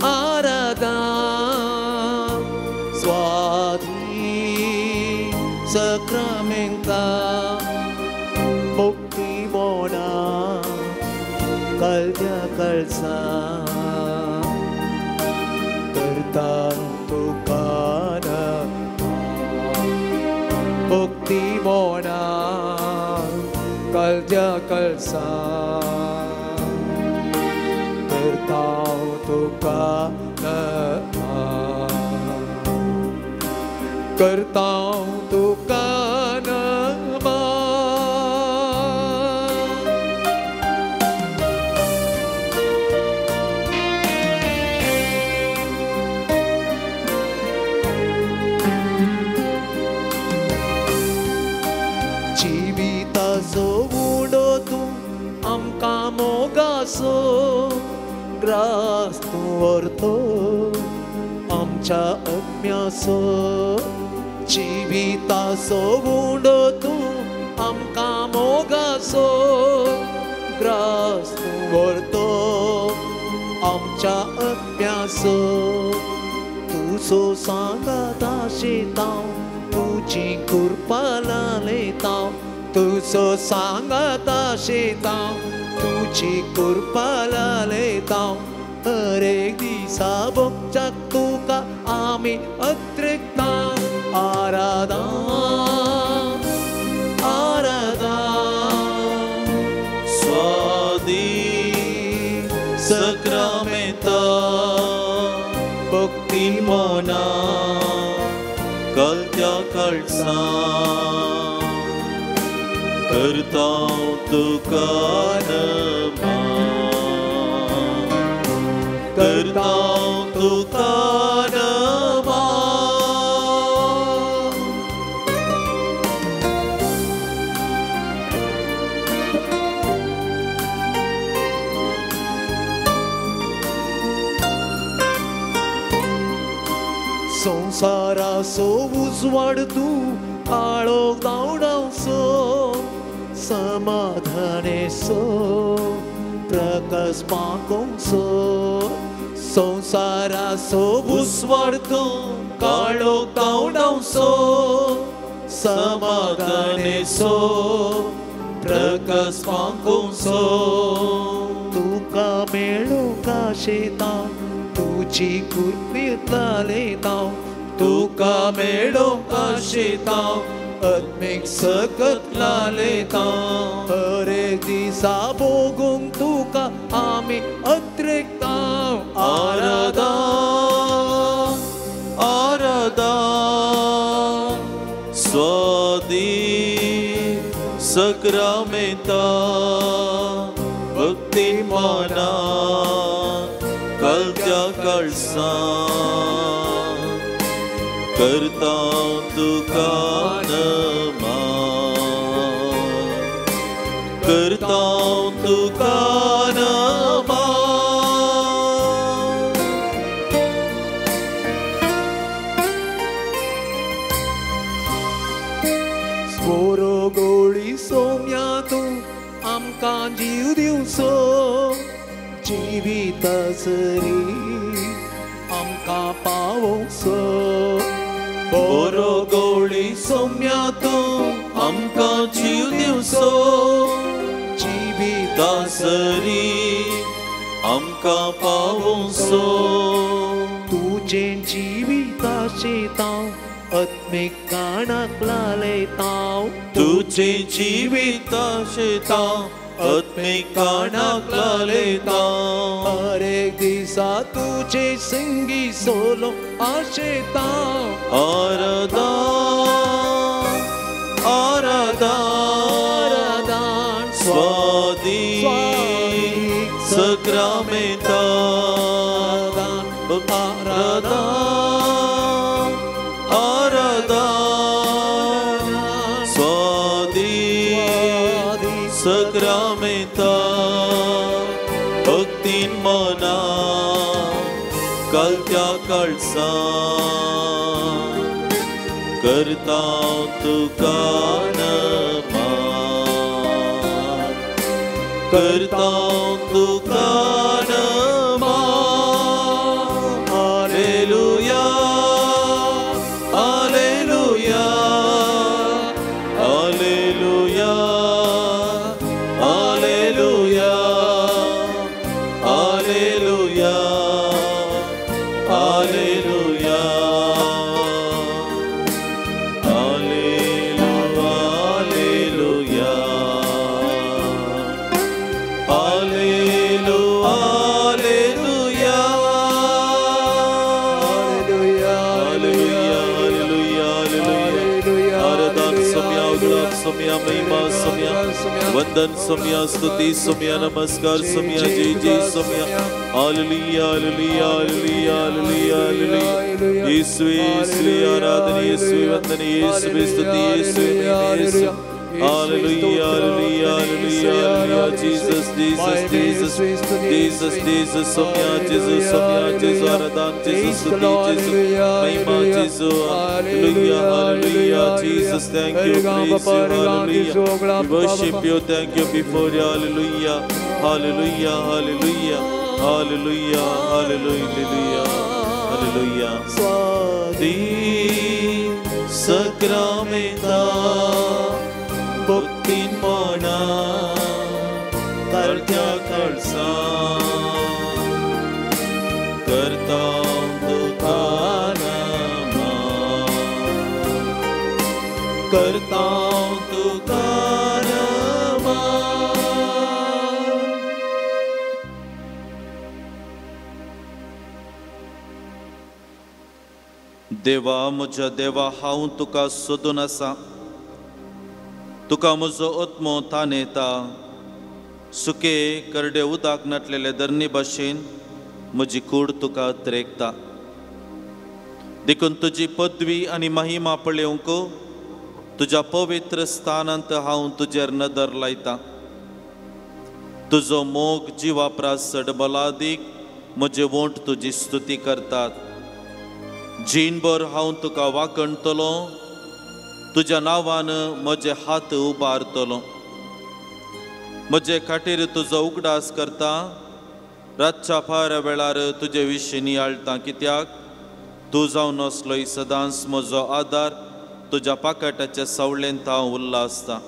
आराधन स्वाधीन Sacramenta Bukti Bona Kalya Kalsa Karta Tukana Bukti Bona Kalya Kalsa Karta Tukana Karta Tukana Mogaso gras tuorto amcha amyaso jivita so gundo tu amka mogaso gras tuorto amcha amyaso tu so sanga dashita tuji kurpala leta tu so sanga dashita तुझी कृपाला लेता हर एक दिसा बघतात तुका आम्ही अतिरिक्त आराधन आराधन स्वाधीन Sacramenta भक्ती मना कळत्या कळसा करता तुका करता तुका संसाराचो उजवाड तू काळोख धांवडावचो समाधानेचो प्रकाश पाकोंचो संसाराचो उजवाड तू काळोख धांवडावचो समाधानेचो प्रकाश पाकोंचो तुका मेळूंक आशेता तुझी कृपेंतला लेता तुका मेळूंक आशेता आत्मीक सकतला लेता हर एक दिसा भोगूंक तुका आमी अतिरिक्त आराधन आराधन स्वाधीन Sacramenta भक्ती मना कळत्या कळसा करता तुका करता तुका स्पोरो गोळी सोम्या तू आमकां जीव दिवचो जिवितासरी आमकां पावोवचो बरो गोळी सोम्या तू आमकां जीव दिवचो जिवितासरी आमकां पावोवचो तुजे जिविताचें आत्मीक गाणाक लालयता तुजे जिविताचें आत्मीक गाणाक लालयता हर एक दिसा तुजे संगी सोलो आशेता आराधन आराधन स्वाधीन Sacramenta आराधन आराधन स्वाधीन Sacramenta भक्तीन मना कळत्या कळसा करता तुका करता तुका नमन हालेलुया हालेलुया हालेलुया हालेलुया हालेलुया हालेलुया वंदन सोम्या स्तुति सोम्या नमस्कार सोम्या जय जय सोम्या हालेलुया हालेलुया हालेलुया हालेलुया हालेलुया यीशुवे यीशुवे आराधना यीशुवे वंदन यीशुवे स्तुति यीशुवे यीशु हालेलुया हालेलुया हालेलुया हालेलुया Jesus Jesus Jesus Jesus Jesus सोम्या जीसस सोम्या जीसस आराधना जीसस स्तुति जीसस महिमा जीसस हालेलुया हालेलुया Jesus thank you praise you hallelujah we worship you thank you before you hallelujah hallelujah hallelujah hallelujah hallelujah hallelujah swati sakramenta bhaktin mana kartya kalsa karta tukana करता हूं तुका नमन देवा म्हज्या देवा हांव तुका सोदून आसा तुका म्हजो आत्मो ताणेता सुके करडे उदक नटलेले धरणी भाशेन म्हजी कूड तुका त्रेकता देखून तुजी पदवी आनी महिमा पळोवंक तुझ्या पवित्र स्थानांत हांव तुजेर नदर लायता तुजो मोग जिवापरा सडबलादीक म्हजे वोंट तुजी स्तुती करतात जीनभर हांव तुका वाकणतलो तुज्या नांवान म्हजे हात उबारतलो म्हजे खातीर तुजो उगडास करता रातच्या फार वेळार तुजे विशीं नियाळटा कित्याक तूं जावन असलोय सदांच म्हजो आदार तुझ्या पाकटाच्या सवळेंत हांव उल्हासता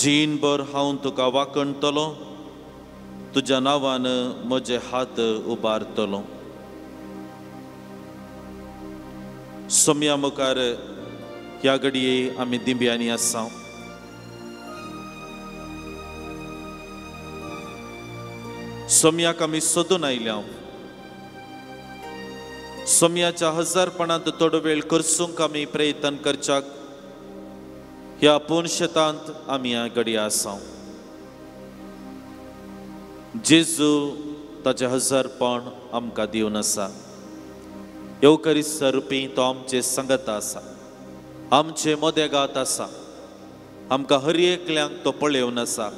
जीनभर हांव तुका वाकणतलो तुज्या नांवान म्हजे हात उबारतलो सोम्या मुखार ह्या घडये आमी दिंब्यांनी आसा सोम्याक आमी सोदून आयल्या सोम्याच्या हजारपणांत थोडो वेळ करसूंक आमी प्रयत्न करच्याक ह्या पुणशेतांत आमी ह्या घडये आसा जेजू ताचें हजारपण आमकां दिवन आसा येवकरीस्त रुपी तो आमचे संगत आसा आमचे मोदेगात आसा आमकां हर एकल्यांक तो पळयोवन आसा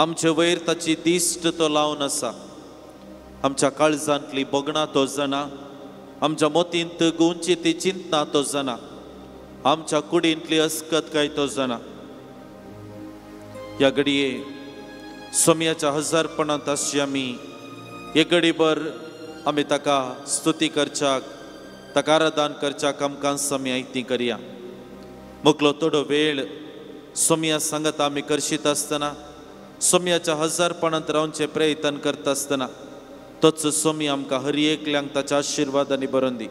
आमचे वयर ताची दिश्ट तो लावन आसा आमच्या काळजांतली बोगणां तो जाणा आमच्या मोतींत गुंची ती चिंतना तो जाणा आमच्या कुडींतली अस्कतकाय तो जाणा ह्या घडये सोम्याच्या हजारपणांत अशी आमी एक घडीभर आमी ताका स्तुती करच्याक ताका आराधन करच्याक आमकां सोम्या इती करया मुकलो थोडो वेळ सोम्या सांगत आमी करशीत आसतना सोम्याच्या हजारपणांत रावचे प्रयत्न करता आसतना तोच सोमी आमकां हर एकल्यांक ताच्या आशिर्वादांनी भरून दी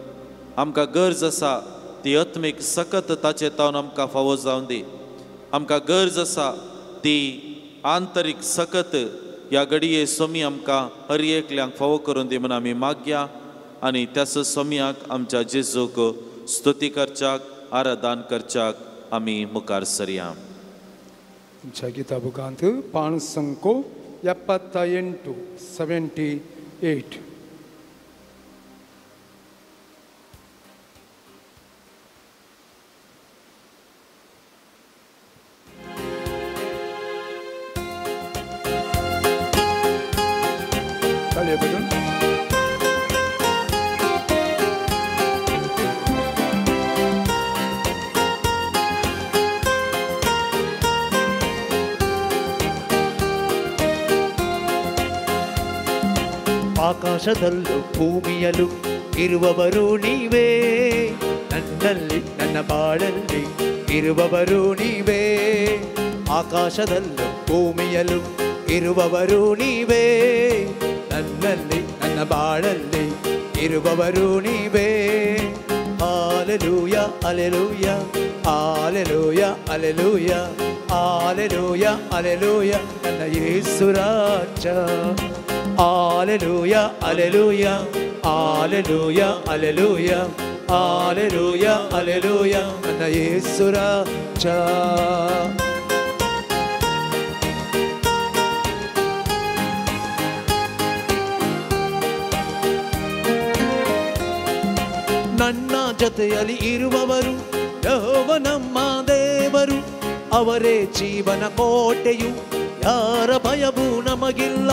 आमकां गरज आसा ती आत्मीक सकत ताचे तावन आमकां फावो जावन दी आमकां गरज आसा ती आंतरीक सकत ह्या घडये सोमी आमकां हर एकल्यांक फावो करून दी म्हूण आमी मागया आनी त्याच सोम्याक आमच्या जेजूक स्तुती करच्याक आराधन करच्याक आमी मुखार सरया गीता बुकांत पाण संको 78 ಆಕಾಶದಲ್ಲೂ ಭೂಮಿಯಲ್ಲೂ ಇರುವವರು ನೀವೇ, ನನ್ನಲ್ಲಿ ನನ್ನ ಬಾಳಲ್ಲಿ ಇರುವವರು ನೀವೇ. ಆಕಾಶದಲ್ಲೂ ಭೂಮಿಯಲ್ಲೂ ಇರುವವರು ನೀವೇ, ನನ್ನಲ್ಲಿ ನನ್ನ ಬಾಳಲ್ಲಿ ಇರುವವರು ನೀವೇ. ಹಾಲೆಲೂಯ ಹಲ್ಲೆಲೂಯ ಹಾಲೆಲೂಯ ಹಲ್ಲೆಲೂಯ ಹಾಲೆಲೂಯ ಹಲ್ಲೆಲೂಯ ನನ್ನ ಯೇಸು ರಾಜ. ಹಾಲೆಲೂಯ ಹಲ್ಲೆಲೂಯ ಹಾಲೆಲೂಯ ಹಲ್ಲೆಲೂಯ ಹಾಲೆಲೂಯ ಹಲ್ಲೆಲೂಯ ನನ್ನ ಯೇಸು ರಾಜ. ನನ್ನ ಜೊತೆಯಲ್ಲಿ ಇರುವವರು ಯೆಹೋವ ನಮ್ಮ ದೇವರು, ಅವರೇ ಜೀವನ ಕೋಟೆಯು, ಯಾರ ಭಯವೂ ನಮಗಿಲ್ಲ.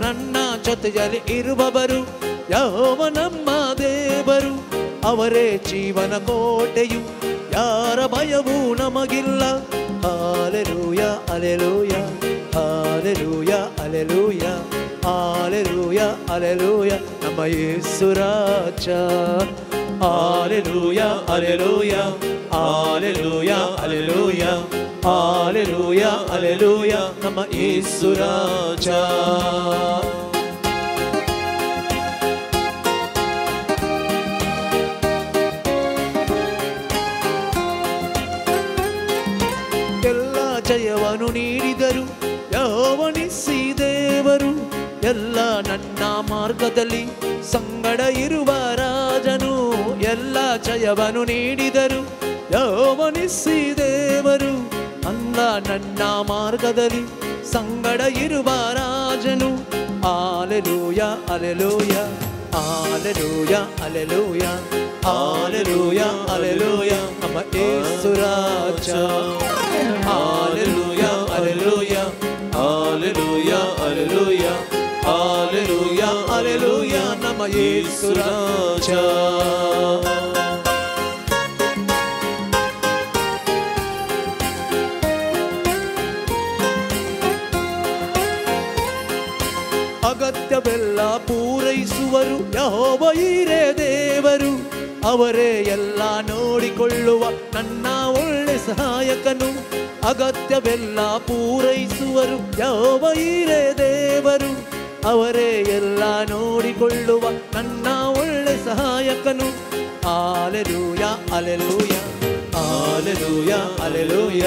ನನ್ನ ಜೊತೆಯಲ್ಲಿ ಇರುವವರು ಯೆಹೋವ ನಮ್ಮ ದೇವರು, ಅವರೇ ಜೀವನ ಕೋಟೆಯು, ಯಾರ ಭಯವೂ ನಮಗಿಲ್ಲ. ಹಾಲೆಲೂಯ ಹಲ್ಲೆಲೂಯ ಹಾಲೆಲೂಯ ಹಲ್ಲೆಲೂಯ ಹಾಲೆಲೂಯ ಹಲ್ಲೆಲೂಯ ನಮ್ಮ ಯೇಸು ರಾಜ. ಹಾಲೆಲೂಯ ಹಲ್ಲೆಲೂಯ ಹಾಲೆಲೂಯ ಹಲ್ಲೆಲೂಯ ಹಾಲೆಲೂಯ ಹಲ್ಲೆಲೂಯ ನಮ್ಮ ಯೇಸು ರಾಜ. ಎಲ್ಲ ಜಯವನ್ನು ನೀಡಿದರು ಯೆಹೋವನಿಸಿ ದೇವರು, ಎಲ್ಲ ನನ್ನ ಮಾರ್ಗದಲ್ಲಿ ಸಂಗಡ ಇರುವ ರಾಜನು. ಎಲ್ಲ ಜಯವನ್ನು ನೀಡಿದರು ಯೆಹೋವನಿಸಿ ದೇವರು, ಅಲ್ಲ ನನ್ನ ಮಾರ್ಗದಲ್ಲಿ ಸಂಗಡ ಇರುವ ರಾಜನು. ಹಾಲೆಲೂಯ ಹಲ್ಲೆಲೂಯ ಹಾಲೆಲೂಯ ಹಲ್ಲೆಲೂಯ ಹಾಲೆಲೂಯ ಹಲ್ಲೆಲೂಯ ನಮ್ಮ ಯೇಸು ರಾಜ. ಹಾಲೆಲೂಯ ಹಲ್ಲೆಲೂಯ ಹಾಲೆಲೂಯ ಹಲ್ಲೆಲೂಯ ಹಾಲೆಲೂಯ ಹಲ್ಲೆಲೂಯ ನಮ್ಮ ಯೇಸು ರಾಜ. ಅಗತ್ಯವೆಲ್ಲ ಪೂರೈಸುವರು ಯೆಹೋವ ಈರೇ ದೇವರು, ಅವರೇ ಎಲ್ಲ ನೋಡಿಕೊಳ್ಳುವ ನನ್ನ ಒಳ್ಳೆ ಸಹಾಯಕನು. ಅಗತ್ಯವೆಲ್ಲ ಪೂರೈಸುವರು ಯೆಹೋವ ಈರೇ ದೇವರು, ಅವರೇ ಎಲ್ಲ ನೋಡಿಕೊಳ್ಳುವ ನನ್ನ ಒಳ್ಳೆ ಸಹಾಯಕನು. ಹಾಲೆಲೂಯ ಹಲ್ಲೆಲೂಯ ಹಾಲೆಲೂಯ ಹಲ್ಲೆಲೂಯ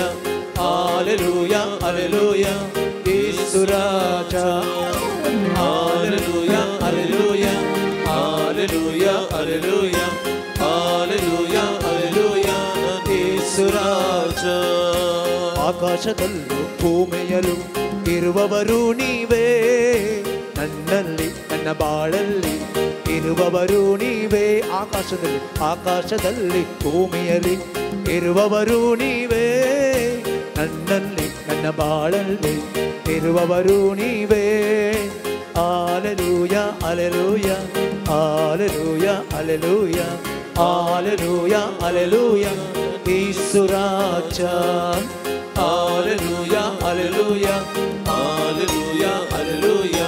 ಹಾಲೆಲೂಯ ಹಲ್ಲೆಲೂಯ ಯೇಸು ರಾಜ. ಹಾಲೆಲೂಯ ಹಲ್ಲೆಲೂಯ ಹಾಲೆಲೂಯ ಹಲ್ಲೆಲೂಯ ಹಾಲೆಲೂಯ ಹಲ್ಲೆಲೂಯ ಯೇಸು ರಾಜ. ಆಕಾಶದಲ್ಲೂ ಭೂಮಿಯಲ್ಲೂ ಇರುವವರು ನೀವೇ, ನನ್ನಲ್ಲಿ ನನ್ನ ಬಾಳಲ್ಲಿ ಇರುವವರು ನೀವೇ. ಆಕಾಶದಲ್ಲಿ ಭೂಮಿಯಲ್ಲಿ ಇರುವವರು ನೀವೇ, ನನ್ನಲ್ಲಿ ನನ್ನ ಬಾಳಲ್ಲಿ ಇರುವವರು ನೀವೇ. ಹಾಲೆಲೂಯ ಹಲ್ಲೆಲೂಯ ಹಾಲೆಲೂಯ ಹಲ್ಲೆಲೂಯ ಹಾಲೆಲೂಯ ಹಲ್ಲೆಲೂಯ ಯೇಸು ರಾಜ. ಹಾಲೆಲೂಯ ಹಲ್ಲೆಲೂಯ ಹಾಲೆಲೂಯ ಹಲ್ಲೆಲೂಯ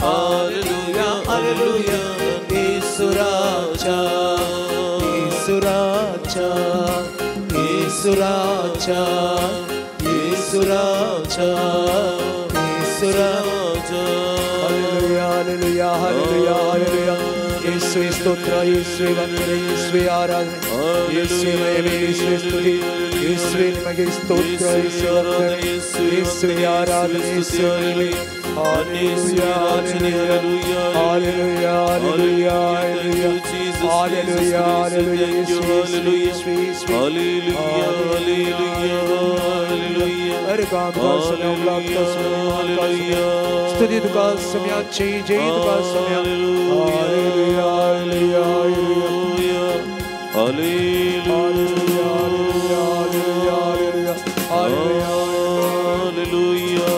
ಹಾಲೆಲೂಯ ಹಲ್ಲೆಲೂಯ ಯೇಸು ರಾಜ. ಯೇಸು ರಾಜ ಯೇಸು ರಾಜ ಯೇಸು ರಾಜ ಯೇಸು ರಾಜ. ಹಲ್ಲೆಲೂಯ ಹಲ್ಲೆಲೂಯ ಹಲ್ಲೆಲೂಯ ಹಲ್ಲೆಲೂಯ. ಯೇಸುವೇ ಸ್ತೋತ್ರ, ಯೇಸುವೇ ವಂದನೆ, ಯೇಸುವೇ ಆರಾಧನೆ, ಯೇಸುವೇ ಮಹಿಮೆ, ಯೇಸುವೇ ಸ್ತುತಿ, ಯೇಸುವೇ ನಿಮಗೆ ಸ್ತೋತ್ರ, ಯೇಸುವೇ ವಂದನೆ, ಯೇಸುವೇ ಆರಾಧನೆ, ಯೇಸುವೇ ಮಹಿಮೆ. ಹಲ್ಲೆಲೂಯ ಹಲ್ಲೆಲೂಯ ಹಲ್ಲೆಲೂಯ ಹಲ್ಲೆಲೂಯ ಹಲ್ಲೆಲೂಯ ಹಲ್ಲೆಲೂಯ ಯೇಸುವೇ ಯೇಸುವೇ ಯೇಸುವೇ ಹಲ್ಲೆಲೂಯ ಹಲ್ಲೆಲೂಯ ಹಲ್ಲೆಲೂಯ. हर काम का समय उल्लास का समय स्तुति का समय जय जय का समय. हालेलुया हालेलुया हालेलुया हालेलुया हालेलुया हालेलुया हालेलुया.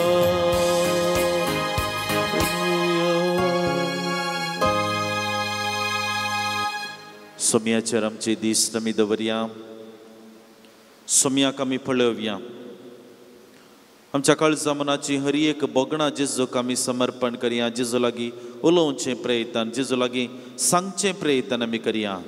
सोम्याचेर आमचे दीस नमी दवरया, सोम्याक आमी पळोवया. आमच्या काळजा मनाची हर एक बोगणा जेजूक आमी समर्पण करया. जेजू लागीं उलोवचें प्रयत्न, जेजू लागीं सांगचें प्रयत्न आमी करया.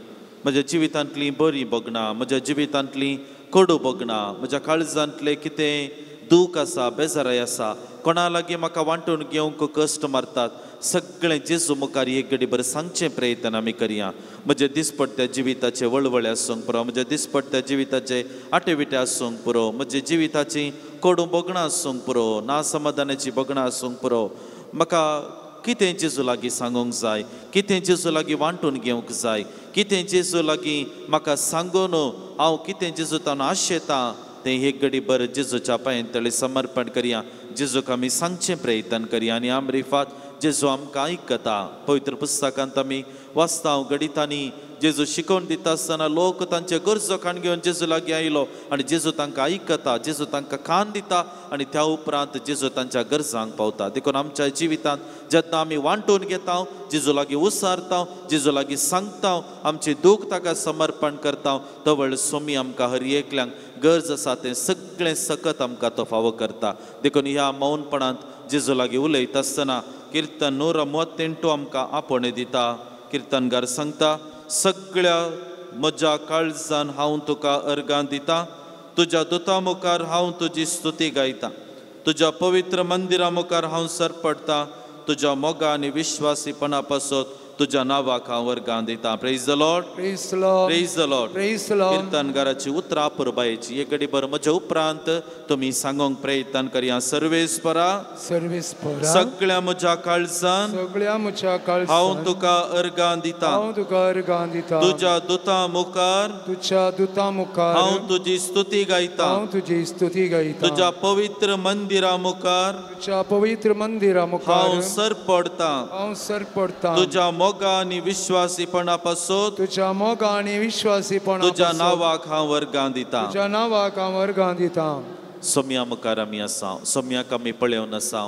म्हज्या जिवितांतलीं बरीं बोगणां, म्हज्या जिवितांतलीं कडू बोगणां, म्हज्या काळजांतलें कितें दूख आसा, बेजाराय आसा, कोणा लागीं म्हाका वांटून घेवंक कश्ट मारतात, सगळें जेजू मुखार एक घडी बरें सांगचें प्रयत्न आमी करया. म्हज्या दिसपट्ट्या जिविताचे वळवळे आसूंक पुरो, म्हज्या दिसपट्ट्या जिविताचे आटेविटे आसूंक पुरो, म्हज्या जिविताची कडू बोगणां आसूंक पुरो, नासमाधानाची बोगणां आसूंक पुरो. म्हाका कितें जेजू लागीं सांगूंक जाय, कितें जेजू लागीं वांटून घेवंक जाय, कितें जेजू लागीं म्हाका सांगून हांव कितें जेजूतान आशेतां तें एक घडी बरें जेजूच्या पांयां तळी समर्पण करया. जेजूक आमी सांगचें प्रयत्न करया. आनी आमरिफात जेजू आमकां आयकता. पवित्र पुस्तकांत आमी वाचता गणितांनी जेजू शिकोवन दिता आसतना लोक तांचे गरजो काण घेवन जेजू लागीं आयलो आनी जेजू तांकां आयकता, जेजू तांकां कान दिता आनी त्या उपरांत जेजू तांच्या गरजांक पावता. देखून आमच्या जिवितांत जेन्ना आमी वांटून घेता, जेजू लागीं उसारता, जेजू लागीं सांगता, आमची दूख ताका समर्पण करता, तो वेळ सोमी आमकां हर एकल्यांक गरज आसा तें सगळें सकत आमकां तो फावो करता. देखून ह्या मौनपणांत जेजू लागीं उलयता आसतना किर्तन 138 आमकां आपण दिता. किर्तनगार सांगता, सगळ्या म्हज्या काळजान हांव तुका अर्गां दिता, तुज्या दुता मुखार हांव तुजी स्तुती गायता, तुज्या पवित्र मंदिरा मुखार हांव सरपडटा, तुज्या मोगा आनी विश्वासीपणा पासत तुज्या नावाक हांव अर्गां दिता. Praise the Lord, praise the Lord, praise the Lord, praise the Lord. किर्तनगाराची उतरां पुरबायेची एक घडी भर म्हज्या उपरांत तुमी सांगोंक प्रयत्न करया. सर्वेस्परा, सर्वेस्परा, सगळ्या म्हज्या काळजान सगळ्या म्हज्या काळजान हांव तुका अर्गां दिता, हांव तुका अर्गां दिता, तुज्या दुता मुखार तुज्या दुता मुखार हांव तुजी स्तुती गायता, हांव तुजी स्तुती गायता, तुज्या पवित्र मंदिरा मुखार तुज्या पवित्र मंदिरा मुखार हांव सरपडता, हांव सरपडता, तुज्या मोगा आनी विश्वासीपणा पासत तुज्या मोगा आनी विश्वासीपणा तुज्या नावाक हांव अर्गां दिता. तुज्या नावाक हांव अर्गां दिता. सोम्या मुखार आमी आसा, सोम्याक आमी पळयोवन आसा,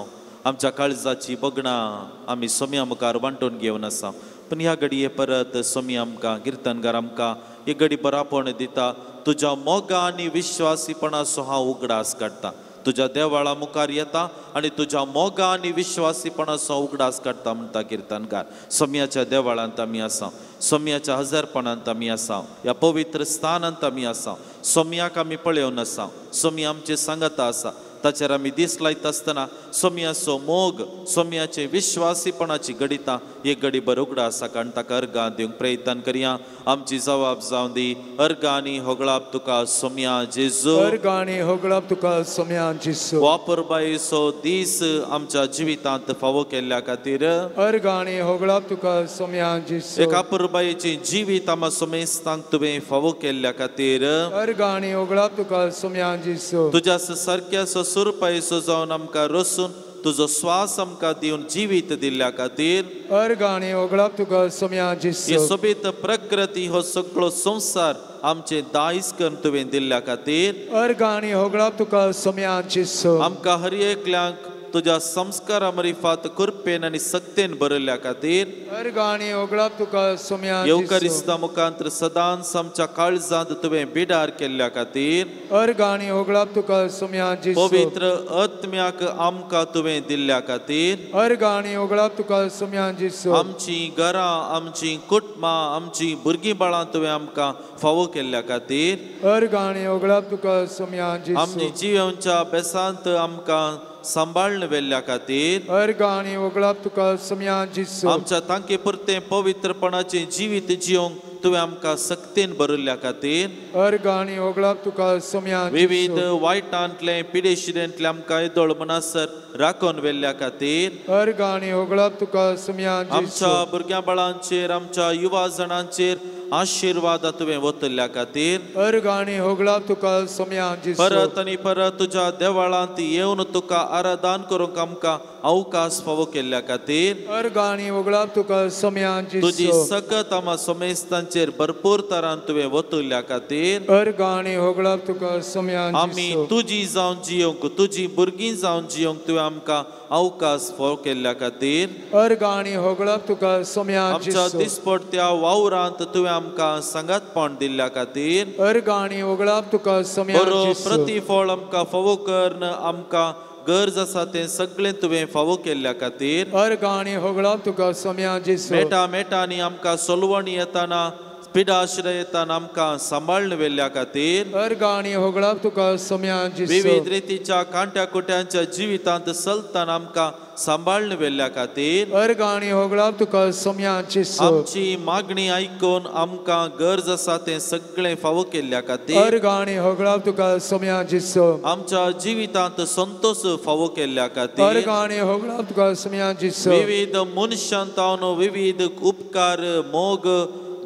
आमच्या काळजाची बोगणां आमी सोम्या मुखार वांटून घेवन आसा. पण ह्या घडये परत सोमी आमकां किर्तनगार आमकां एक घडी बरापण दिता. तुज्या मोगा आनी विश्वासीपणाचो हांव उगडास काडटा, तुज्या देवाळा मुखार येता आनी तुज्या मोगा आनी विश्वासीपणाचो उगडास काडटा म्हणटा किर्तनकार. सोम्याच्या देवाळांत आमी आसा, सोम्याच्या हजरपणांत आमी आसा, ह्या पवित्र स्थानांत आमी आसा, सोम्याक आमी पळयोवन आसा, सोमी आमचे सांगता आसा, ताचेर आमी दीस लायता आसतना सोम्याचो मोग, सोम्याचे विश्वासीपणाची गडितां एक घडी बर उगडास काडून ताका अर्गां दिवंक प्रयत्न करया. आमची जबाब जावं दी. अर्गां आनी होगळाप तुका सोम्या जेजू, अर्गां आनी होगळाप तुका सोम्या जेजू. वापरबायेचो दीस आमच्या जिवितांत फावो केल्ल्या खातीर अर्गां आनी होगळाप तुका सोम्या जेजू. एका पुरबायेची जिवीत आमा सोमेस्तांक तुवें फावो केल्ल्या खातीर अर्गां आनी होगळाप तुका सोम्या जेजू. तुज्या सारक्याचो सुरपायेचो जावन आमकां रसून तुजो स्वास आमकां दिवन जिवीत दिल्ल्या खातीर अर्गां आनी होगळाप तुका सोम्या ही जेजू. सोबीत प्रकृती हो सगळो संवसार आमचे दायज करून तुवें दिल्ल्या खातीर अर्गां आनी होगळाप तुका सोम्या जेजू. आमकां हर एकल्यांक तुज्या संस्कारा मरिफात कुरपेन आनी सक्तेन बरयल्ल्या खातीर अर्गां आनी होगळाप तुका सोम्या जेजू. येवकारिस्ता मुखांत्र सदांच आमच्या काळजांत तुवें बिडार केल्ल्या खातीर अर्गां आनी होगळाप तुका सोम्या जेजू. पवित्र आत्म्याक आमकां तुवें दिल्ल्या खातीर अर्गां आनी होगळाप तुका सोम्या जेजू. आमची घरां, आमची कुटुंबां, आमची भुरगीं बाळां तुवें आमकां फावो केल्ल्या खातीर अर्गां आनी होगळाप तुका सोम्या जेजू. आमची जिवनच्या बेसांत आमकां सांबाळून व्हेल्ल्या खातीर अर्गां आनी होगळाप तुका सोम्या जेजू. आमच्या तांके पुरतें पवित्रपणाचें जिवीत जियोंक तुवें आमकां सक्तेन बरयल्ल्या खातीर अर्गां आनी होगळाप तुका सोम्या विविध जेजू. वायटांतले पिडेशिरेंतले आमकां येदोळ मनासर राखून व्हेल्ल्या खातीर अर्गां आनी होगळाप तुका सोम्या जेजू. आमच्या भुरग्यां बाळांचेर, आमच्या युवा जाणांचेर आशिर्वाद तुवें वतल्ल्या खातीर अर्गां आनी होगळाप तुका सोम्या जेजू. परत आनी परत तुज्या देवाळांत येवन तुका आराधन करूंक आमकां अवकाश फावो केल्ल्या खातीर अर्गां आनी होगळाप तुका सोम्या तुजी जेजू. सकत आमा सोमेस्तांचेर भरपूर तरान तुवें वतल्ल्या खातीर अर्गां आनी होगळाप तुका सोम्या आमी जेजू. तुजी जावन जियोंक, तुजी भुरगीं जावन जियोंक तुवें आमकां अवकाश फावो केल्ल्या खातीर अर्गां आनी होगळाप तुका सोम्या आमच्या जेजू. दिसपट्ट्या वावरांत तुवें आमकां सांगातपण दिल्ल्या खातीर अर्गां आनी होगळाप तुका सोम्या बरो जेजू. प्रतिफळ आमकां फावो करन आमकां गरज आसा तें सगळें तुवें फावो केल्ल्या खातीर अर्गाणी होगळप तुका सोम्या जेसू मेटा मेटांनी आमकां सोलवणी येताना पिडा आश्रय येताना आमकां सांबाळून व्हेल्ल्या खातीर अर्गाणी होगळप तुका सोम्या जेसू विविध रितीच्या कांट्या कुट्यांच्या जिवितांत चलतना आमकां सांबाळून व्हेल्ल्या खातीर अर्गाणी होगळप तुका सोम्या जेसू आमची मागणी आयकून आमकां गरज आसा तें सगळें फावो केल्ल्या खातीर अर्गाणी होगळप तुका सोम्या जेसू आमच्या जिवितांत संतोष फावो केल्ल्या खातीर अर्गाणी होगळप तुका सोम्या जेसू विविध मनशांतावन विविध उपकार मोग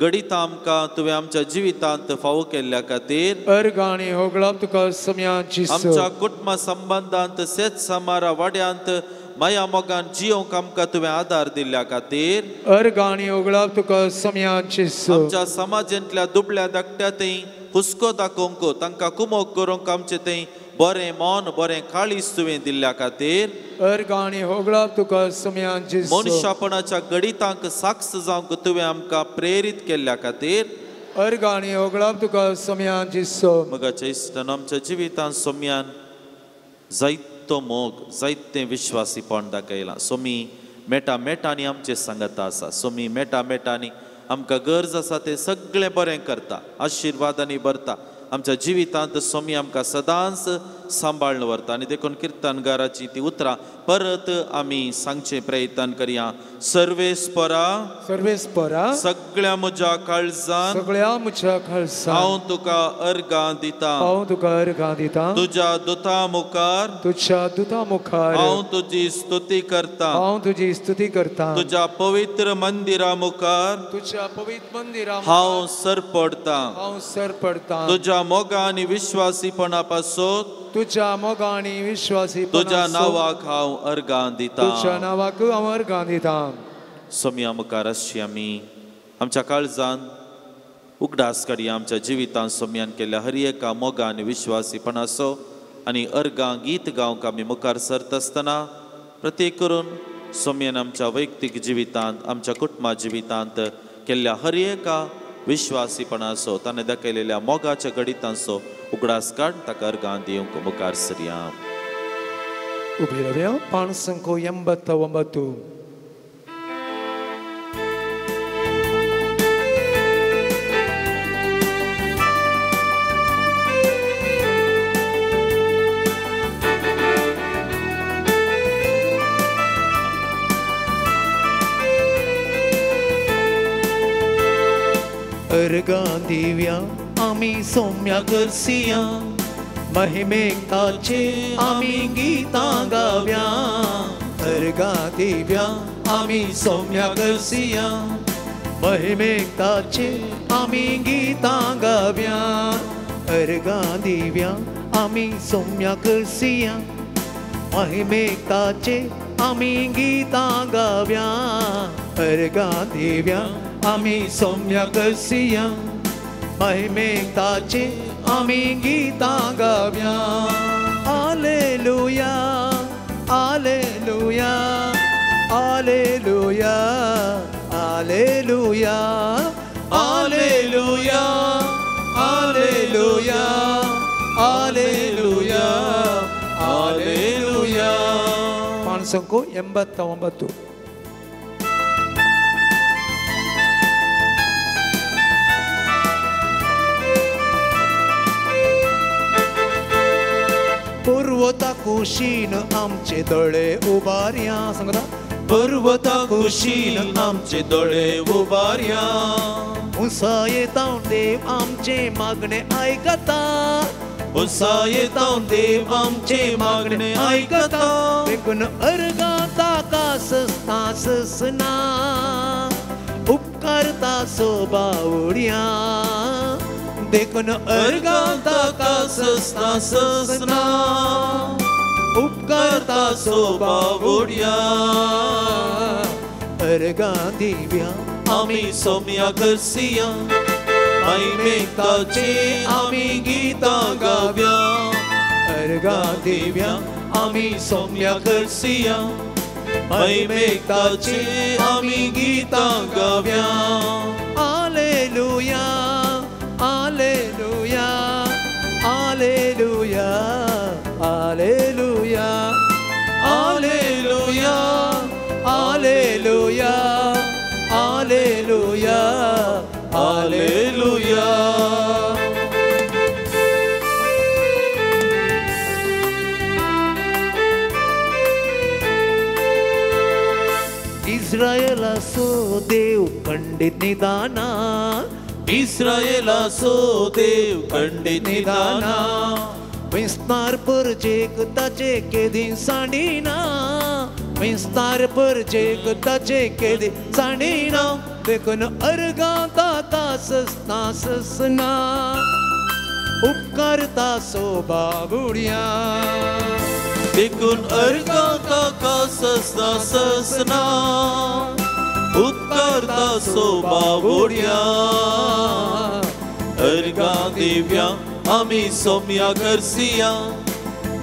घडीत आमकां तुवें आमच्या जिवितांत फावो केल्ल्या खातीर अर्गाणी होगळप तुका सोम्या जेसू आमच्या कुटुंब संबंधांत शेत समारा वाड्यांत माया मोगान जियोंक आमकां तुवें आदार दिल्ल्या खातीर अर्गाणी होगळप तुका सोम्या जेसू आमच्या समाजांतल्या दुबळ्या धाकट्यातय हुस्को दाखोवंक तांकां कुमोग करूंक आमचें तें बरें मन बरें काळीज तुवें दिल्ल्या खातीर अर्गाणी होगळप तुका सोम्या जेसू मनशापणाच्या गडितांक साक्ष जावंक तुवें आमकां प्रेरीत केल्ल्या खातीर अर्गाणी होगळप तुका सोम्या जेसू मोगाच्या इश्टान आमच्या जिवितांत सोम्यान जायतो मोग जायतें विश्वासीपण दाखयलां सोमी मेटा मेटांनी आमचे सांगता आसा सोमी मेटा मेटांनी आमकां गरज आसा तें सगळें बरें करता आशिर्वादांनी भरता आमच्या जिवितांत सोमी आमकां सदांच सांबाळून व्हरता आनी देखून किर्तनगाराची ती उतरां परत आमी सांगचे प्रयत्न करया सर्वेस्परा सर्वेस्परा सगळ्या म्हज्या काळजान सगळ्या म्हज्या खालसा हांव तुका अर्गां दितां हांव तुका अर्गां दितां तुज्या दुता मुखार तुज्या दुता मुखार हांव तुजी स्तुती करतां हांव तुजी स्तुती करतां तुज्या पवित्र मंदिरा मुखार तुज्या पवित्र मंदिरा हांव सर पडतां हांव सर पडतां तुज्या मोगा आनी विश्वासीपणा पासून तुज्या मोगा आनी विश्वासी तुज्या नांवाक हांव अर्गां तुज्या दितां नांवाक हांव अर्गां दितां सोम्या मुखार अशी आमी आमच्या काळजान उगडास काडया आमच्या जिवितांत सोम्यान केल्ल्या हर एका मोगा आनी विश्वासीपणाचो आनी अर्गां गीत गावंक आमी मुखार सरत आसतना प्रत्येक करून सोम्यान आमच्या वैयक्तीक जिवितांत आमच्या कुटुंबा जिवितांत केल्ल्या हर एका विश्वासीपणाचो ताणें दाखयलेल्या मोगाच्या गडितांचो उगडास काड ताका अर्गां दिवंक मुखार सरया उबी रावया पान संख्या 89 अर्गां दिव्या आमी सोम्या करसिया महिमेक ताचे आमी गितां गाव्या अर्गां दिव्या आमी सोम्या करसिया महिमेक ताचे आमी गितां गाव्या अर्गां दिव्या आमी सोम्या करसिया महिमेक ताचे आमी गितां गाव्या अर्गां दिव्या आमी सोम्या करसिया महिमेक ताचे आमी गितां गाव्या हालेलुया हालेलुया हालेलुया हालेलुया हालेलुया हालेलुया हालेलुया हालेलुया पान संख्या 89 पर्वता कुशीन आमचे दोळे उबार्या सांगता पर्वता कुशीन आमचे दोळे उबार्या उसा येता देव आमचे मागणे आयकता उसा येता देव आमचे मागणे आयकता देखून अर्गां ताका ससना उपकारता सोबावड्या देखून अर्गां ताका ससना उपकारता सोबावड्या अर्गां दिव्या आमी सोम्या करसिया महिमेक ताचे आमी गितां गाव्या अर्गां दिव्या आमी सोम्या करसिया महिमेक ताचे आमी गितां गाव्या हालेलुया हालेलुया हालेलुया हालेलुया इस्रायेलाचो देव खंडीत निदाना, इस्रायेलाचो देव खंडीत निदाना, विस्तार परजेक ताचे केदी सांडिना, विस्तार परजेक ताचे केदी सांडिना, देखून अर्गां ताका ससना ससना, उपकारता सोबाबुड्या, देखून अर्गां ताका ससना ससना, उपकारता सोबाबुड्या. अर्गां दिव्या आमी सोम्या करसिया,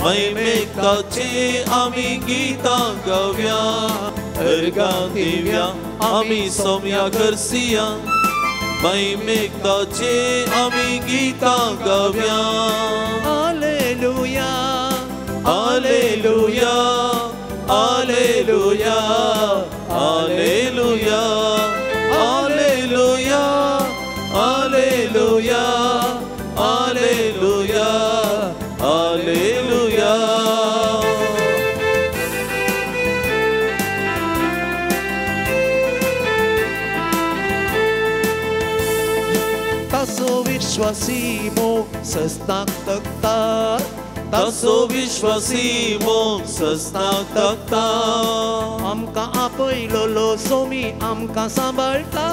महिमेक ताचे आमी गितां गावया. अर्गां दिव्या आमी सोम्या करसिया, महिमेक ताचे आमी गितां गावया. हालेलुया हालेलुया हालेलुया हालेलुया हालेलुया हालेलुया हालेलुया हालेलुया. तासो विश्वासी मोग सस्ताक तकता, तासो विश्वासी मोग सस्ताक तकता, आमकां आपयलोलो सोमी आमकां सांबाळटा,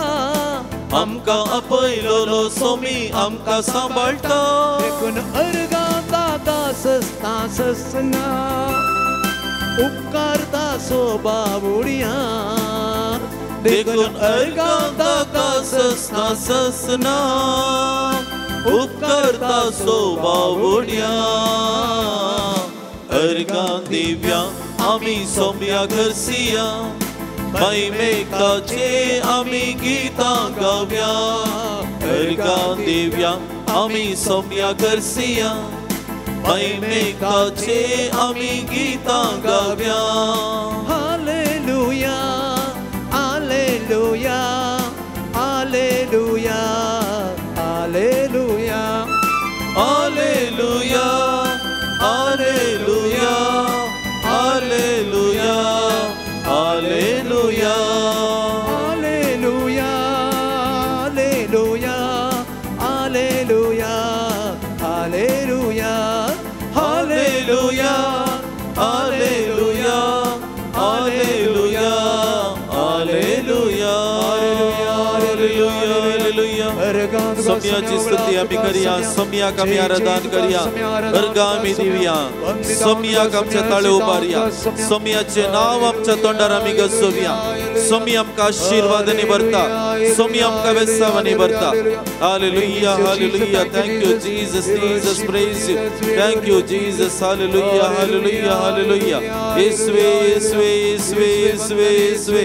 आमकां आपयलोलो सोमी आमकां सांबाळटा. देखून अर्गां ताका ससना ससना, उपकारता सोबाबुड्या, देखून अर्गां ताका ससना ससना, उपकारता सोबाबुड्या. अर्गां दिव्या आमी सोम्या करसिया, महिमेक ताचे आमी गितां गावया. अर्गां दिव्या आमी सोम्या करसिया, महिमेक ताचे आमी गितां गावया. हालेलुया हालेलुया हालेलुया हालेलुया हालेलुया हालेलुया हालेलुया हालेलुया हालेलुया हालेलुया हालेलुया हालेलुया हालेलुया हालेलुया हालेलुया हालेलुया. सोम्याची स्तुती आमी करया, सोम्याक आमी आराधन करया. अर्गां आमी दिवया, सोम्याक आमच्या ताळे उबारया, सोम्याचे नांव आमच्या तोंडार आमी गजोवया. सोमी आमकां आशिर्वादांनी भरता, सोमी आमकां वेसावांनी भरता. हालेलुया हालेलुया. Thank you Jesus, Jesus praise you. Thank you Jesus. हालेलुया हालेलुया हालेलुया. येशुवे येशुवे येशुवे येशुवे येशुवे.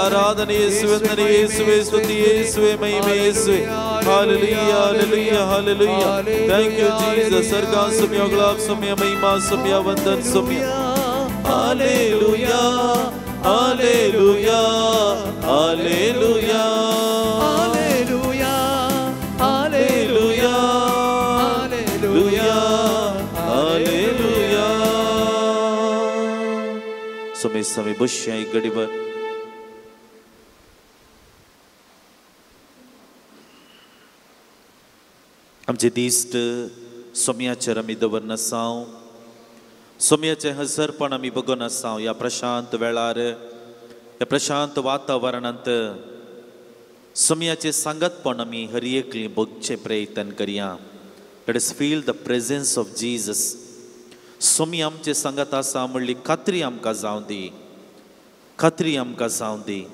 आराधना येशुवे, वंदना येशुवे, स्तुति येशुवे, महिमा येशुवे. हालेलुया हालेलुया हालेलुया. Thank you Jesus. सर्गां सोम्या ग्लाब सोम्या महिमा सोम्या वंदन सोम्या. हालेलुया हालेलुया हालेलुया हालेलुया हालेलुया हालेलुया हालेलुया. सोमे समय बसया एक घडीभर. आमचे दिश्ट सोम्याचेर आमी दवरन आसाव, सोम्याचे हजरपण आमी बघून आसाव. ह्या प्रशांत वेळार, ह्या प्रशांत वातावरणांत सोम्याचे सांगतपण आमी हर एकली बघचे प्रयत्न करया. Let us feel the presence of Jesus. सोमी आमचे सांगत आसा म्हणली खात्री आमकां जावं दी, खात्री आमकां जावं दी.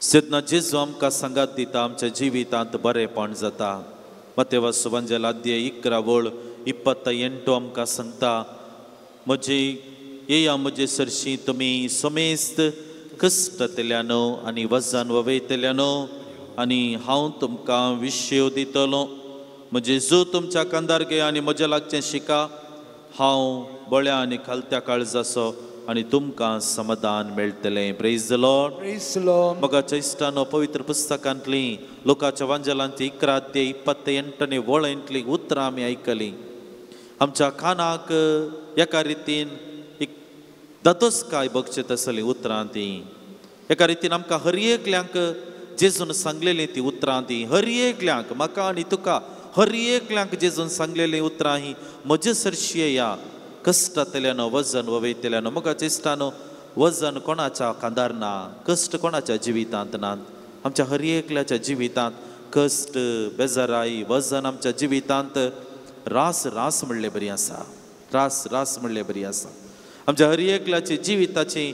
जेन्ना जेजू आमकां सांगत दिता आमच्या जिवितांत बरेपण जाता. मत्तेवा सुवांजल अध्याय 11:28 आमकां सांगता, म्हजे येया म्हजे सरशी तुमी सोमेस्त कश्टतल्यानो आनी वजन ववयतल्यानो आनी हांव तुमकां विश्यो दितलो. म्हजे जो तुमच्या कांदार घे आनी म्हजे लागचें शिका. हांव बळ्या आनी खालत्या काळजाचो आनी तुमकां समाधान मेळटलें. Praise the Lord. मोगाच्या इश्टानो, पवित्र पुस्तकांतली लोकाच्या वांजलांची 11:28 उतरां आमी आयकली. आमच्या कानाक एका रितीन एक दादोसकाय बघचेत आसली उतरां ती. एका रितीन आमकां हर एकल्यांक जेजून सांगलेली ती उतरां ती हर एकल्यांक म्हाका आनी तुका हर एकल्यांक जेजून सांगलेली उतरां ही म्हजे सरशी या कश्टांतल्यान वजन वयतल्यान मोगाच्या इश्टानो वजन कोणाच्या कांदार ना कश्ट कोणाच्या जिवितांत ना आमच्या हर एकल्याच्या जिवितांत कश्ट बेजाराई वजन आमच्या जिवितांत रास रास म्हणले बरी आसा रास रास म्हणले बरी आसा आमच्या हर एकल्याची जिविताची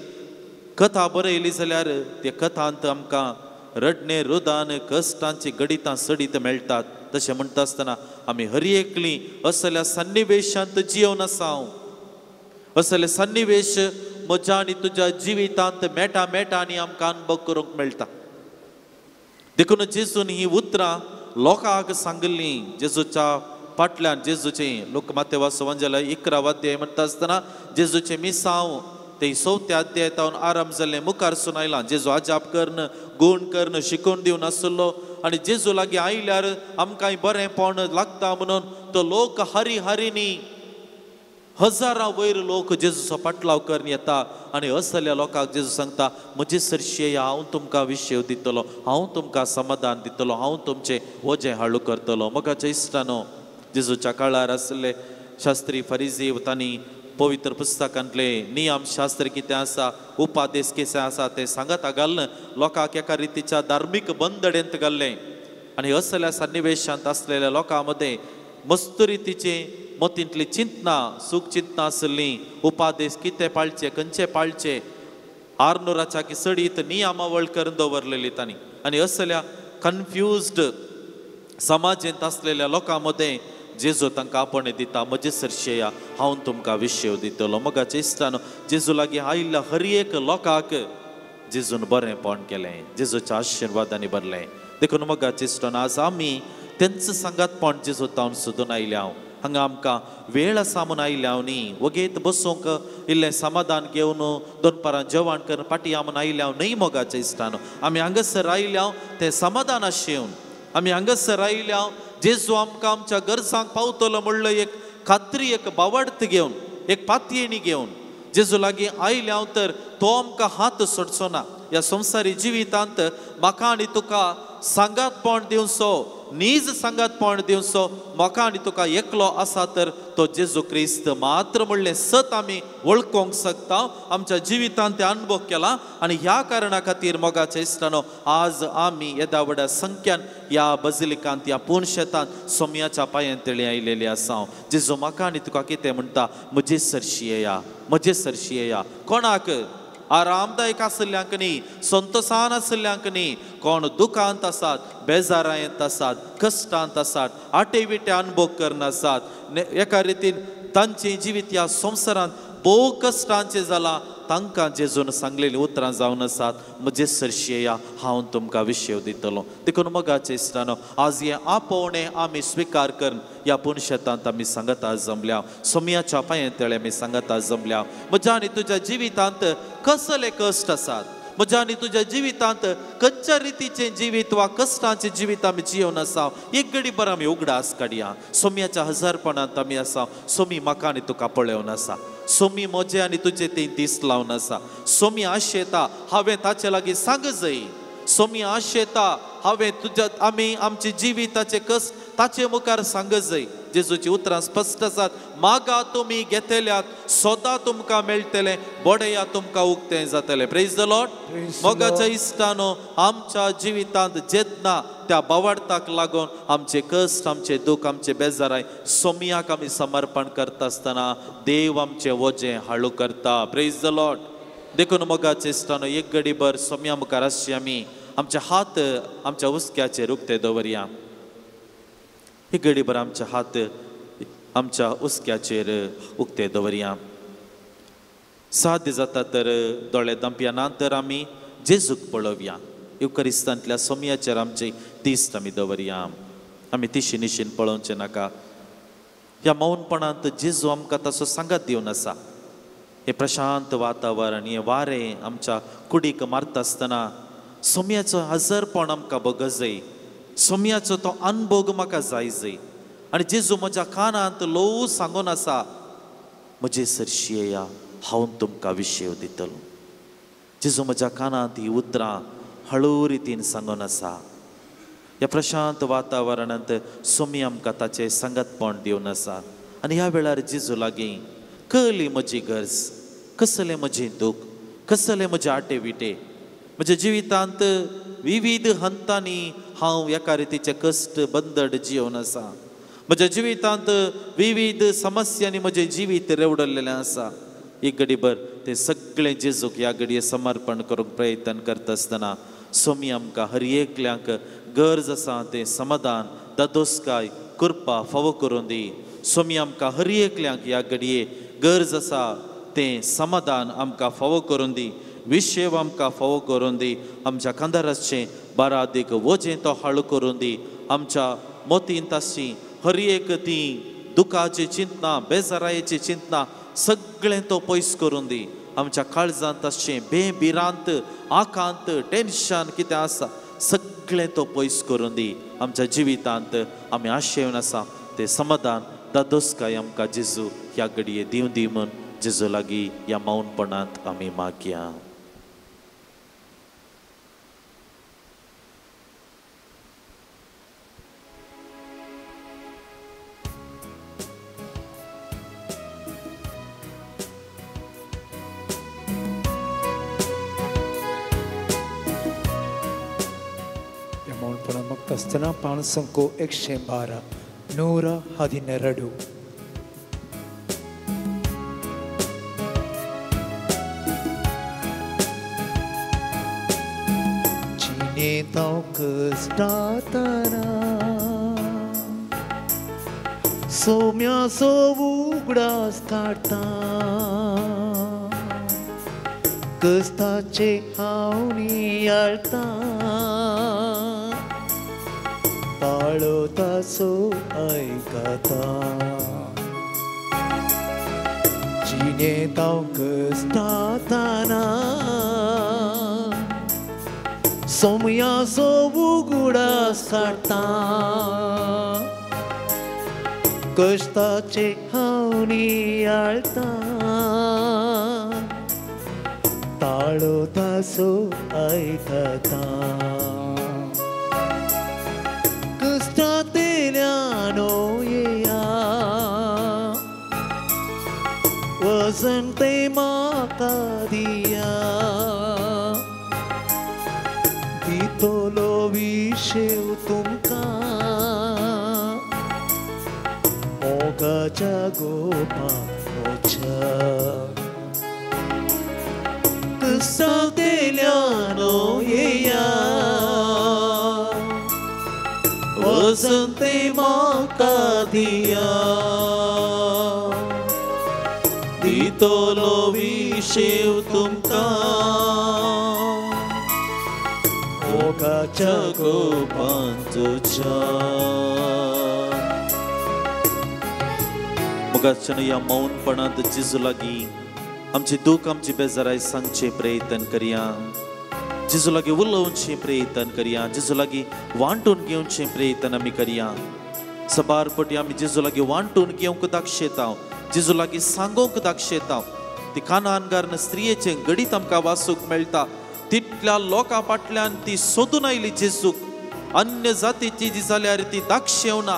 कथा बरयली जाल्यार ते कथांत आमकां रडणे रुदान कश्टांची गडितां सडीत मेळटात तशें म्हणटा आसतना आमी हर एकलीं असल्या सन्निवेशांत जियोन आसाव असले सन्निवेश म्हज्या आनी तुज्या जिवितांत मेटा मेटा आनी आमकां अनुभव करूंक मेळटा देखून जेजून ही उतरां लोकांक सांगलीं जेजूच्या फाटल्यान जेजूचे लोक मातेवास वंजला 11 अध्याय म्हणटा आसतना जेजूचे मिसांव ते 4थ्या अध्यायातावन आरंभ जाल्लें मुखार सुनायलां जेजू आजाप कर्ण गूण कर्ण शिकोवन दिवन आसलो आनी जेजू लागीं आयल्यार आमकांय बरेंपण लागता म्हणून तो लोक हरी हरिनी हजारां वयर लोक जेजूचो पाटलाव करून येता आनी असल्या लोकांक जेजू सांगता म्हजे सरशे हांव तुमकां विशय दितलो हांव तुमकां समाधान दितलो हांव तुमचें वजें हाळू करतलो मोगाच्या इश्टानो जेजूच्या काळार आसले शास्त्री फरिजी तांणी पवित्र पुस्तकांतले नियम शास्त्र कितें आसा उपादेश कशें आसा तें सांगत घालून लोकांक एका रितीच्या धार्मीक बंदडेंत घाल्लें आनी असल्या सन्निवेशांत आसलेल्या लोकां मदें मस्त रितीचे मतींतली चिंतना सूख चिंतना आसलीं उपादेश कितें पाळचे खंयचे पाळचे आरनुराच्या की सडीत नियमावळ करून दवरलेली तांणी आनी असल्या कन्फ्युज्ड समाजेंत आसलेल्या लोकां मदें जेजू तांकां आपण दिता म्हजे सरशेया हांव तुमकां विशय दितलो मोगाच्या इश्टानो जेजू लागीं आयिल्ल्या हर एक लोकांक जेजून बरेंपण केलें जेजूच्या आशिर्वादांनी भरलें देखून मोगाच्या इश्टानो आज आमी तेंच सांगातपण जेजू तावन सोदून आयल्या हांगा आमकां वेळ आसा म्हूण आयल्या न्ही वगेत बसूंक इल्लें समाधान घेवन 2 पारां जेवण करून पाटी म्हणून आयल्या न्हय मोगाच्या इश्टानो आमी हांगासर आयल्या तें समाधान आशेवन आमी हांगासर आयल्या जेजू आमकां आमच्या गरजांक पावतलो म्हणलो एक खात्री एक बावडत घेवन एक पातयेणी घेवन जेजू लागीं आयल्या तर तो आमकां हात सोडचो ना ह्या संवसारी जिवितांत म्हाका आनी तुका सांगातपण दिवचो नीज सांगातपण दिवचो म्हाका आनी तुका एकलो आसा तर तो जेजू क्रिस्त मात्र म्हणलें सत आमी वळखूंक शकता आमच्या जिवितांत ते अनुभव केला आनी ह्या कारणा खातीर मोगाच्या इश्टानो आज आमी येद्या व्हड्या संख्यान ह्या बजिलिकांत ह्या पुणशेतांत सोम्याच्या पांयांतळी आयलेली आसा जेजू म्हाका आनी तुका कितें म्हणटा म्हजे सरशी येया म्हजे सरशी येया कोणाक आरामदायक आसल्यांक न्ही संतोषान आसल्यांक न्ही कोण दुखांत आसात बेजारायेंत आसात कश्टांत आसात आटेविटे अनुभव करन आसात एका रितीन तांचे जिवीत ह्या संवसारांत भोव कश्टांचे जाला तांकां जेजून सांगलेली उतरां जावन आसात म्हजे सरशी येया हांव तुमकां विशय दितलो देखून मोगाचे इश्टानो आज हे आपोवणें आमी स्विकार करून ह्या पुणशेतांत आमी सांगता जमल्या सोम्याच्या पांयांतळे आमी सांगता जमल्या म्हज्या आनी तुज्या जिवितांत कसले कश्ट आसात म्हज्या आनी तुज्या जिवितांत खंयच्या रितीचें जिवीत वा कश्टांचें जिवीत आमी जियोवन आसा एक घडी भर आमी उगडास काडया सोम्याच्या हजारपणांत आमी आसा सोमी म्हाका आनी तुका पळयोवन आसा सोमी म्हजे आनी तुजे तें दीस लावन आसा सोमी आशेता हांवें ताचे लागीं सांग जाय सोमी आशेता हांवें तुज्या आमी आमचे जिविताचे कश्ट ताचे मुखार सांग जाय जेजूची उतरां स्पश्ट आसात मागा तुमी घेतल्यात सोदा तुमकां मेळटलें बोडया तुमकां उक्तें जातलें प्रेज द लॉर्ड मोगाच्या इश्टानो आमच्या जिवितांत जेदना त्या बावडताक लागून आमचे कश्ट आमचे दूख आमचे बेजाराय सोम्याक आमी समर्पण करता आसतना देव आमचें वजें हाळू करता प्रेज द लॉर्ड देखून मोगाचे इश्टानो एक घडी भर सोम्या मुखार आसची आमी आमचे हात आमच्या उस्क्याचेर उक्ते दवरया एक घडी भर आमचे हात आमच्या उस्क्याचेर उक्ते दवरया साध्य जाता तर दोळे धांपया नंतर आमी जेजूक पळोवया युकरिस्तांतल्या सोम्याचेर आमचे तिस्त आमी दवरया आमी तिशी निशीन पळोवचें नाका ह्या मौनपणांत जेजू आमकां ताचो सांगात दिवन आसा हे प्रशांत वातावरण हे वारें आमच्या कुडीक मारता आसतना सोम्याचो हजरपण आमकां बग जाय सोम्याचो तो अनुभव म्हाका जाय जाय आनी जेजू म्हज्या कानांत ल्हवू सांगून आसा म्हजे सरशी येया हांव तुमकां विशय दितलो जेजू म्हज्या कानांत ही उतरां हळू रितीन सांगून आसा. ह्या प्रशांत वातावरणांत सोमी आमकां ताचें सांगतपण दिवन आसा. आनी ह्या वेळार जेजू लागीं कसली म्हजी गरज, कसलें म्हजें दूख, कसले म्हजे आटे विटे, म्हज्या जिवितांत विविध हंतांनी हांव एका रितीचे कश्ट बंदड जियोन आसा. म्हज्या जिवितांत विविध समस्यांनी म्हजें जिवीत रेवडलेलें आसा. एक घडीभर तें सगळें जेजूक ह्या घडये समर्पण करूंक प्रयत्न करता आसतना सोमी आमकां हर एकल्यांक गरज आसा तें समाधान, दादोसकाय, कृपा फावो करून दी. सोमी आमकां हर एकल्यांक ह्या घडये गरज आसा तें समाधान आमकां फावो करून दी. विशेव आमकां फावो करून दी. आमच्या कांदाराचें बारादीक वजें तो हाळू करून दी. आमच्या मोतींत आसची हर एक ती दुखाची चिंतना, बेजारायेची चिंतना सगळें तो पयस करून दी. आमच्या काळजांत आसचें बेबिरांत, आकांत, टेन्शन कितें आसा सगळें तो पयस करून दी. आमच्या जिवितांत आमी आशेवन आसा तें समाधान, दादोसकाय आमकां जेजू ह्या घडये दिवं दी म्हूण जेजू लागीं ह्या मौनपणांत आमी मागया. ಮಕ್ಕಸ್ತನ ಪಾಣಸಂಕೋ 112 112 ಚಿನೆ ತಾವ್ ಕಸ್ಟಾತನ ಸೌಮ್ಯ ಸೋವು ಉಗಡಾಸ್ ಕಾಡ್ತಾ कष्टाचे हावणी आळता पाळोता सो ऐकता जिने ताव कष्टाताना सोमया सो उगडास काडता कष्टाचे हावणी आळता ताळोता सो ऐकता कष्टातेल्यानो येया वजन ते म्हाका दिया दितलो विशेव तुमकां मोगाच्या गोपाच्या कष्टातेल्यानो येया वजन ते म्हाका दिया दितलो विशेव तुमकां मोगाच्या गोपांतुच्या. मोगाच्या ह्या मौनपणांत जेजू लागीं आमचे दूख, आमची बेजाराय सांगचे प्रयत्न करया. जेजू लागीं उलोवचे प्रयत्न करया. जेजू लागीं वांटून घेवचे प्रयत्न आमी करया. सबार पटी आमी जेजू लागीं वांटून घेवंक दाखयता, जेजू लागीं सांगूंक दाखयता. ती कानान घालून स्त्रियेचे घडीत आमकां वाचूंक मेळटा. तितल्या लोकां फाटल्यान ती सोदून आयली जेजूक. अन्य जातीची जी जाल्यार ती दाखयवना,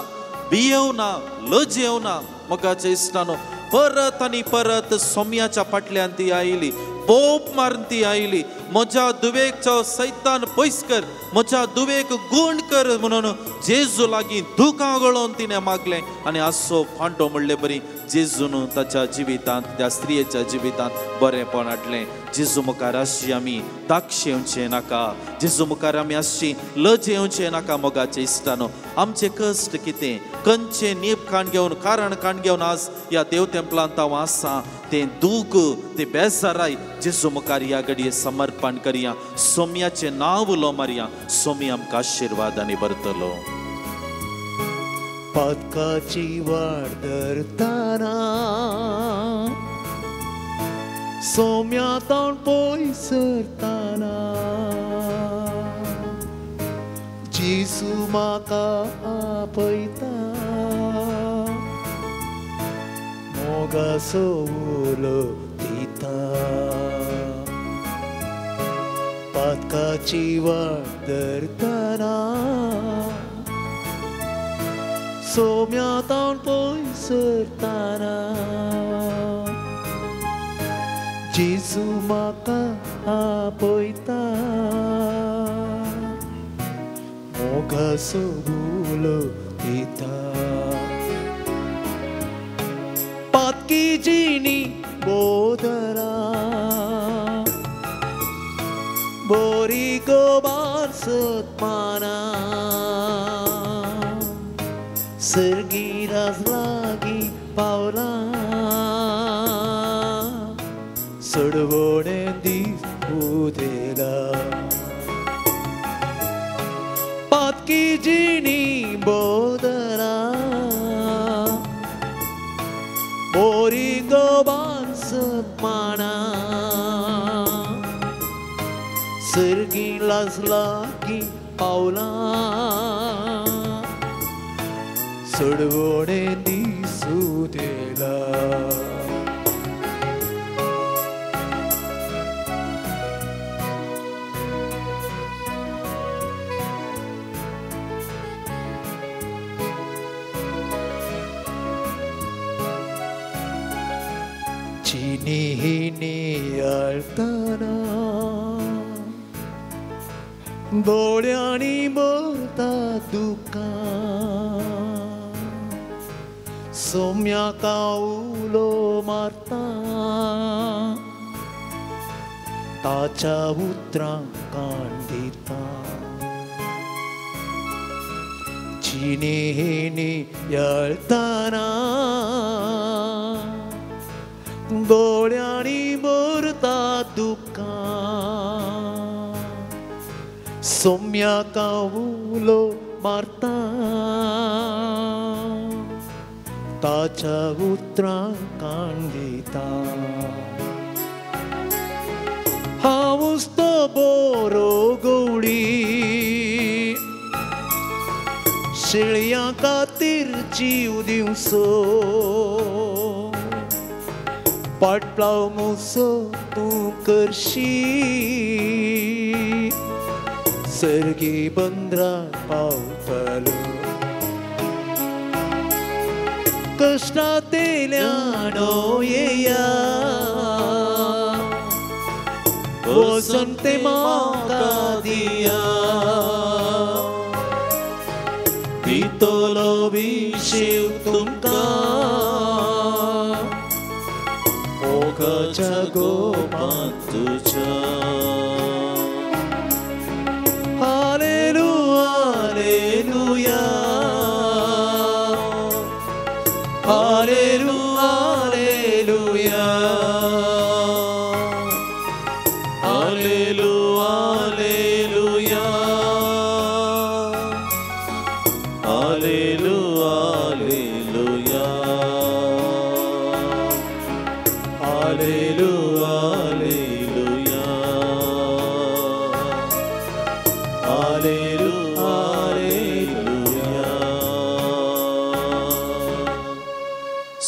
भियेवना, लजेवना. मोगाच्या इश्टानो परत आनी परत सोम्याच्या फाटल्यान ती आयली, बोप मारून ती आयली. म्हज्या दुवेकचो सैतान पयस कर, म्हज्या दुवेक गूण कर म्हणून जेजू लागीं दुखां गळोवन तिणें मागलें. आनी आसो फांटो म्हणले बरी जेजून ताच्या जिवितांत, त्या स्त्रियेच्या जिवितांत बरेंपण हाडलें. जेजू मुखार आसची आमी दाक्ष येवचें नाका, जेजू मुखार आमी आसची लज येवचें नाका. मोगाचे इश्टानो आमचे कश्ट कितें, खंयचें नीप काण घेवन, कारण काण घेवन आज ह्या देव तेंपलांत हांव आसा, तें दूख, तें बेजाराय जेजू मुखार ह्या घडये समर्पण करया. सोम्याचें नांव उलो मारया. सोमी आमकां आशिर्वादांनी भरतलो. पातकाची वाट धरताना सोम्यातान पयसरताना जेजू म्हाका आपयता मोगाचो उलो दिता दुःखाची वाट धरताना सोम्यातावन पयसरताना जेजू म्हाका आपयता मोगाचो बुलो दिता पातकी जिणी बोदरा बोरी गोबार सत्माना सर्गी राजलागी पावला सडवणे दीस उदेला पातकी जिणी बोदरा बोरी गोबार सत्माना सर्गी लाजलागी पावला सडवणे दिसू देला चिनी अळताना दोळ्यांनी बोलता दुका सोम्याका उलो मारता ताच्या उतरां कांडिता चिनी येळताना दोळ्यांनी बोलता दुका सोम्याका उलो मारता ताच्या उतरां कांडिता हांवूच तो बरो गवळी शेळयां खातीर जीव दिवचो पाटलाव मुसो तूं करशी सर्गी बंदरार पावतलो कष्टातेल्यानो येया वचन ते म्हाका दिया दितलो विशीव तुमकां मोगाच्या गोपान तुज्या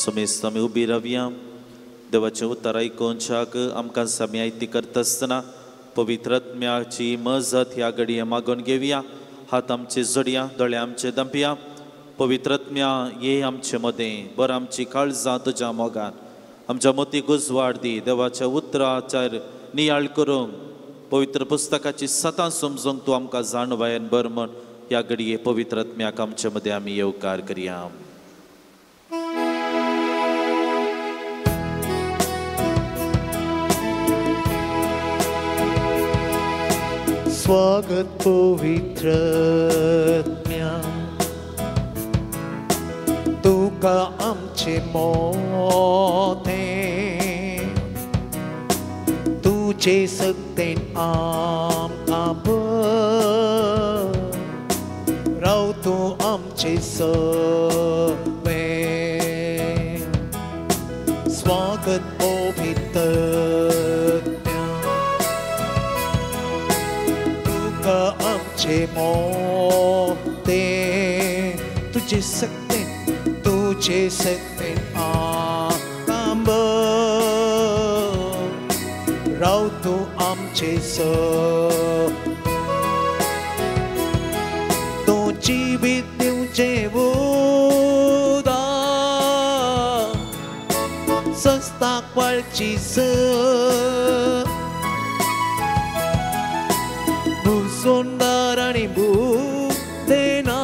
सुमेस्त आमी उबी रावया देवाचें उतर आयकोनशाक आमकां सम्यायती करता आसतना पवित्रत्म्याची मजत ह्या घडये मागून घेवया हात आमचे जोडया दोळे आमचे दांपया पवित्रत्म्या ये आमचे मदें बर आमची काळजां तुज्या मोगान आमच्या मोती गुजवाड दी देवाच्या उतराचेर नियाळ करूंक पवित्र पुस्तकाची सतां समजूंक तूं आमकां जाणवायन बर म्हण ह्या घडये पवित्रत्म्याक आमचे मदें आमी येवकार करया स्वागत पवित्रत्म्या तुका आमचे मोतें तुजे सक्तेन आमकां बर राव तूं आमचे सवें स्वागत पवित्रत्म्या आमचे मोतें तुजे सक्तेन आमकां बर राव तूं आमचेसर तूं जिवीत दिवचें उदार संस्थाक वाळची सर सुंदर आणि देना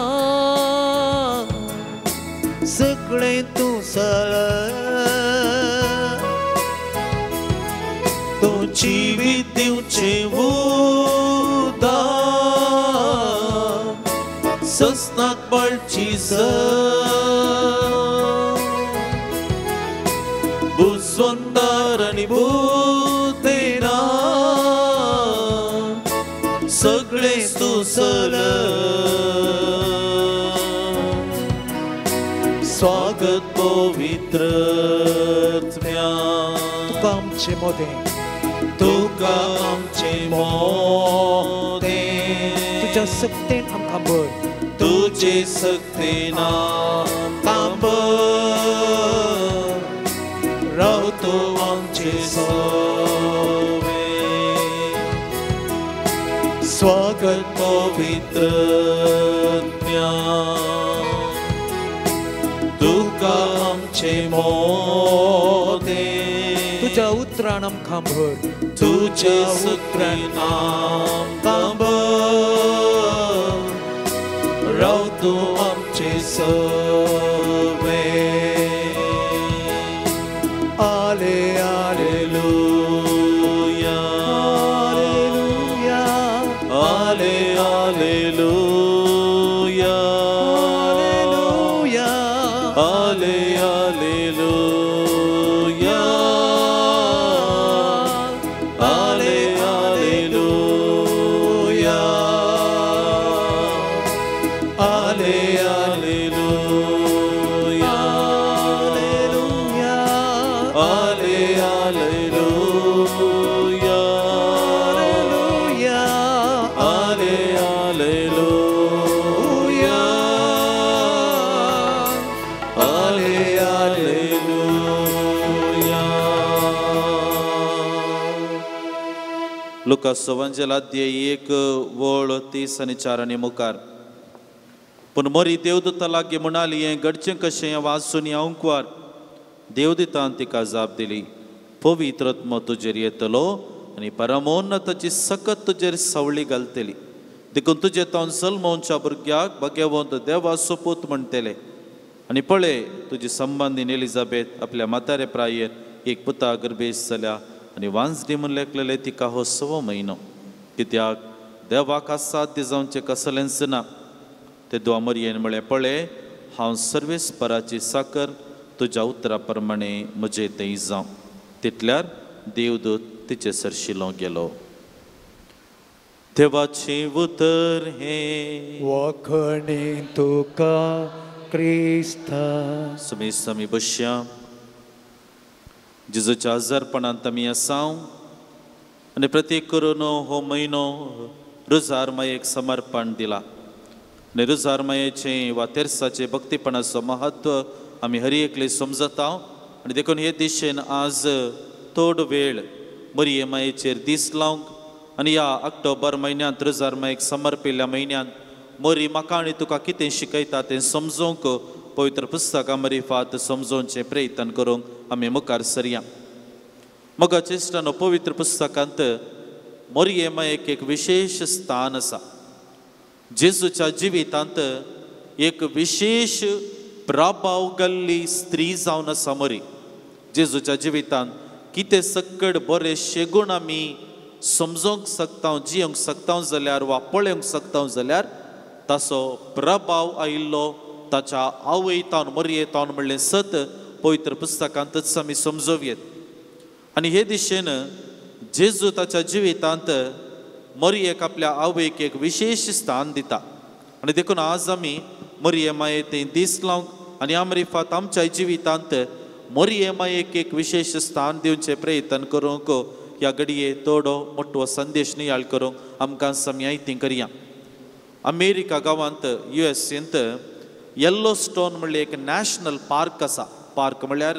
सगळे तूं सळ तूं जिवीत दिवचें उदार संस्थाक बळची सुंदर आणि देना सगळे तूं सळ स्वागत पवित्र तुका आमचे मोदें तुका आमचे मोदें तुज्या सक्तेन आमकां भर तुजे सक्तेन आमकां भर राव तूं आमचे सोवे स्वागत पवित्र तुका आमचे मोदें तुज्या उतरान आमकां भर तुजे उतरान आमकां भर राव तूं आमचे सोवे आले हालेलुया आले हालेलुया आले हालेलुया आले हालेलुया आले हालेलुया आले हालेलुया आले हालेलुया आले हालेलुया लुका सवंजलाध्याय 1 वळ 30 आनी 4 मुखार पूण मोरी देवदूता लागी म्हणाली हें घडचें कशें हें वाचून हांवकार देवदूतान तिका जाप दिली पवित्र आत्मा तुजेर येतलो आनी परमोन्नताची सकत तुजेर सवळी घालतली देखून तुजे तोंड जल्मोवच्या भुरग्याक भगवंत देवा सोपूत म्हणटले आनी पळय तुजी संबंदीन एलिझाबेथ आपल्या म्हातारे प्रायेर एक पुता गर्भेश जाल्या आनी वांसडी म्हूण लेखलेले तिका हो 6वो म्हयनो कित्याक देवाक असाध्य जावचें कसलेंच ना ते द्वामरयेन म्हळें पळय हांव सर्वेस्पराची साकर तुज्या उतरा प्रमाणे म्हजें तें जावं तितल्यार देवदूत तिचे सरशिलो गेलो देवाचें उतर हे वखणी तुका क्रिस्ता समी समी बसया जेजूच्या आजारपणांत आमी आसाव आनी प्रत्येक करून हो म्हयनो रुजार मायेक समर्पण दिला आनी रुजार मायेचें वा तेर्साचें भक्तीपणाचो महत्व आमी हर एकले समजता आनी देखून हे दिशेन आज थोड वेळ मरिये मायेचेर दीस लावंक आनी ह्या ऑक्टोबर म्हयन्यांत रुजार मायेक समर्पिल्ल्या म्हयन्यांत मोरी म्हाका आनी तुका कितें शिकयता तें समजोवंक पवित्र पुस्तकां मरिफात समजोवचें प्रयत्न करूंक आमी मुखार सरया मोगाच्या इश्टानो पवित्र पुस्तकांत मोरये मायेक एक विशेष स्थान आसा जेजूच्या जिवितांत एक विशेष प्रभाव घाल्ली स्त्री जावन आसा मोरी जेजूच्या जिवितांत कितें सकड बरेचशे गुण आमी समजोवंक शकता जियोंक शकता जाल्यार वा पळोवंक शकता जाल्यार ताचो प्रभाव आयिल्लो ताच्या आवयतावन मोरयेतावन म्हणलें सत पवित्र पुस्तकांतच आमी समजोवयेत आनी हे दिशेन जेजू ताच्या जिवितांत मोरयेक आपल्या आवयक एक विशेष स्थान दिता आनी देखून आज आमी मोरये माये तें दीस लावंक आनी आमरिफात आमच्या जिवितांत मोरये मायेक एक विशेष स्थान दिवचे प्रयत्न करूंक ह्या घडये थोडो मोठो संदेश नियाळ करूंक आमकां समयायती करया अमेरिका गांवांत USAंत येल्लो स्टोन म्हणल्यार एक नॅशनल पार्क आसा पार्क म्हळ्यार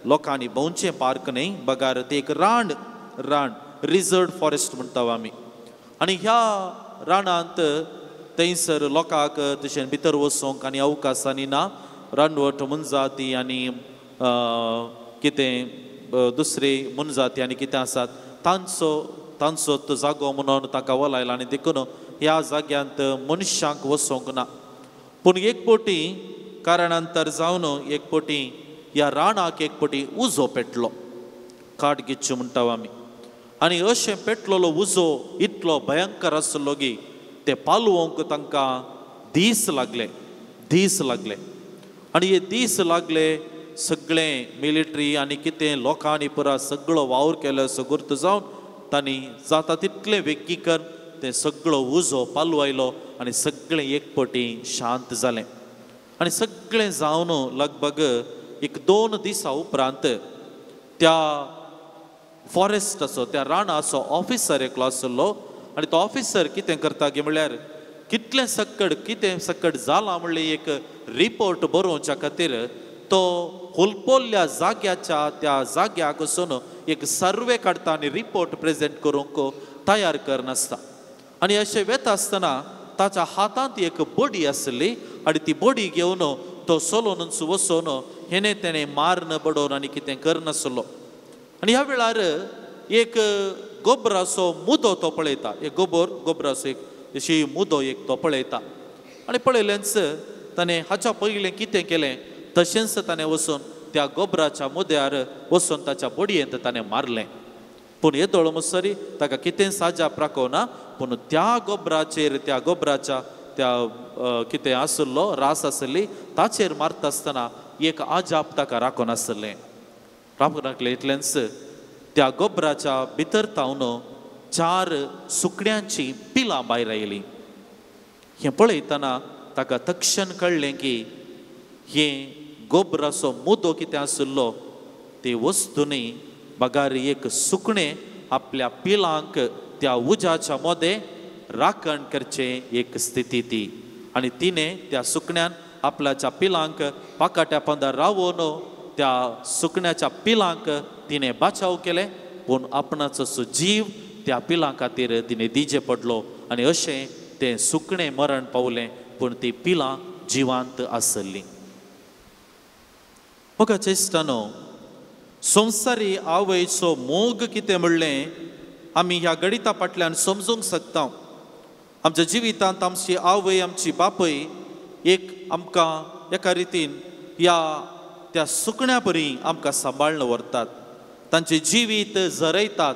लोकांनी भोंवचें पार्क न्ही बगार ते एक रान रिजर्व फॉरेस्ट म्हणटा आमी. आनी ह्या रानांत थंयसर लोकांक तशें भितर वचोंक आनी अवकाशांनी ना. रानवट मुनजाती आनी कितें दुसरी मुनजाती आनी कितें आसात तांचो तो जागो म्हणून ताका वलायला. आनी देखून ह्या जाग्यांत मनशांक वचोंक ना. पूण एक पोटी कारणांतर जावन एक पोटी ह्या रानाक एक पोटी उजो पेटलो. काडगिच्छ म्हणटा आमी. आनी अशें पेटलोलो उजो इतलो भयंकर आसलो की ते पालवोंक तांकां दीस लागले. आनी हे दीस लागले सगळें मिलिटरी आनी कितें लोकांनी पुरा सगळो वावर केलो असो गुर्त जावन तांणी जाता तितलें वेगीकर ते सगळो उजो पालवायलो आनी सगळें एक पोटी शांत जालें. आनी सगळें जावन लगभग एक 2 दिसां उपरांत त्या फॉरेस्टाचो त्या रानाचो ऑफिसर एकलो आसलो. आनी तो ऑफिसर कितें करता की म्हळ्यार कितलें सकट जालां म्हणले एक रिपोर्ट बरोवच्या खातीर तो हुलपोल्ल्या जाग्याच्या त्या जाग्याक वचून एक सर्वे काडटा आनी रिपोर्ट प्रेजेंट करूंक तयार करनासता. आनी अशें वेता आसतना ताच्या हातांत एक बडी आसली आनी ती बडी घेवन तो चलोन वचून हेणे तेणें मारन बडोवन आनी कितें करनासलो. आनी ह्या वेळार एक गोबराचो मुदो तो पळयता. एक गोबराचो एक अशी मुदो एक तो पळयता. आनी पळयलेंच ताणें हाच्या पयलें कितें केलें तशेंच ताणें वचून त्या गोबराच्या मुद्यार वचून ताच्या बडयेंत ताणें मारलें. पूण येदोळ मुसरी ताका कितें साजाप राखोना. पूण त्या गोबराच्या त्या कितें आसलो रास आसली ताचेर मारता आसतना एक आजाप ताका राखोनासलें. राखलें इतलेंच त्या गोबराच्या भितर तावन 4 सुकण्यांची पिलां भायर आयलीं. हें पळयतना ताका तक्षण कळ्ळें की हें गोबराचो मुदो कितें आसलो ते वस्तूंनी बगार एक सुकणें आपल्या पिलांक त्या उज्याच्या मदें राखण करचें एक स्थिती ती. आनी तिणें त्या सुकण्यान आपल्याच्या पिलांक पाकाट्या पंदार रावोन त्या सुकण्याच्या पिलांक तिणें बचाव केलें. पूण आपणाचो जीव त्या पिलां खातीर तिणें दिजे पडलो आनी अशें तें सुकणें मरण पावलें. पूण ती पिलां जिवांत आसलीं. म्हाका चेस्तानो संवसारी आवयचो मोग कितें म्हणलें आमी ह्या गणिता फाटल्यान समजूंक शकता. आमच्या जिवितांत आमची आवय आमची बापय एक आमकां एका रितीन त्या सुकण्या परी आमकां सांबाळून व्हरतात. तांचें जिवीत झरयतात.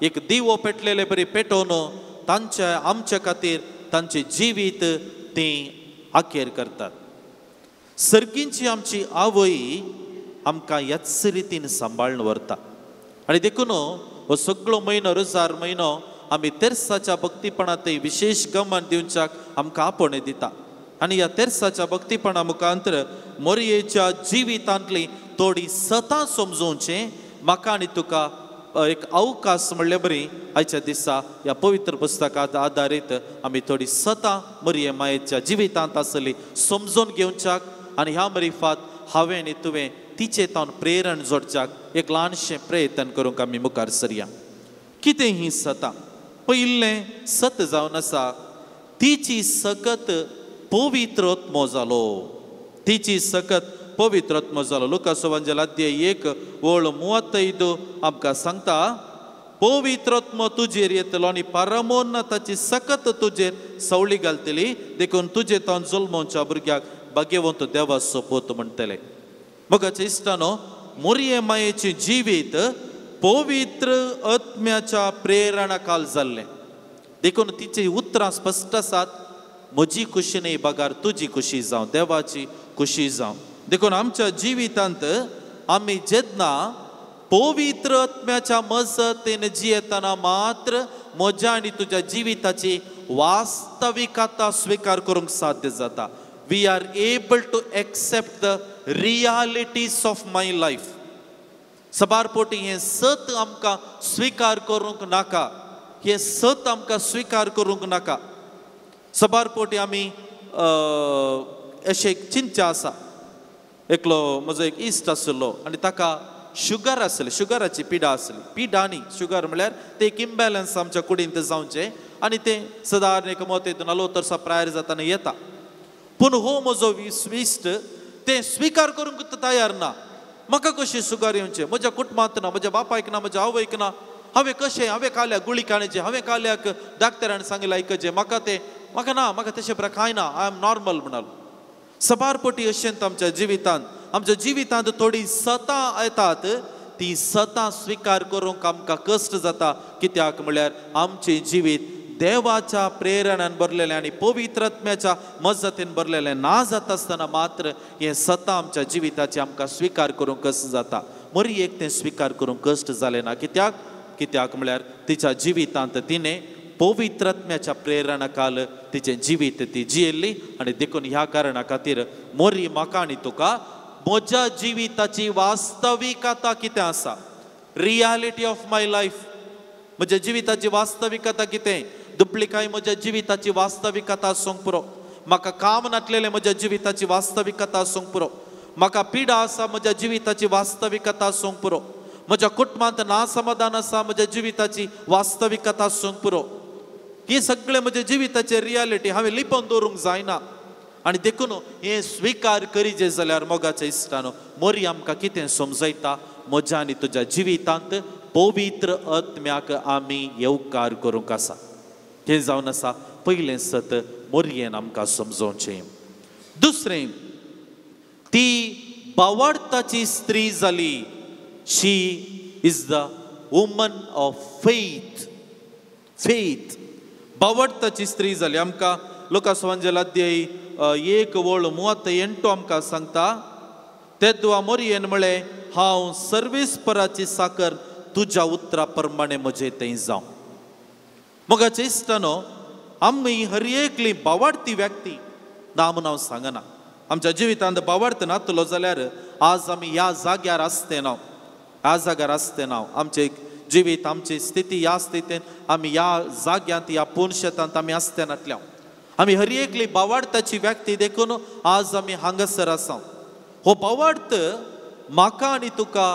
एक दिवो पेटलेले परी पेटोवन आमच्या खातीर तांचें जिवीत तीं आखेर करतात. सर्गींची आमची आवय आमकां ह्याच रितीन सांबाळून व्हरता. आनी देखून हो सगळो म्हयनो रोजार म्हयनो आमी तेर्साच्या भक्तीपणांत विशेष गमन दिवच्याक आमकां आपणे दिता. आनी ह्या तेर्साच्या भक्तीपणा मुखांतर मोरयेच्या जिवितांतली थोडी सतां समजोवचें म्हाका आनी तुका एक अवकाश म्हणले बरी आयच्या दिसा ह्या पवित्र पुस्तकात आदारीत आमी थोडी सतां मोरये मायेच्या जिवितांत आसली समजून घेवच्याक. आनी ह्या मरिफात हांवें आनी तुवें तिचे तावन प्रेरण जोडच्याक एक ल्हानशें प्रयत्न करूंक आमी मुखार सरया. कितें ही सतां? पयिल्लें सत जावन आसा तिची सकत पवित्रत्व जालो. तिची सकत पवित्रत्व जालो. लुकास एवांजेल अध्याय 1:35 आमकां सांगता पवित्रत्व तुजेर येतलो आनी परमोन्नताची सकत तुजेर सवळी घालतली. देखून तुजे तावन जुल्मोवच्या भुरग्याक भाग्यवंत देवाचो पोत म्हणटले. मगाच्या इश्टानो मोरये मायेची जिवीत पवित्र आत्म्याच्या प्रेरणा काल जाल्लें. देखून तिची उतरां स्पश्ट आसात. म्हजी खुशी न्ही बगार तुजी खुशी जावं देवाची खुशी जावं. देखून आमच्या जिवितांत आमी जेन्ना पवित्र आत्म्याच्या मजतीन जियेतना मात्र म्हज्या आनी तुज्या जिविताची वास्तविकता स्वीकार करूंक साध्य जाता. We are able to accept the realities of my life. सबारपोटी हें सत आमकां स्वीकार करूंक नाका. हें सत आमकां स्वीकार करूंक नाका. सबारपोटी आमी अशें एक चिंचा आसा. एकलो म्हजो एक इश्ट आसलो आनी ताका शुगर आसली, शुगराची पिडा आसली, पिडानी शुगर म्हळ्यार ते एक इम्बॅलन्स आमच्या कुडींत जावचे आनी ते सादारण एक मोतेत 40 वर्सां प्रायर जाताना येता. पूण हो म्हजो विश्विश्ट ते स्विकार करूंक तयार ना. म्हाका कशी शुगर येवचे, म्हज्या कुटुंबांत ना, म्हज्या बापायक ना, म्हज्या आवयक ना. हांवें काल्याक गुळी खाणेचे, हांवें काल्याक डाक्टरान सांगलें आयकचें, म्हाका ना, म्हाका तशें कांय ना, आय एम नॉर्मल म्हणालो. सबारपटी अशेंत आमच्या जिवितांत थोडी सतां येतात, ती सतां स्विकार करूंक आमकां कश्ट जाता. कित्याक म्हळ्यार आमचें जिवीत देवाच्या प्रेरणान भरलेलें आनी पवित्रात्म्याच्या मजतीन भरलेलें ना जाता आसतना मात्र हें सतां आमच्या जिविताचें आमकां स्विकार करूंक कश्ट जाता. मरयेक तें स्विकार करूंक कश्ट जालें ना. कित्याक म्हळ्यार तिच्या जिवितांत तिणें पवित्रात्म्याच्या प्रेरणा काल तिचें जिवीत ती जियेल्ली. आनी देखून ह्या कारणा खातीर मोरी म्हाका आनी तुका म्हज्या जिविताची वास्तविकता कितें आसा, रियालिटी ऑफ माय लायफ, म्हज्या जिविताची वास्तविकता कितें, दुपलिकाय म्हज्या जिविताची वास्तविकता आसूंक पुरो. म्हाका काम नाटलेलें म्हज्या जिविताची वास्तविकता आसूंक पुरो. म्हाका पिडा आसा म्हज्या जिविताची वास्तविकता आसूंक पुरो. म्हज्या कुटुंबांत नासमाधान आसा म्हज्या जिविताची वास्तविकता आसूंक पुरो. ही सगळे म्हज्या जिविताची रियालिटी हांवें लिपोवन दवरूंक जायना. आनी देखून हें स्विकार करीचे जाल्यार मोगाच्या इश्टानो मोरी आमकां कितें समजयता, म्हज्या आनी तुज्या जिवितांत पवित्र आत्म्याक आमी येवकार करूंक आसा. हें जावन आसा पयलें सत मोरयेन आमकां समजोवचें. दुसरें, ती बावडताची स्त्री जाली. She is the woman of faith. बावडताची स्त्री जाली. आमकां लोकासवांजल अध्याय 1:38 आमकां सांगता, तेदवा मोरयेन म्हळें, हांव सर्वेस्पराची साकर तुज्या उतरा प्रमाणे म्हजें थंय जावं. मोगाच्या इश्टानो, आमी हर एकली बावडती व्यक्ती नाम हांव सांगना. आमच्या जिवितांत बावडत नातलो जाल्यार आज आमी ह्या जाग्यार आसते ना, ह्या जाग्यार आसते ना. आमचें जिवीत, आमची स्थिती ह्या स्थितीन आमी ह्या जाग्यांत, ह्या पुणशेतांत आमी आसते नातल्या. आमी हर एकली बावडताची व्यक्ती देखून आज आमी हांगासर आसा. हो बावडत म्हाका आनी तुका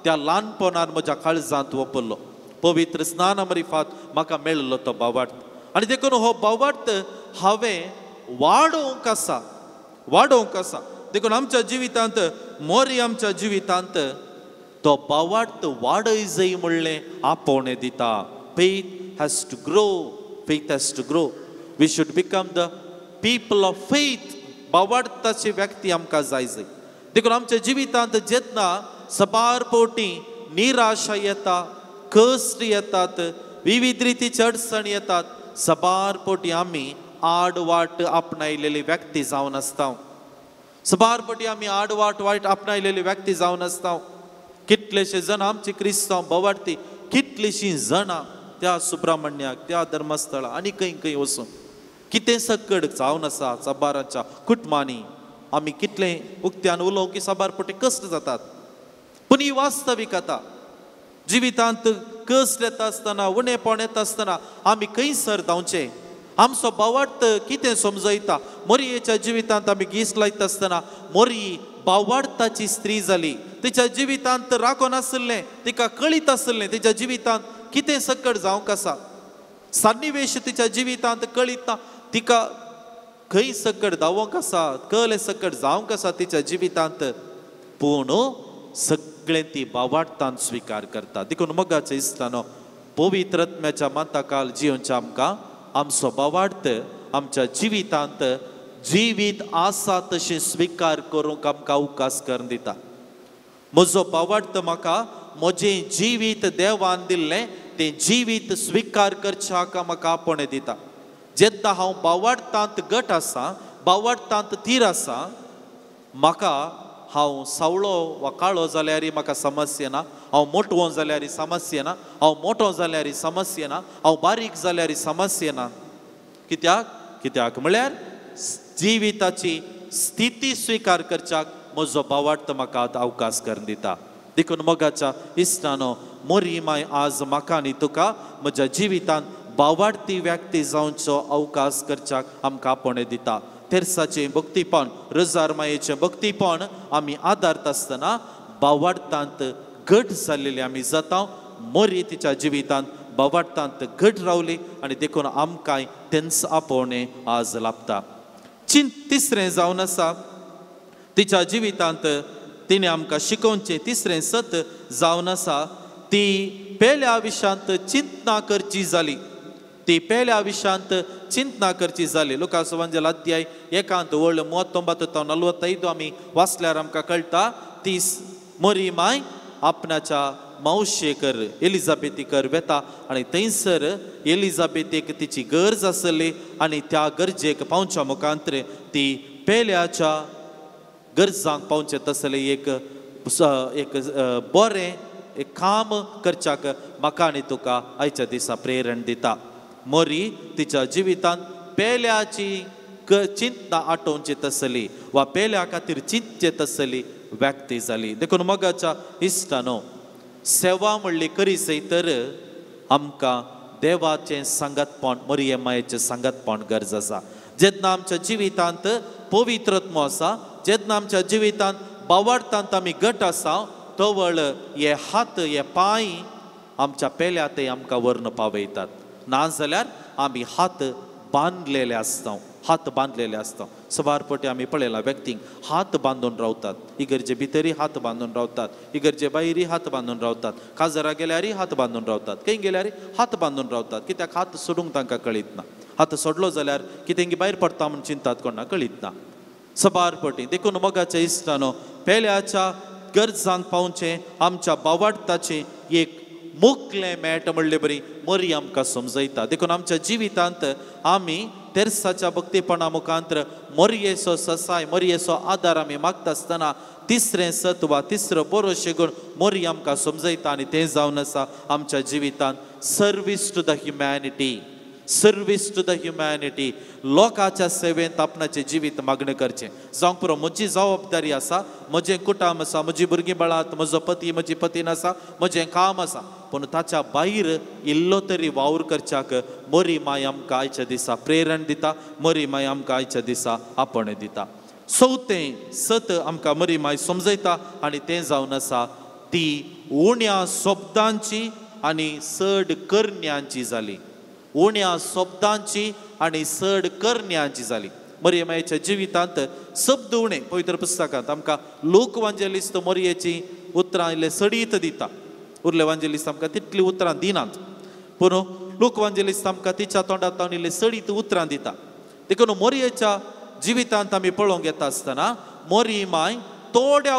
त्या ल्हानपणान म्हज्या काळजांत ओपल्लो. पवित्र स्नान अमरिफात म्हाका मेळ्ळो तो बावडत. आनी देखून हो बावडत हांवें वाडोवंक आसा. देखून आमच्या जिवितांत, मोरी आमच्या जिवितांत तो बावडत वाडय जाय म्हणलें आपोवणें दिता. Faith has to grow. We should become the people of faith. बावडताची व्यक्ती आमकां जाय. देखून आमच्या जिवितांत जेन्ना सबारपोटी निराशा येता, कश्ट येतात, विविध रितीची अडचण येतात, सबारपोटी आमी आडवाट आपणायलेली व्यक्ती जावन आसता. सबारपोटी आमी आडवाट वायट आपणायलेली व्यक्ती जावन आसता. कितलेशे जण आमची क्रिस्तांव बावडती, कितलीशीं जाणां त्या सुब्रमण्याक, त्या धर्मस्थळा आनी खंय वचून कितें सकड जावन आसा सबाराच्या कुटुंबांनी. आमी कितलें उक्त्यान उलोवं की सबारपोटी कश्ट जातात, पूण ही वास्तविकता. जिवितांत कश्ट येता आसतना, उणेपण येता आसतना आमी खंयसर धांवचें. आमचो बावडत कितें समजयता. मोरयेच्या जिवितांत आमी गीस लायता आसतना मोरी बावडताची स्त्री जाली. तिच्या जिवितांत राखोन आसलें, तिका कळीत आसलें तिच्या जिवितांत कितें सकड जावंक आसा. सन्निवेश तिच्या जिवितांत कळीत ना, तिका खंय सकड धांवंक आसा, कळ्ळें सकड जावंक आसा तिच्या जिवितांत. पूण सगळें ती बावडतान स्विकार करता. देखून मोगाच्या इश्टानो, पवित्र आत्म्याच्या माताकाल जियोवचें आमकां आमचो बावडत आमच्या जिवितांत जिवीत आसा तशें स्विकार करूंक आमकां अवकाश करून दिता. म्हजो बावडत म्हाका म्हजें जिवीत देवान दिल्लें तें जिवीत स्विकार करच्याक म्हाका आपोवणें दिता. जेन्ना हांव बावडतांत घट आसा, बावडतांत थीर आसा, म्हाका हांव सावळो वा काळो जाल्यारय म्हाका समस्या ना, हांव मोटवो जाल्यारय समस्या ना, हांव मोठो जाल्यारय समस्या ना, हांव बारीक जाल्यारय समस्या ना. कित्याक म्हळ्यार जिविताची स्थिती स्विकार करच्याक म्हजो बावडत म्हाका अवकाश करून दिता. देखून मोगाच्या इश्टानो, मोरी माय आज म्हाका आनी तुका म्हज्या जिवितांत बावडती व्यक्ती जावचो अवकाश करच्याक आमकां आपोवणें दिता. तेर्साचें भक्तीपण, रोजार मायेचें भक्तीपण आमी आदारता आसतना बावडतांत घट जाल्लेली आमी जाता. मोरी तिच्या जिवितांत बोवाडटांत घट रावली आनी देखून आमकांय तेंच आपोवणें आज लाभता. तिसरें जावन आसा तिच्या जिवितांत तिणें आमकां शिकोवचें तिसरें सत जावन आसा ती पेल्या आयुश्यांत चिंतना करची जाली. ती पेल्या आयुश्यांत चिंतना करची जाली. लुकास एवांजेल अध्याय 1 ओळ 39-45 आमी वाचल्यार आमकां कळटा ती मोरी माय आपणाच्या मावशेकर एलिझाबेथीकर वेता आनी थंयसर एलिझाबेथीक तिची गरज आसली आनी त्या गरजेक पावच्या मुखांतर ती पेल्याच्या गरजांक पावचे तसले एक बरें एक काम करच्याक म्हाका आनी तुका आयच्या दिसा प्रेरण दिता. मोरी तिच्या जिवितांत पेल्याची चिंतना आटोवची तसली वा पेल्या खातीर चिंतचे तसली व्यक्ती जाली. देखून मोगाच्या इश्टानो सेवा म्हणली करीसय तर आमकां देवाचें सांगतपण मोरये मायेचें सांगतपण गरज आसा. जेन्ना आमच्या जिवितांत पवित्रत्व आसा, जेन्ना आमच्या जिवितांत बावाडटांत आमी घट आसा, तवळ हे हात हे पांय आमच्या पेल्यातय आमकां व्हरून पावयतात. नाजाल्यार आमी हात बांदलेले आसता. हात बांदलेले आसता. सवारपटी आमी पळयला व्यक्तींक हात बांदून रावतात. इगर्जे भितरी हात बांदून रावतात, इगर्जे भायरी हात बांदून रावतात, काजरा गेल्यारय हात बांदून रावतात, खंय गेल्यार हात बांदून रावतात. कित्याक हात सोडूंक तांकां कळीत ना. हात सोडलो जाल्यार कितें भायर पडटा म्हूण चिंतात कोणा कळीत ना. सबारपटी देखून मोगाच्या इश्टानो पेल्याच्या गरजांक पावचें आमच्या बावाडताचें एक मुखलें मेळटा म्हणले बरी मोरी आमकां समजयता. देखून आमच्या जिवितांत आमी तेर्साच्या भक्तीपणा मुखांतर मोरयेचो ससाय मोरयेचो आदार आमी मागता आसतना तिसरें सत वा तिसरो बरो शेगूण मोरी आमकां समजयता आनी तें जावन आसा आमच्या जिवितांत service to the humanity. Service to the humanity. लोकांच्या सेवेंत आपणाचें जिवीत मागणें करचें. जावंक पुरो म्हजी जबाबदारी आसा, म्हजें कुटुंब आसा, म्हजी भुरगीं बाळात, म्हजो पती म्हजी पतीन आसा, म्हजें काम आसा, पूण ताच्या भायर इल्लो तरी वावर करच्याक मोरी माय आमकां आयच्या दिसा प्रेरण दिता. मोरी माय आमकां आयच्या दिसा आपण दिता. चवथें सत आमकां मोरी माय समजयता आनी तें जावन आसा ती उण्या शब्दांची आनी चड करण्यांची जाली. उण्या शब्दांची आनी चड करण्यांची जाली. मोरयेच्या जिवितांत शब्द उणे. पवित्र पुस्तकांत आमकां लूक वांजेलिस्त मोरयेची उतरां इल्ले सडीत दिता. उरले वांजेलिस्त आमकां तितली उतरां दिनात, पूण लूक वांजेलिस्त आमकां तिच्या तोंडांतल्यान इल्ले सडीत उतरां दिता. देखून मोरयेच्या जिवितांत आमी पळोवंक येता आसतना मोरी माय थोड्या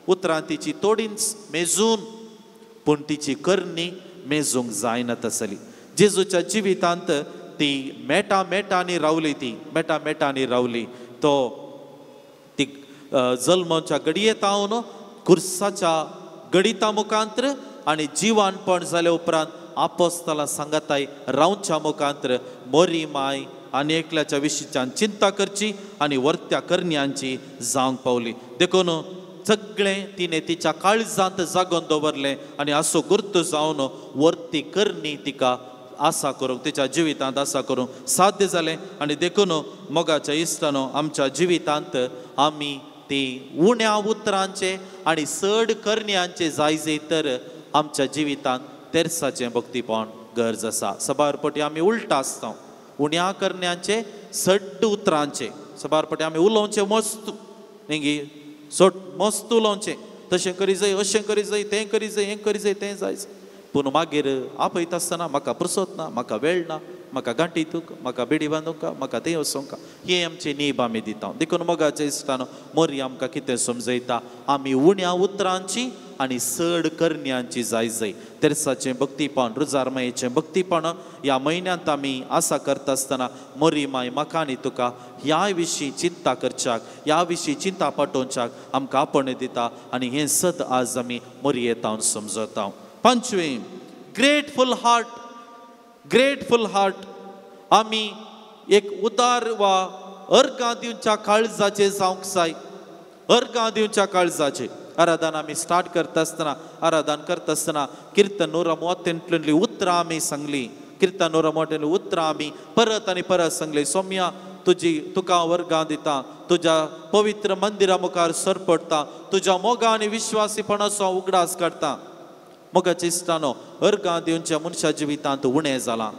उतरां तिची तोडींच मेजून, पूण तिची करणी मेजूंक जायना तसली. जेजूच्या जिवितांत ती मेटांनी रावली. तो ती जल्माच्या घडयेंत हांव खुर्साच्या गणिता मुखांतर आनी जिवानपण जाल्या उपरांत आपोस्तलां सांगाताय रावच्या मुखांतर मोरी माय आनी एकल्याच्या विशींच्यान चिंता करची आनी वर्त्या करण्यांची जावंक पावली. देखून सगळें तिणें तिच्या काळजांत जागोवन दवरलें आनी आसो गुर्त जावन वर्ती करणी तिका आसा करूंक तिच्या जिवितांत आसा करूंक साध्य जालें. आनी देखून मोगाच्या इश्टानो आमच्या जिवितांत आमी ती उण्या उतरांचे आनी चड करण्यांचे जायजे तर आमच्या जिवितांत तेर्साचें भक्तीपण गरज आसा. सबारपटी आमी उलटा आसता. उण्या करण्यांचे चड उतरांचे सबारपटी आमी उलोवचें मस्त न्ही मस्त उलोवचें. तशें करी जाय, अशें करी जाय, तें करी जाय, हें करी जाय, तें जायच. पूण मागीर आपयता आसतना म्हाका पुरसत ना, म्हाका वेळ ना, म्हाका गांठी तूक, म्हाका बेडी बांदूंक, म्हाका तें वचोंक. हे आमचे नीब आमी दिता. देखून मोगाच्या इश्टानो मोरी आमकां कितें समजयता आमी उण्या उतरांची आनी चड करण्यांची जाय. तेर्साचें भक्तीपण रुजार मायेचें भक्तीपण ह्या म्हयन्यांत आमी आसा करता आसतना मोरी माय म्हाका आनी तुका ह्या विशीं चिंता करच्याक, ह्या विशीं चिंता पटोवच्याक आमकां आपण दिता. आनी हें सत आज आमी मोरयेंत समजता. पंचवें ग्रेटफूल हार्ट. आमी एक उदार वा अर्गां दिवच्या काळजाचे जावंक जाय. अर्गां दिवच्या काळजाचे. आराधन आमी स्टार्ट करता आसतना कीर्तन 138 उतरां आमी सांगली. कीर्तन 138 उतरां आमी परत आनी परत सांगली. सोम्या तुका वर्गां दिता, तुझ्या पवित्र मंदिरा मुखार सरपडटा, तुझ्या मोगा आनी विश्वासीपणाचो उगडास करता. मोगाच्या इश्टानो, अर्गां दिवच्या मनशा जिवितांत उणें जालां,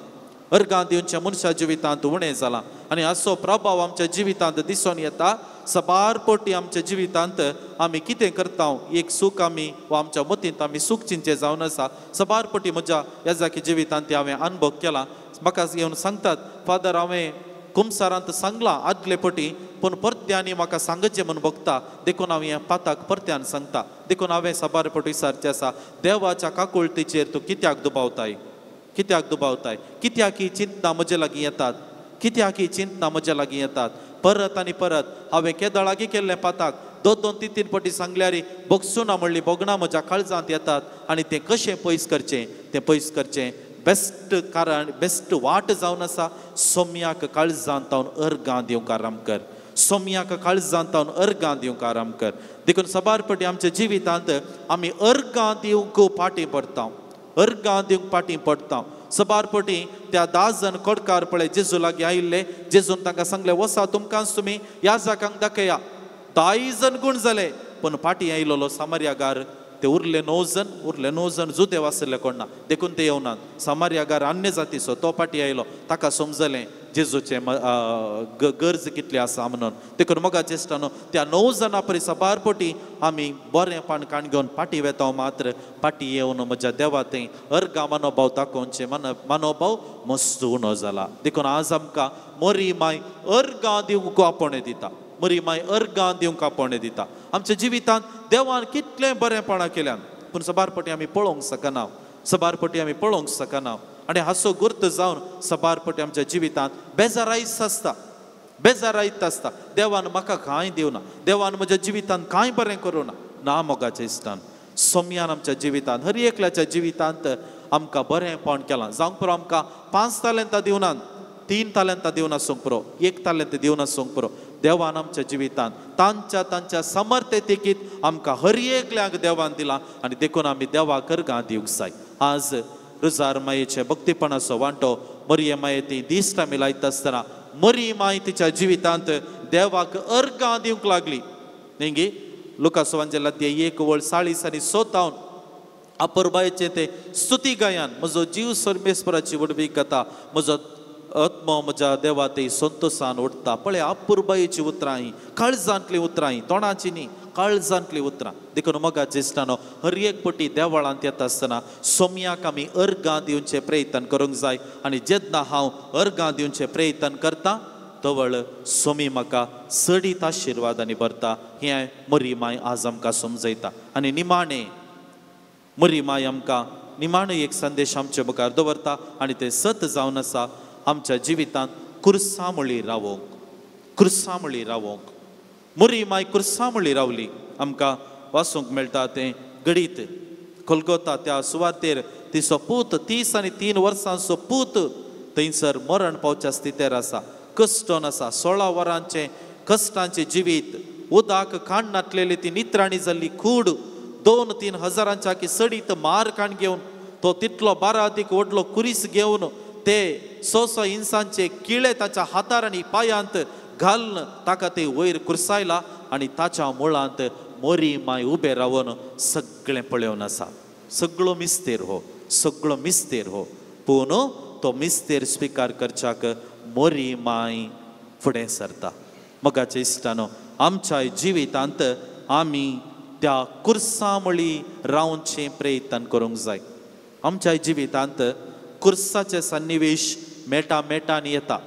अर्गां दिवच्या मनशा जिवितांत उणें जालां. आनी असो प्रभाव आमच्या जिवितांत दिसून येता. सबारपटी आमच्या जिवितांत आमी कितें करता, एक सूख आमी वा आमच्या मतींत आमी सूख चिंचे जावन आसा. सबारपटी म्हज्या ह्या जाकी जिवितांत हांवें अनुभव केला. म्हाका येवन सांगतात, फादर हांवें कुमसारांत सांगलां आदले पटी, पूण परत्यांनी म्हाका सांगचें म्हूण बगता, देखून हांव हें पाताक परत्यान सांगता. देखून हांवें सबारपटी विचारचें आसा, देवाच्या काकुळटीचेर तूं कित्याक दुबावताय, कित्याक दुबावताय, कित्याक ही चिंतना म्हजे लागीं येतात, कित्याक ही चिंतना म्हजे लागीं येतात. परत आनी परत हांवें केदळागी केल्लें पाताक 2-3 पटी सांगल्यार बगसूं ना म्हणली बोगणां म्हज्या काळजांत येतात. आनी तें कशें पयस करचें, तें पयस करचें बेस्ट कारण, बेस्ट वाट जावन आसा. सोम्याक काळजांत हांव अर्गां दिवंक आराम कर, सोम्याक काळजांत हांव अर्गां दिवंक आराम कर. देखून सबारपटी आमच्या जिवितांत आमी अर्गां दिवंक फाटीं पडटा, अर्गां दिवंक फाटीं पडटा. सबारपटी त्या 10 जण कोडकार पळय जेजू लागीं आयिल्ले, जेजून तांकां सांगलें, वसा तुमकांच तुमी ह्या जागांक दाखया. 10 जण गूण जाले, पूण फाटीं आयिल्लो सामर्यागार ते उरले 9 जण जुदेव आसले कोणा, देखून ते येवनात. सामर्यागार अन्य जातीचो तो फाटीं आयलो, ताका समजलें जेजूचे गरज कितली आसा म्हणून. देखून मोगाच्या इश्टानो, त्या 9 जाणां परी सबारपटी आमी बरेंपण काण घेवन फाटीं वेता. मात्र फाटीं येवन म्हज्या देवा तें अर्गां मनोभाव दाखोवचे मनोभाव मस्त उणो जाला. देखून आज आमकां मोरी माय अर्गां दिवंक आपणे दिता, मोरी माय अर्गां दिवंक आपणे दिता. आमच्या जिवितांत देवान कितलें बरेंपणां केल्यान, पूण सबारपटी आमी पळोवंक शकना, सबारपटी आमी पळोवंक शकना. आनी हाचो गुर्त जावन सबारपटी आमच्या जिवितांत बेजारायत आसता, बेजारायत आसता. देवान म्हाका कांय दिवना, देवान म्हज्या जिवितांत कांय बरें करूं ना मोगाच्या इश्टान. सोम्यान आमच्या जिवितांत, हर एकल्याच्या जिवितांत आमकां बरेंपण केलां. जावंक पुरो आमकां 5 तालंतां दिवनात, 3 तालंतां दिवन आसूंक पुरो, 1 तालंत दिवन आसूंक पुरो. देवान आमच्या जिवितांत तांच्या समर्थतेकीत आमकां हर एकल्याक देवान दिलां. आनी देखून आमी देवाक अर्गां दिवंक जाय. आज रुजार मायेचे भक्तीपणाचो वांटो मोरये माये ती दिश्ट आमी लायता आसतना मोरी माय तिच्या जिवितांत देवाक अर्गां दिवंक लागली. न्ही लुका सुवांजेलांत 1:40-47 अपुरबायेचे ते स्तुती गायन, म्हजो जीव सर्मेस्पराची वडवीक गाता, म्हजो आत्मो म्हज्या देवा ते संतोषान उठता. पळय अपुरबायेची उतरां ही, काळजांतली उतरां ही, तोंडाची न्ही, काळजांतली उतरां. देखून मोगाच्या इश्टानो, हर एक पटी देवळांत येता आसतना सोम्याक आमी अर्गां दिवचे प्रयत्न करूंक जाय. आनी जेन्ना हांव अर्गां दिवचे प्रयत्न करता तवळ सोमी म्हाका सडीत आशिर्वादांनी भरता. हें मोरी माय आज आमकां समजयता. आनी निमाणें मोरी माय आमकां निमाणें एक संदेश आमचे मुखार दवरता. आनी तें सत जावन आसा, आमच्या जिवितांत कुर्सामळी रावोंक, कुर्सामळी रावोंक. मोरी माय कुर्सामळी रावली. आमकां वाचूंक मेळटा तें गडीत कोलगोता त्या सुवातेर तिचो पूत 33 वर्सांचो पूत थंयसर मरण पावच्या स्थितीर आसा, कश्टोन आसा. 16 वरांचे कश्टांचे जिवीत, उदक खाण नातलेली ती नित्राणी जाल्ली कूड, 2-3 हजारांच्या की सडीत मार काण घेवन तो तितलो 12 अधिक व्हडलो कुरीस घेवन ते 600 इंचांचे किळे ताच्या हातार आनी पायांत घालून ताका ते वयर कुर्सायला. आनी ताच्या मुळांत मोरी माय उबे रावन सगळें पळोवन आसा. सगळो मिस्तेर हो, सगळो मिस्तेर हो, पूण तो मिस्तेर स्विकार करच्याक मोरी माय फुडें सरता. मोगाच्या इश्टानो, आमच्या जिवितांत आमी त्या कुर्सामळी रावचे प्रयत्न करूंक जाय. आमच्या जिवितांत कुर्साचे सन्निवेश मेटांनी येता,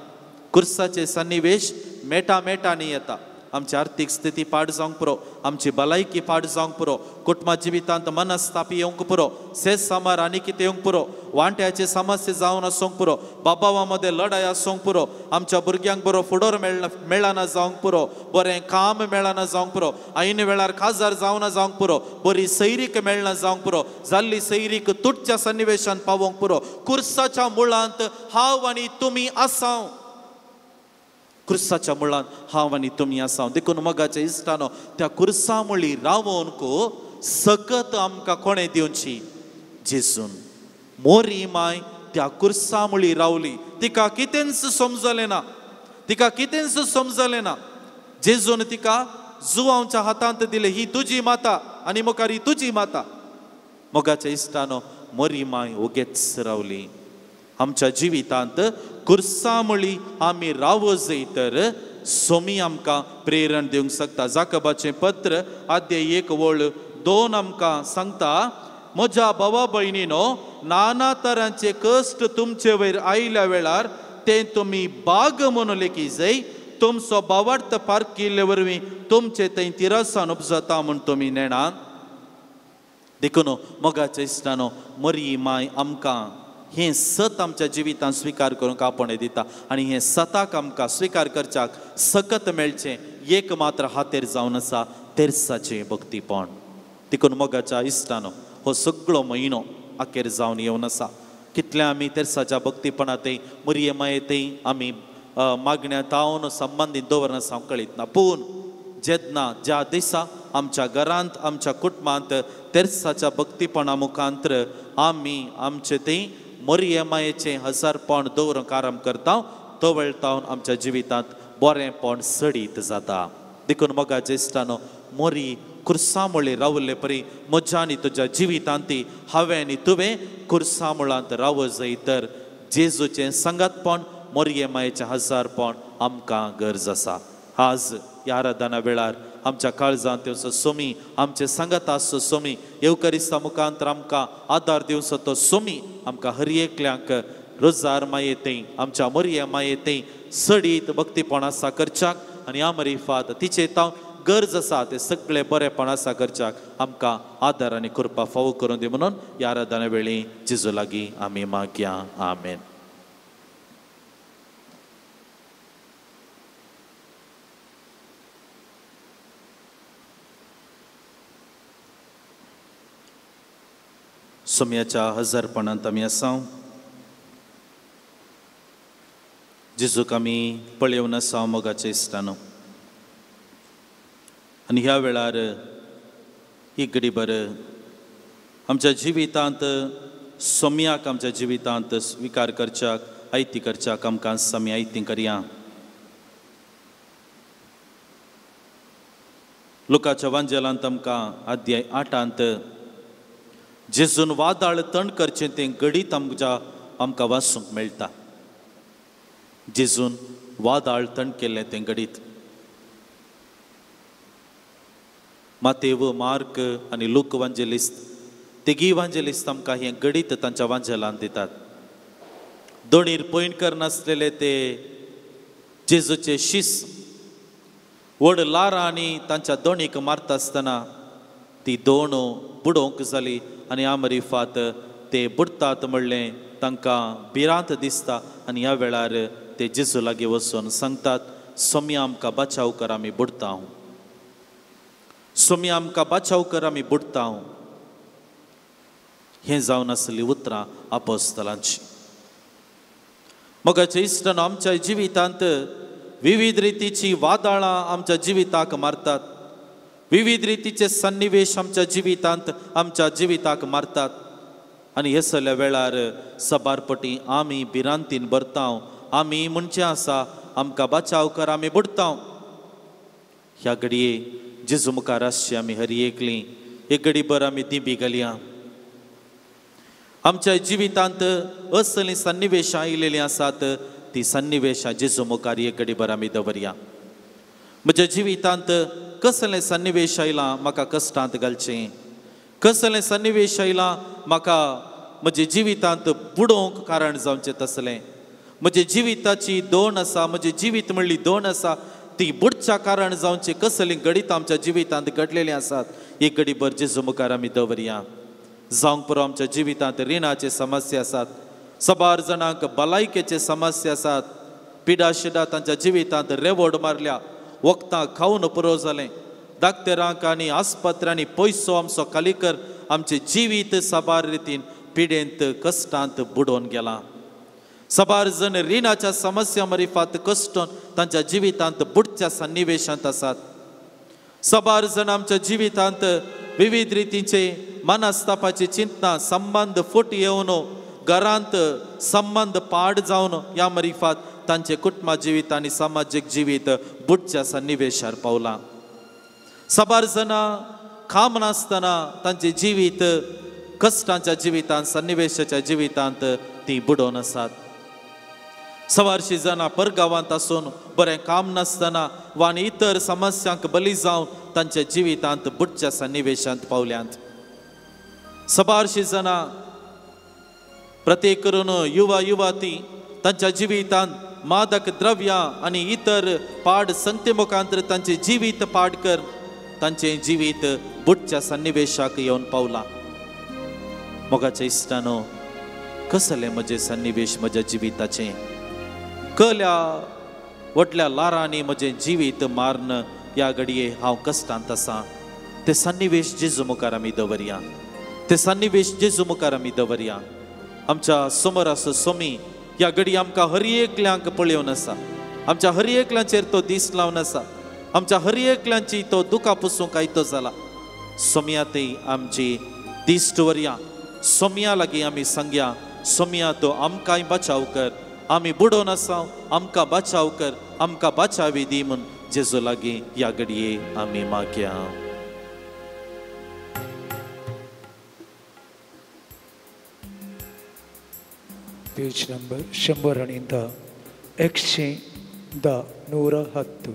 कुर्साचे सन्निवेश मेटांनी येता. आमची आर्थीक स्थिती पाड जावंक पुरो, आमची भलायकी पाड जावंक पुरो, कुटुंबा जिवितांत मनस्तापी येवंक पुरो, सेस सामार आनी कितें येवंक पुरो, वांट्याचे समस्या जावन आसूंक पुरो, बाबावा मदें लढाय आसूंक पुरो, आमच्या भुरग्यांक बरो फुडोर मेळना जावंक पुरो, बरें काम मेळना जावंक पुरो, ऐन वेळार खाजार जावना जावंक पुरो, बरी सैरीक मेळना जावंक पुरो, जाल्ली सैरीक तुटच्या सन्निवेशान पावोंक पुरो. कुर्साच्या मुळांत हांव आनी तुमी आसांव, कुर्साच्या मुळांत हांव आनी तुमी आसांव. देखून मोगाच्या इश्टानो, त्या कुर्सा मुळी रावोंक सकत आमकां कोणें दिवची? जेजून. मोरी माय त्या कुर्सा मुळी रावली, तिका कितेंच समजलें ना, तिका कितेंच समजलें ना. जेजून तिका जुवांच्या हातांत दिले, ही तुजी माता आनी मुखार ही तुजी माता. मोगाच्या इश्टानो, मोरी माय ओगेच रावली. आमच्या जिवितांत कुर्सामळी आमी रावो तर सोमी आमकां प्रेरण दिवंक शकता. जाकबाचें पत्र अध्याय 1:2 आमकां सांगता, म्हज्या भावा भयणीनो, नाना तरांचे कश्ट तुमचे वयर आयल्या वेळार ते तुमी बाग म्हणून लेखी जाय. तुमचो भावार्थ पारकिल्ले वरवीं तुमचे थंय तिरासान उपजता म्हूण तुमी नेणात. देखून मोगाच्या इश्टानो, मरी माय आमकां हें सत आमच्या जिवितांत स्विकार करूंक आपणे दिता. आनी हें सताक आमकां स्विकार करच्याक सकत मेळचें एक मात्र हातेर जावन आसा, तेर्साचें भक्तीपण. देखून मोगाच्या इश्टानो, हो सगळो म्हयनो आखेर जावन येवन आसा. कितल्या आमी तेर्साच्या भक्तीपणांतय मरये मायेंतय आमी मागण्या तावन संबंदीत दवरना आसा कळीत ना. पूण जेन्ना ज्या दिसा आमच्या घरांत आमच्या कुटुंबांत तेर्साच्या भक्तीपणा मुखांतर आमी आमचे थंय मरये मायेचें हजारपण दवरूंक आराम करता, तो वेळटावन आमच्या जिवितांत बरेंपण सडीत जाता. देखून मोगाच्या इश्टानो, मोरी कुर्सामुळे रावले परी म्हज्या आनी तुज्या जिवितांती हांवें आनी तुवें कुर्सामुळांत राव जाय तर जेजूचें संगतपण, मरये मायेचें हजारपण आमकां गरज आसा. आज ह्या आराधना वेळार आमच्या काळजांत त्यो सोमी, आमचे संगत आसचो सोमी, येवकरिस्ता मुखांतर आमकां आदार दिवचो तो सोमी आमकां हर एकल्यांक रोजार मायेंतय आमच्या मरये मायेंतय सडीत भक्तीपण आसा करच्याक आनी आमरिफात तिचे ताव गरज आसा ते सगळे बरेपण आसा करच्याक आमकां आदार आनी कृपा फावो करून दी म्हणून ह्या आराधना वेळी जेजू लागीं आमी मागया. आमेन. सोम्याच्या हजारपणांत आमी आसा. जेजूक आमी पळयोवन आसा मोगाच्या इश्टानो. आनी ह्या वेळार ही घडीभर आमच्या जिवितांत सोम्याक आमच्या जिवितांत स्विकार करच्याक आयती करच्याक आमकां आमी आयती करया. लुकाच्या वांजेलांत आमकां अध्याय 8 जेजून वादळ तण करचें तें घडीत आमकां वाचूंक मेळटा. जेजून वादळ तण केल्लें तें घडीत. मातेव, मार्क आनी लूक वांजेलिस्त, तिगी वांजेलिस्त आमकां हें घडीत तांच्या वांजेलांत दितात. दोणीर पैणकर नासलेले ते जेजूचे शिस व्हड लारां आनी तांच्या दोणीक मारता आसतना ती दोन बुडोवंक जाली आनी आमरिफात ते बुडतात म्हणलें तांकां भिरांत दिसता. आनी ह्या वेळार ते जेजू लागीं वचून सांगतात, सोम्या आमकां बचाव कर, आमी बुडता. सोम्या आमकां बचाव कर, आमी बुडता. हें जावन आसलीं उतरां आपोस्तलांची. मोगाच्या इश्टानो, आमच्या जिवितांत विविध रितीची वादळां आमच्या जिविताक मारतात. विविध रितीचे सन्निवेश आमच्या जिविताक मारतात. आनी हे सगळ्या वेळार सबारपटी आमी भिरांतीन भरता. आमी म्हणचे आसा, आमकां बचाव कर, आमी बुडता. ह्या घडये जेजू मुखार आसची आमी हर एकलीं एक घडीभर आमी दिबी घालया. आमच्या जिवितांत असलीं सन्निवेशां आयिल्लीं आसात, ती सन्निवेशां जेजू मुखार एक घडीभर आमी दवरया. म्हज्या जिवितांत कसलें सन्निवेश आयलां म्हाका कश्टांत घालचें, कसलें सन्निवेश आयलां म्हाका म्हज्या जिवितांत बुडोवंक कारण जावचें तसलें. म्हज्या जिविताची दोन आसा, म्हजें जिवीत म्हणली दोन आसा, ती बुडच्या कारण जावचें कसलीं घडीत आमच्या जिवितांत घडलेलीं आसात, एक घडीभर जेजू मुखार आमी दवरया. जावंक पुरो आमच्या जिवितांत रिणाचे समस्या आसात, सबार जाणांक भलायकेचे समस्या आसात, पिडा शिडा तांच्या जिवितांत रेवड मारल्या, वखदां खावन पुरो जालें, डाक्टरांक आनी आस्पत्र्यांनी पयसो आमचो कालीकर आमचें जिवीत सबार रितीन पिडेंत कश्टांत बुडोवन गेलां. सबार जण रिणाच्या समस्या मरिफात कश्टून तांच्या जिवितांत बुडच्या सन्निवेशांत आसात. सबार जण आमच्या जिवितांत विविध रितीचे मनस्तापाची चिंतना, संबंध फूट येवन घरांत संबंध पाड जावन ह्या मरिफात तांचे कुटुंब जिवीत आनी सामाजीक जिवीत बुडच्या सन्निवेशार पावला. साबार जाणां खाम नासतना तांचे जिवीत कश्टांच्या जिवितांत सन्निवेशाच्या जिवितांत ती बुडोवन आसात. सवारशीं जाणां परगांवांत आसून बरें काम नासतना वा आनी इतर समस्यांक बली जावन तांच्या जिवितांत बुडच्या सन्निवेशांत पावल्यांत. सबारशीं जाणां प्रत्येक करून युवा युवती तांच्या जिवितांत मादक द्रव्यां आनी इतर पाड संगती मुखांतर तांचे जिवीत पाड कर तांचे जिवीत बुडच्या सन्निवेशाक येवन पावला. मोगाच्या इश्टानो, कसले म्हजे सन्निवेश म्हज्या जिविताचे. कल्या व्हडल्या लारांनी म्हजें जिवीत मारन ह्या घडये हांव कश्टांत आसां. ते सन्निवेश जेजू मुखार आमी दवरया. ते सन्निवेश जेजू मुखार आमी दवरया. आमच्या समोर आसा सोमी ह्या घडी आमकां हर एकल्यांक पळयोवन आसा. आमच्या हर एकल्यांचेर तो दीस लावन आसा. आमच्या हर एकल्यांची तो दुखां पुसूंक आयतो जाला. सोम्या ती आमची दिश्ट दवरया. सोम्या लागीं आमी सांगया, सोम्या तो आमकांय बचाव कर. आमी बुडोवन आसा, आमकां बचाव कर, आमकां बचावी दी म्हूण जेजू लागीं ह्या घडये आमी मागया. Page number 110 110 110.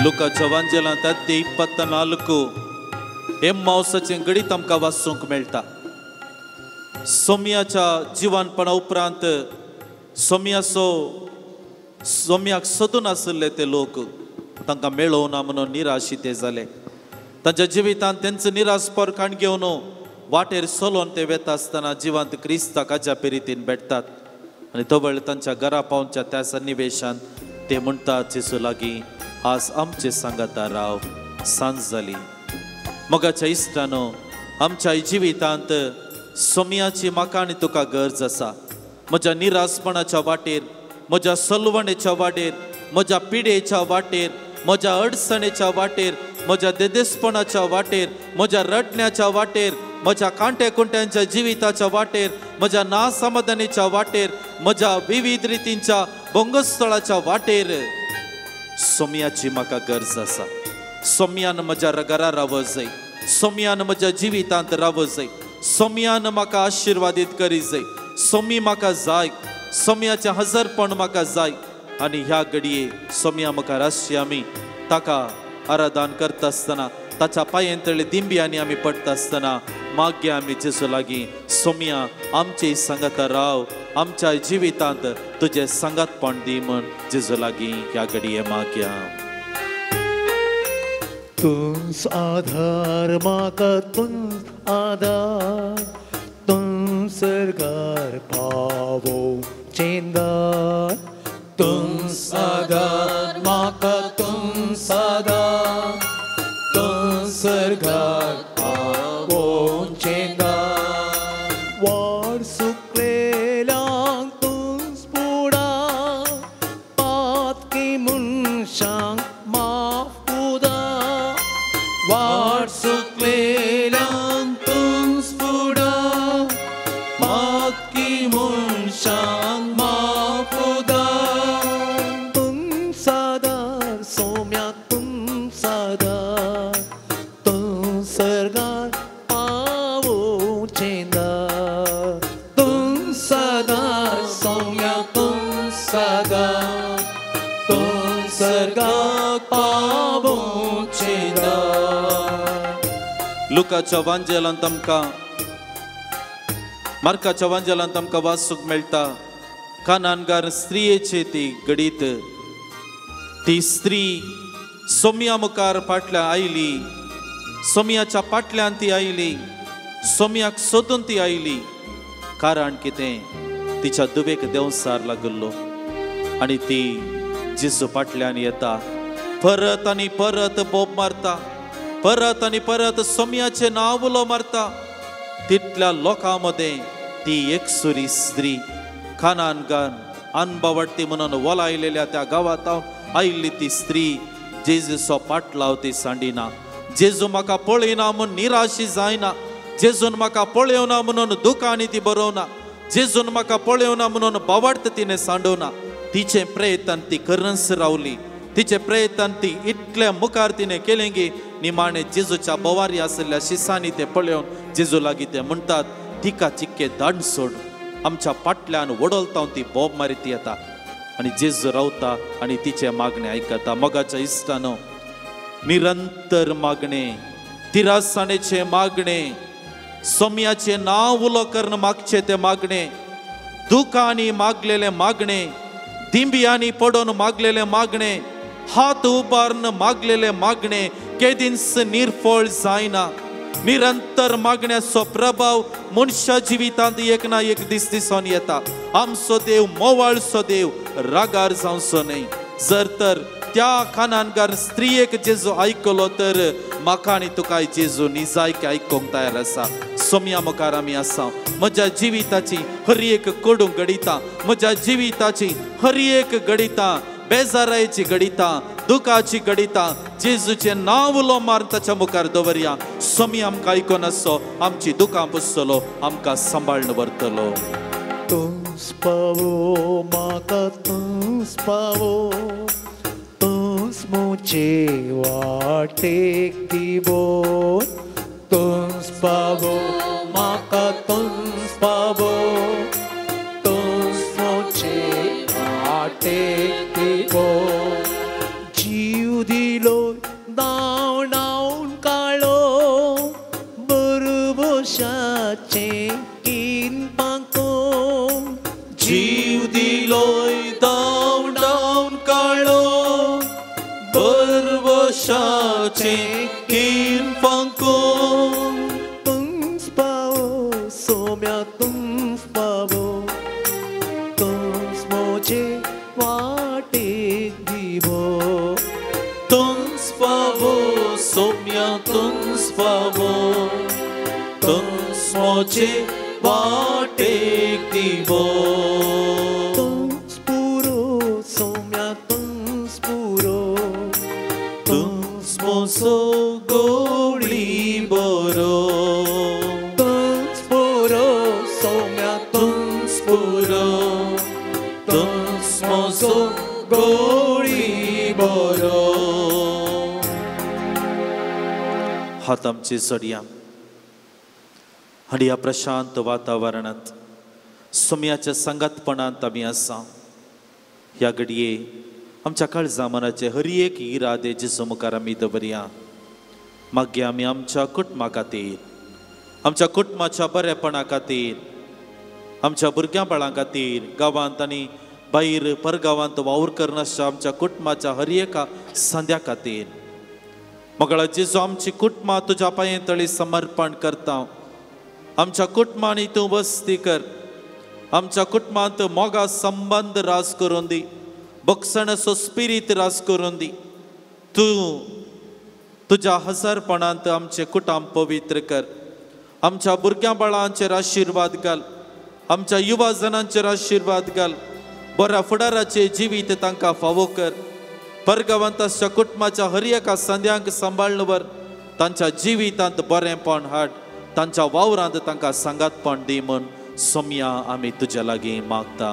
लुकाच्या वांजेलांत 24 एम्माउसाचें गणित आमकां वाचूंक मेळटा. सोम्याच्या जिवानपणा उपरांत सोम्याक सोदून आशिल्ले ते लोक तांकां मेळोवना म्हणून निराशिते जाले. तांच्या जिवितांत तेंचो निराशपर काण घेवन वाटेर सोलोन ते वेता आसतना जिवांत क्रिस्ताक हाच्या पेरीतीन भेटतात. आनी तो वेळ तांच्या घरा पावच्या त्या सन्निवेशांत ते म्हणटात, जेजू लागीं आज आमचे सांगाता राव, सांज जाली. मोगाच्या इश्टानो, आमच्या जिवितांत सोम्याची म्हाका आनी तुका गरज आसा. म्हज्या निराशपणाच्या वाटेर, म्हज्या सलवणेच्या वाटेर, म्हज्या पिडेच्या वाटेर, म्हज्या अडचणेच्या वाटेर, म्हज्या देदेसपणाच्या वाटेर, म्हज्या रडण्याच्या वाटेर, म्हज्या कांटे कुंट्यांच्या जिविताच्या वाटेर, म्हज्या नासमाधानीच्या वाटेर, म्हज्या विविध रितींच्या भंगस्थळाच्या वाटेर सोम्याची म्हाका गरज आसा. सोम्यान म्हज्या घरा रावो जाय. सोम्यान म्हज्या जिवितांत रावो जाय. सोम्यान म्हाका आशिर्वादीत करी जाय. सोमी म्हाका जाय. सोम्याचें हजरपण म्हाका जाय. आनी ह्या घडये सोम्या मुखार आसची आमी ताका आराधन करता आसतना, ताच्या पांयांतले दिंब्यांनी आमी पडटा आसतना मागया आमी जेजू लागीं, सोम्या आमचे सांगाता राव, आमच्या जिवितांत तुजें सांगातपण दी म्हूण जेजू लागीं ह्या घडये मागया. तुज आधार म्हाका, तुज आधार, तुज सरकार पावो चेंदार. तुज आधार म्हाका, तुज आधार, तुज सरकार पावो चेंदार. पावोचे दार लुकाच्या वांजेलांत आमकां मार्काच्या वांजेलांत आमकां वाचूंक मेळटा कानानगार स्त्रियेचे ती घडीत ती स्त्री सोम्या मुखार फाटल्यान आयली सोम्याच्या फाटल्यान ती आयली सोम्याक सोदून ती आयली कारण कितें तिच्या दुवेक देंवसार लागलो आनी ती जेजू फाटल्यान येता परत आनी परत बोब मारता परत आनी परत सोम्याचे नांव उलो मारता तितल्या लोकां मदें ती एकसुरी स्त्री कानानगार अनबावडटी म्हणून वलायलेल्या त्या गांवांत आयिल्ली ती स्त्री जेजूचो पाटलाव ती सांडिना जेजू म्हाका पळयना म्हूण निराशी जायना जेजून म्हाका पळयोना म्हणून दुखांनी ती बरोवना जेजून म्हाका पळयोना म्हणून बावडत तिने सांडोवना तिचे प्रयत्न ती करनस रावली तिचे प्रयत्न ती इतल्या मुखार तिने केले गी निमाणे जेजूच्या बोवारी आसलेल्या शिसांनी ते पळयोन जेजू लागीं ते म्हणटात तिका चिक्के दांड सोड आमच्या फाटल्यान वडोलता ती बोब मारीत येता आनी जेजू रावता आनी तिचे मागणे आयकता मोगाच्या इश्टानो निरंतर मागणे तिरासाणेचे मागणे सोम्याचे नाव उलो करून मागचे ते मागणे दुखांनी मागलेले मागणे दिंबियांनी पडून मागलेले मागणे हात उबारून मागलेले मागणे केदींच निर्फळ जायना निरंतर मागण्याचो प्रभाव मनुष्य जिवितांत एक ना एक दीस दिसून येता आमचो देव मोवाळसो देव रागार जावचो न्हय जर तर त्या कानानगार स्त्रियेक जेजू आयकलो तर म्हाका आनी तुकाय जेजू निजायक आयकोंक तयार आसा सोम्या मुखार आमी आसा म्हज्या जिविताची हर एक कोडू घडिता म्हज्या जिविताची हर एक घडिता बेजारायेची घडिता दुखाची घडिता जेजूचे नांव उलो मारून ताच्या मुखार दवरया सोमी आमकां आयकोन आसो आमची दुखां पुसतलो आमकां सांबाळून व्हरतलो तूंच पावो म्हाका तूंच पावो तूंच मुझे वाटेक दिवोन तूंच पावो म्हाका तूंच पावो तूंच मुझे वाटेक दिवोन जीव दिलो दावडावन काळो बरबशाचे किनपाको जीव दिलोय दावडावन काळो बरवशाचे किनपाको तूंच पावो सोम्या तूंच पावो तूंच मोजे वाटेक दिवो तूंच पावो सोम्या तूंच पावो तूंच मोजे वाटेक दिवो तूंच पुरो सोम्या तूंच पुरो तूंच मोसो गोळी बरो तूंच पुरो सोम्या तूंच पुरो तूंच मोसो गोळी बरो हात आमचे जोडया आनी ह्या प्रशांत वातावरणांत सोम्याच्या संगतपणांत आमी आसा ह्या घडये आमच्या काळजा मनाचे हर एक इरादे जेजू मुखार आमी दवरया मागया आमी आमच्या कुटुंबा खातीर आमच्या कुटुंबाच्या बरेपणा खातीर आमच्या भुरग्यां बाळां खातीर गांवांत आनी भायर परगांवांत वावर करनासच्या आमच्या कुटुंबाच्या हर एका संद्या खातीर मोगळा जेजू आमची कुटुंबां तुज्या पांये तळी समर्पण करता आमच्या कुटुंबांनी तूं वस्ती कर आमच्या कुटुंबांत मोगा संबंध रास करून दी बक्षणाचो स्पिरीत रास करून दी तूं तुज्या हजरपणांत आमचे कुटुंब पवित्र कर आमच्या भुरग्यां बाळांचेर आशिर्वाद घाल आमच्या युवा जनांचेर आशिर्वाद घाल बऱ्या फुडाराचे जिवीत तांकां फावो कर परगांवांत कुटुंबाच्या हर एका संद्यांक सांबाळून व्हर तांच्या जिवितांत बरेंपण हाड तांच्या वावरांत तांकां सांगातपण दी म्हूण सोम्या आमी तुज्या लागीं मागता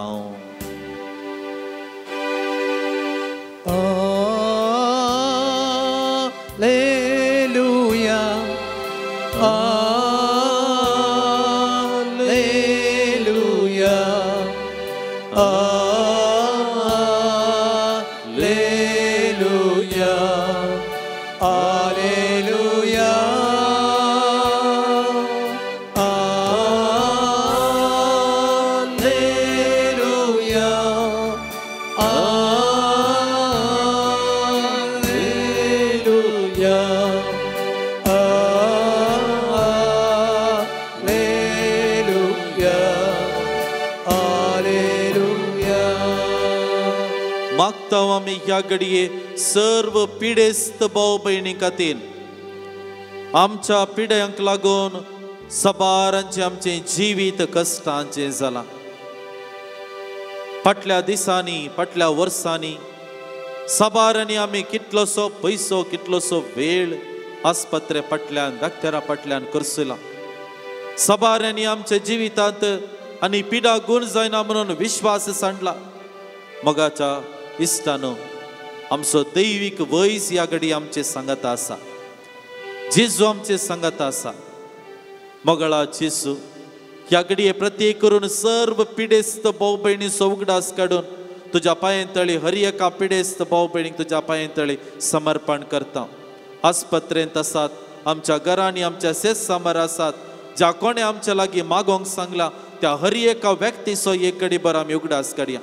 Alleluia Alleluia Alleluia आमी ह्या घडये सर्व पिडेस्त भाव भयणी खातीर आमच्या पिड्यांक लागून सबारांचे आमचे जिवीत कश्टांचे जाला. फाटल्या दिसांनी फाटल्या वर्सांनी सबारांनी आमी कितलोसो पयसो कितलोसो वेळ आस्पत्रे फाटल्यान डाक्टरा फाटल्यान करसला. सबारांनी आमच्या जिवितांत आनी पिडा गुण जायना म्हणून विश्वास सांडला. मोगाच्या इश्टानो, आमचो दैवीक वैस ह्या घडी आमचे सांगत आसा. जेजू आमचे सांगत आसा. मोगळा जेजू ह्या घडये प्रत्येक करून सर्व पिडेस्त भाव भयणीचो उगडास काडून तुझ्या पांयतळी हर एका पिडेस्त भाव भयणीक तुझ्या पांयतळी समर्पण करता. आस्पत्रेंत आसात, आमच्या घरांनी आमच्या शेत सामार आसात, ज्या कोणे आमच्या लागीं मागोंक सांगला त्या हर एका व्यक्तीचो एक घडी भर आमी उगडास काडया.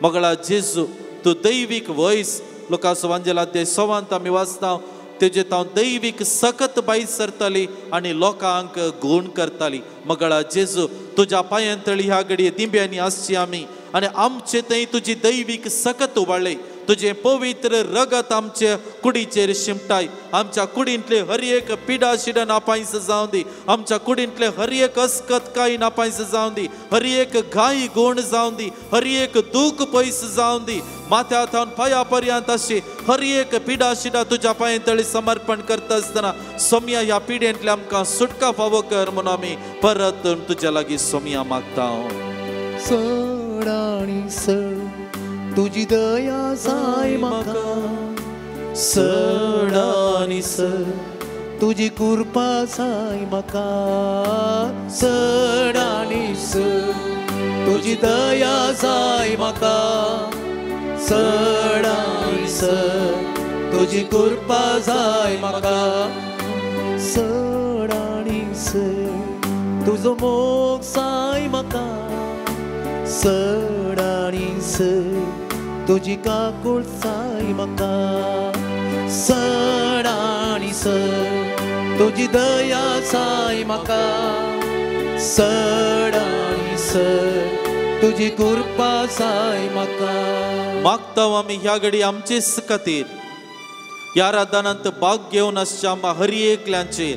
मोगळा जेजू तूं दैवीक वैस लुकास वांजेलांत सवांत आमी वाचता तेजे तांव दैवीक सकत बाई सरतली आनी लोकांक गुण करताली. मोगळा जेजू तुज्या पांयतळी ह्या घडये दिंब्यांनी आसची आमी आनी आमचे थंय तुजी दैवीक सकत उबाळ्ळी. तुझे पवित्र रगत आमचे कुडीचेर शिमटाय. आमच्या कुडींतले हर एक पिडा शिडा नापायस जावं दी. आमच्या कुडींतले हर एक अस्कतकाय नापायस जावं दी. हर एक घाई गुण जावं दी. हर एक दूख पयस जावं दी. माथ्या थावन पांया पर्यंत अशी हर एक पिडा शिडा तुज्या पांयतळी समर्पण करता आसतना सोम्या ह्या पिड्यांतले आमकां सुटका फावो कर म्हणून आमी परत तुज्या लागीं सोम्या मागता. सड आनी सड तुजी दया जाय म्हाका. सड आनी सड तुजी कृपा जाय म्हाका. सड आनी सड तुजी दया जाय म्हाका. सड आनी सड तुजी कृपा जाय म्हाका. सड आनी सड तुजो मोग जाय म्हाका. सड आनी सड तुजी काकूळ जाय म्हाका. सड आनी सड तुजी दया जाय म्हाका. सड आनी सड तुजी कृपा जाय म्हाका. मागता आमी ह्या घडी आमचेच खातीर ह्या रादानांत भाग घेवन आसच्या आम्हा हर एकल्यांचेर,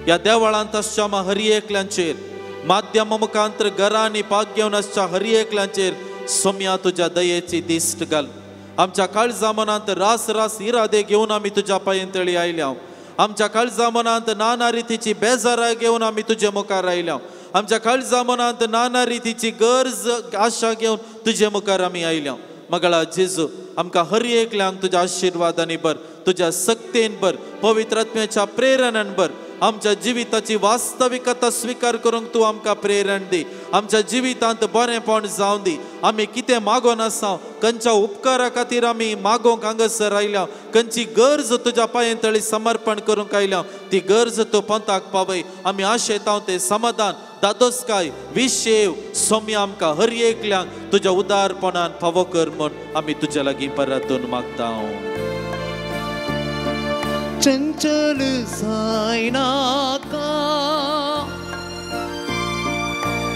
ह्या देवळांत आसच्या आम्हा हर एकल्यांचेर, माध्यमा मुखांतर घरांनी भाग घेवन आसच्या हर एकल्यांचेर सोम्या तुज्या दयेची दिश्ट घाल. आमच्या काळजा मनांत रास रास इरादे घेवन आमी तुज्या पांयतळी आयल्या. आमच्या काळजा मनांत नाना रितीची बेजाराय घेवन आमी तुजे मुखार आयल्या. आमच्या काळजा मनांत नाना रितीची गरज आशा घेवन तुजे मुखार आमी आयल्या. मगळा जेजू आमकां हर एकल्यांक तुज्या आशिर्वादांनी भर, तुज्या सक्तेन भर, पवित्र आत्म्याच्या प्रेरणान भर. आमच्या जिविताची वास्तविकता स्वीकार करूंक तूं आमकां प्रेरण दी. आमच्या जिवितांत बरेंपण जावं दी. आमी कितें मागोन आसा, खंयच्या उपकारा खातीर आमी मागोंक हांगासर आयल्या, खंयची गरज तुज्या पांयतळी समर्पण करूंक आयल्या, ती गरज तूं पंथाक पावय. आमी आशेतांव तें समाधान, दादोसकाय, विशेव सोम्या आमकां हर एकल्यांक तुज्या उदारपणान फावो कर म्हूण आमी तुज्या लागीं परतून मागता. चंचल सायनाका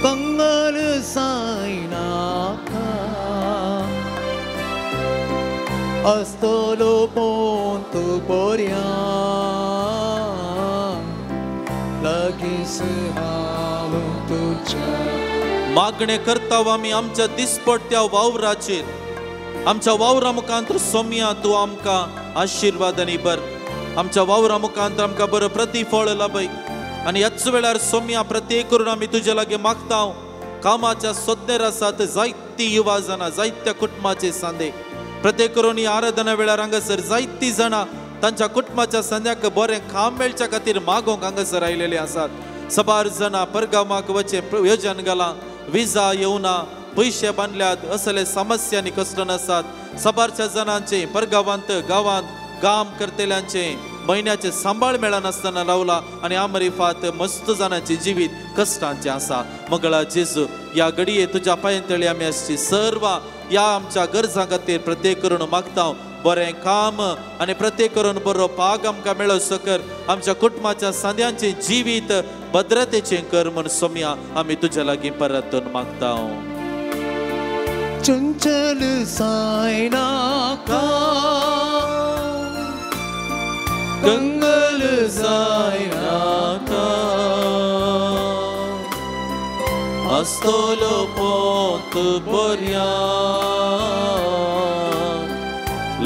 कंगल सायनाका अस्तलो पोंत बोऱ्या लागींच हांव तुज्या. मागणे करता आमी आमच्या दिसपट्ट्या वावराचेर, आमच्या वावरा मुखांतर सोम्या तूं आमकां आशिर्वादांनी भर. आमच्या वावरा मुखांतर आमकां बरो प्रतिफळ लाभय. आनी ह्याच वेळार सोम्या प्रत्येक करून आमी तुजे लागीं मागता. कामाच्या सोद्नेर आसात जायतीं युवा जाणां, जायत्या कुटुंबाचे सांदे. प्रत्येक करून ही आराधना वेळार हांगासर जायतीं जाणां तांच्या कुटुंबाच्या सांद्याक बरें काम मेळच्या खातीर मागोंक हांगासर आयलेले आसात. सबार जाणां परगामाक वचे येवजण घाला, विजा येवना, पयशे बांदल्यात, असले समस्यांनी कश्टान आसात. सबारच्या जाणांचे परगांवांत गांवांत काम करतेल्यांचे महिन्याचे सांबाळ मेळनासतना रावला आनी आमरिफात मस्त जाणांचे जिवीत कश्टांचे आसा. मगळा जेजू ह्या घडये तुज्या पांयतळी आमी आसची सर्व ह्या आमच्या गरजां खातीर प्रत्येक करून मागता. बरें काम आनी प्रत्येक करून बरो पाग आमकां मेळो सकर. आमच्या कुटुंबाच्या सांद्यांचे जिवीत भद्रतेचें कर म्हूण सोम्या आमी तुज्या लागीं परतून मागता. चंचल सायना का कंगल सायना का आस्तलो पोत पर्या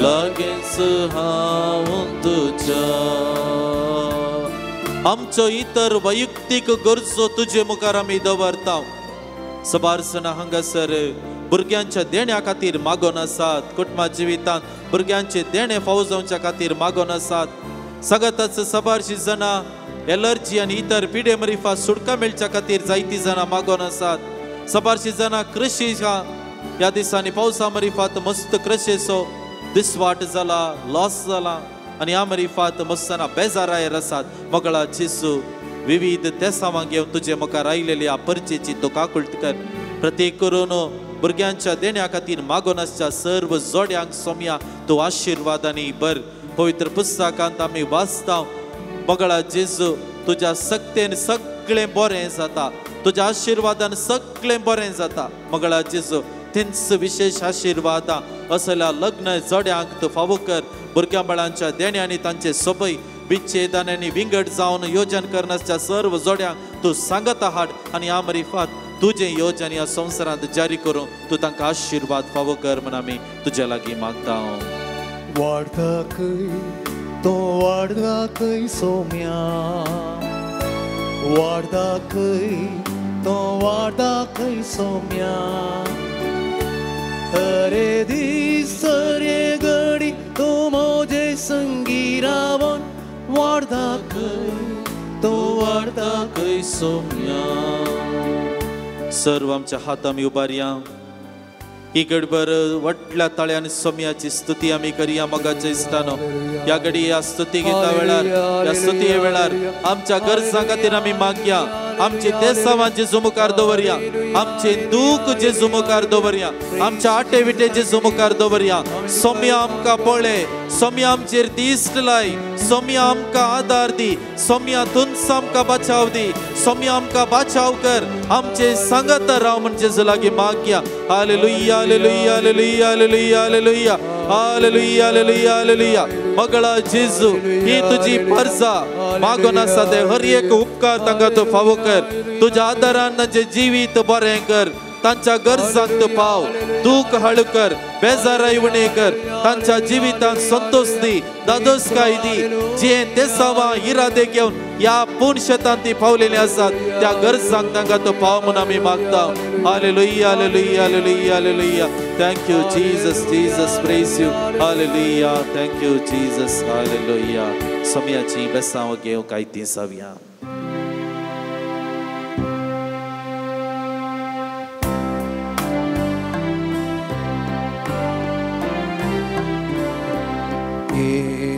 लागेच हांव तुज्या आमच्यो इतर वैयक्तीक गरजो तुजे मुखार आमी दवरता सबारसना हांगासर भुरग्यांच्या देण्या खातीर मागोन आसात कुटुंबा जिवितांत भुरग्यांचे देणे फावो जावच्या खातीर मागोन आसात सगळ्याच सबारशी जाणां एलर्जी आनी इतर पिडे मरिफा सुटका मेळच्या खातीर जायतीं जाणां मागोन आसात सबारशी जाणां कृशी ह्या दिसांनी पावसा मरिफात मस्त कृशेचो दिसवाट जाला लॉस जाला आनी ह्या मरिफात मस्त जाणां बेजारायर आसात मोगळा जेसू विविध तेसावां घेवन तुजे मुखार आयलेली ह्या परचेची तो काकुळट कर प्रत्येक करून भुरग्यांच्या देण्या खातीर मागोन आसच्या सर्व जोड्यांक सोम्या तूं आशिर्वादांनी भर पवित्र पुस्तकांत आमी वाचता मोगळा जेजू तुज्या सक्तेन सगळें बरें जाता तुज्या आशिर्वादान सगळें बरें जाता मोगळा जेजू तेंच विशेष आशिर्वादां असल्या लग्न जोड्यांक तूं फावो कर भुरग्यां बाळांच्या देण्यांनी तांचे सोबय विच्छेदांनी विंगड जावन योजन करनासच्या सर्व जोड्यांक तूं सांगत हाड आनी ह्या मरिफात तुझे योजन ह्या संवसारांत जारी करूं तूं तांकां आशिर्वाद फावो कर म्हण आमी तुज्या लागीं मागता वाडदाखय तो वाडदाखय सोम्या वाडदाखय तो वाडदाखय सोम्या अरे दीस रे घडी तो मोजे संगी रावन वाडदाखय तो वाडदाखय सोम्या सर्व आमच्या हात आमी उबारया ही गडबर वटल्या ताळ्यान सोम्याची स्तुती आमी करया मोगाच्या इश्टानो या घडी ह्या स्तुती गिता वेळार या स्तुती वेळार आमच्या गरजां खातीर आमी मागया आमचे देसावां जेजू मुखार दवरया आमचे दूख जेजू मुखार दवरया आमच्या आटे विटे जेजू मुखार दवरया सोम्या आमकां पळय सोम्या आमचेर दिश्ट लाय सोम्या आमकां आदार दी सोम्या तुंच आमकां बचाव दी सोम्या आमकां बचाव कर आमचे सांगत राव म्हण जेजू लागीं मागया हालेलुया हालेलुया हालेलुया हालेलुया हालेलुया हालेलुया हालेलुया हालेलुया मगळा जेजू ही तुजी परजा मागोन आसा ते हर एक उपकार तांकां तूं फावो कर तुज्या आदारान तांचें जिवीत बरें कर तांच्या गरजांक तूं पाव दूख हळ कर बेजाराय उणे कर तांच्या जिवितांत संतोष दी दादोसकाय दी जे देसावां इरादे घेवन ह्या पूर्ण शेतांत ती पावलेली आसात त्या गरजांक तांकां तूं पाव म्हूण आमी मागता हालेलुया हालेलुया हालेलुया हालेलुया thank you Jesus Jesus praise you हालेलुया थँक यू जीसस हालेलुया सोम्याची बेसांव घेवं कायतीं Savaya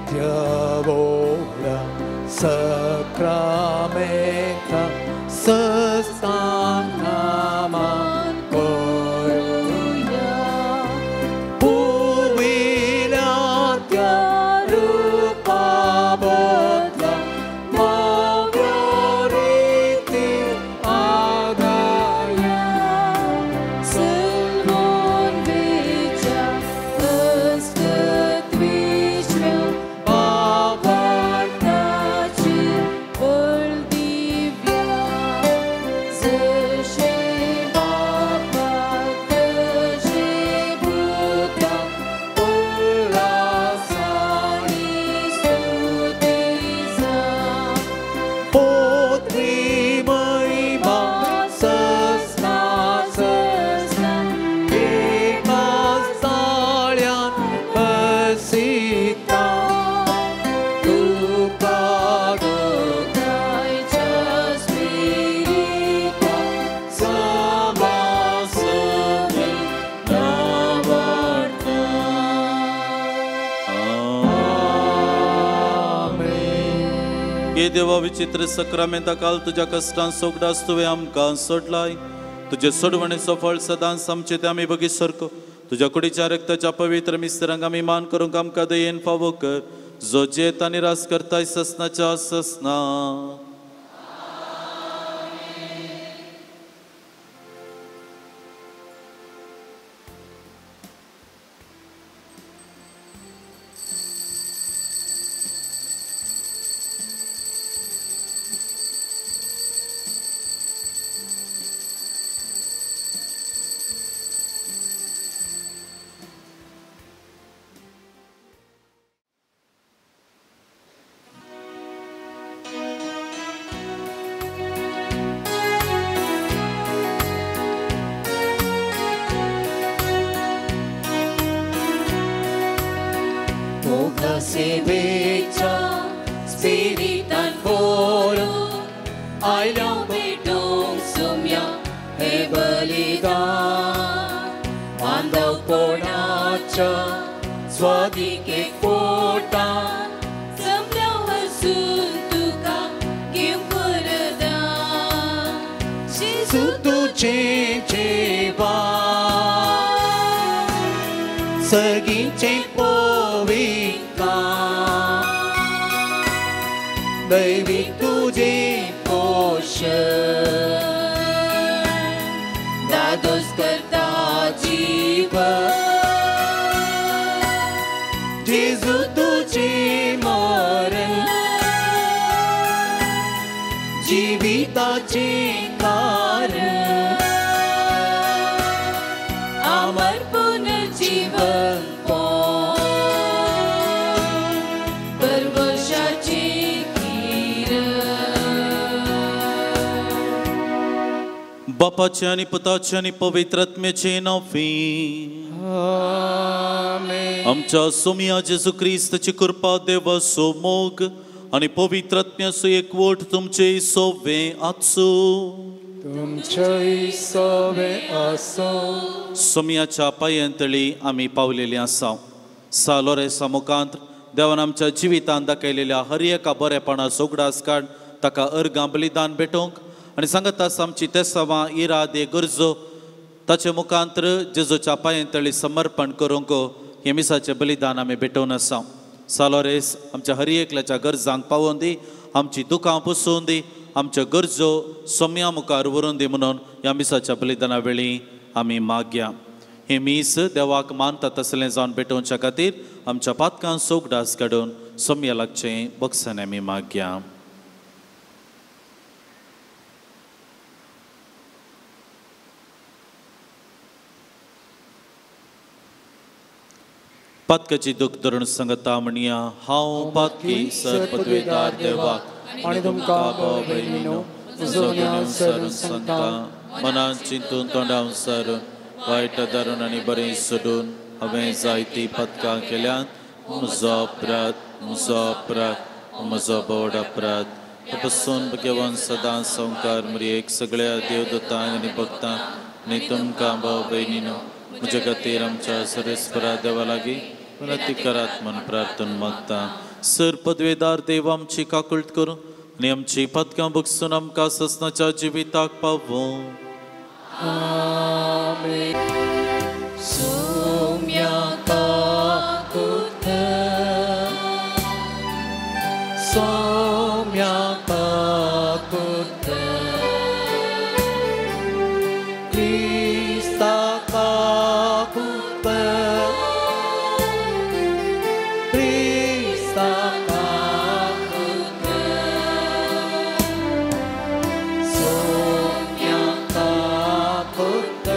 Diavola sacramenta sestanaman koruya puvilatya rupabodla mavroriti agaya Silmon vicha ăstătvișmea Pavartaci oldivia Zășe bapa tăje buta Ulasani studiza Potrimăi ma să-sna Emas talian hăsita Tu pagătai cea spirita Samasămi navarta Amen हे देवा विचित्र सक्रामेंता काल तुझ्या कष्टांत सोगडास तुवें आमकां सोडलाय तुजे सोडवणेचो फळ सदांच आमचे ते आमी बगी सरको तुज्या कुडीच्या रक्ताच्या पवित्र मिस्त्रांक आमी मान करूंक आमकां दयेन फावो कर जो जेत आनी रास करताय ससनाच्या ससना बलिदान बांधवपणाच्या स्वादिक एक पोटान जमल्या हसून तुका घेव वरदान जेजू तुझे जेवण सगळींचे पवित्रकाम दैविक तुझे पोषण दादोस करता जीवन जेजू तुझे मरण जीविताचे कारण अमर पुनर्जीवन परवशाची बापाचे आणि पुताचे आणि पवित्र आत्म्याचे नावे आमच्या सोमिया जेजू ख्रिस्ताची कृपा देवा सोमोग आणि पवित्र आत्म्याचो एकवट तुमचे सोवे आचो तुमचे सवे असो सोमियाच्या पांयंतळी आमी पावलेली आसा सालोरेसा मुखांत देवान आमच्या जिवितांत दाखयलेल्या हर एका बरेपणाचो उगडास काड ताका अर्गां बलिदान भेटोवंक आनी सांगत आसा आमची तेसावां इरादे गरजो ताचे मुखांतर जेजूच्या पांयंतळी समर्पण करूंक हे मिसाचें बलिदान आमी भेटोवन आसा सालोरेस आमच्या हर एकल्याच्या गरजांक पावोवन दी आमची दुखां पुसून दी आमच्यो गरजो सोम्या मुखार व्हरून दी म्हणून ह्या मिसाच्या बलिदाना वेळी आमी मागया हे मीस देवाक मानता तसलें जावन भेटोवच्या खातीर आमच्या पातकां सोगडास काडून सोम्या लागचें बक्षान आमी मागया पातकाची दुख धरून सांगता म्हणया हांव पातकी सरपदवेदार देवाक आणि तुमकां भाव भयणीनो उजवण्या सरून सांगता मनान चिंतून तोंडावन सारून वायट धरून आनी बरें सोडून हांवें जायतीं पदकां केल्यात म्हजो अपराध म्हजो बोड अपराध बसून भगवान सदां संकार मरियेक सगळ्या देवदूतांक आनी भक्तांक आनी तुमकां भाव भयणीनो म्हजे खातीर आमच्या सरेस्परा देवा लागीं विनंती करात म्हूण प्रार्थना मागता सर पदवेदार देव आमची काकुळट करून आनी आमची पदकां बगसून आमकां ससनाच्या जिविताक पावो सोम्या काकुत सौम्या काकुत क्रिस्ता काकुत क्रिस्ता काकुत सौम्या काकुत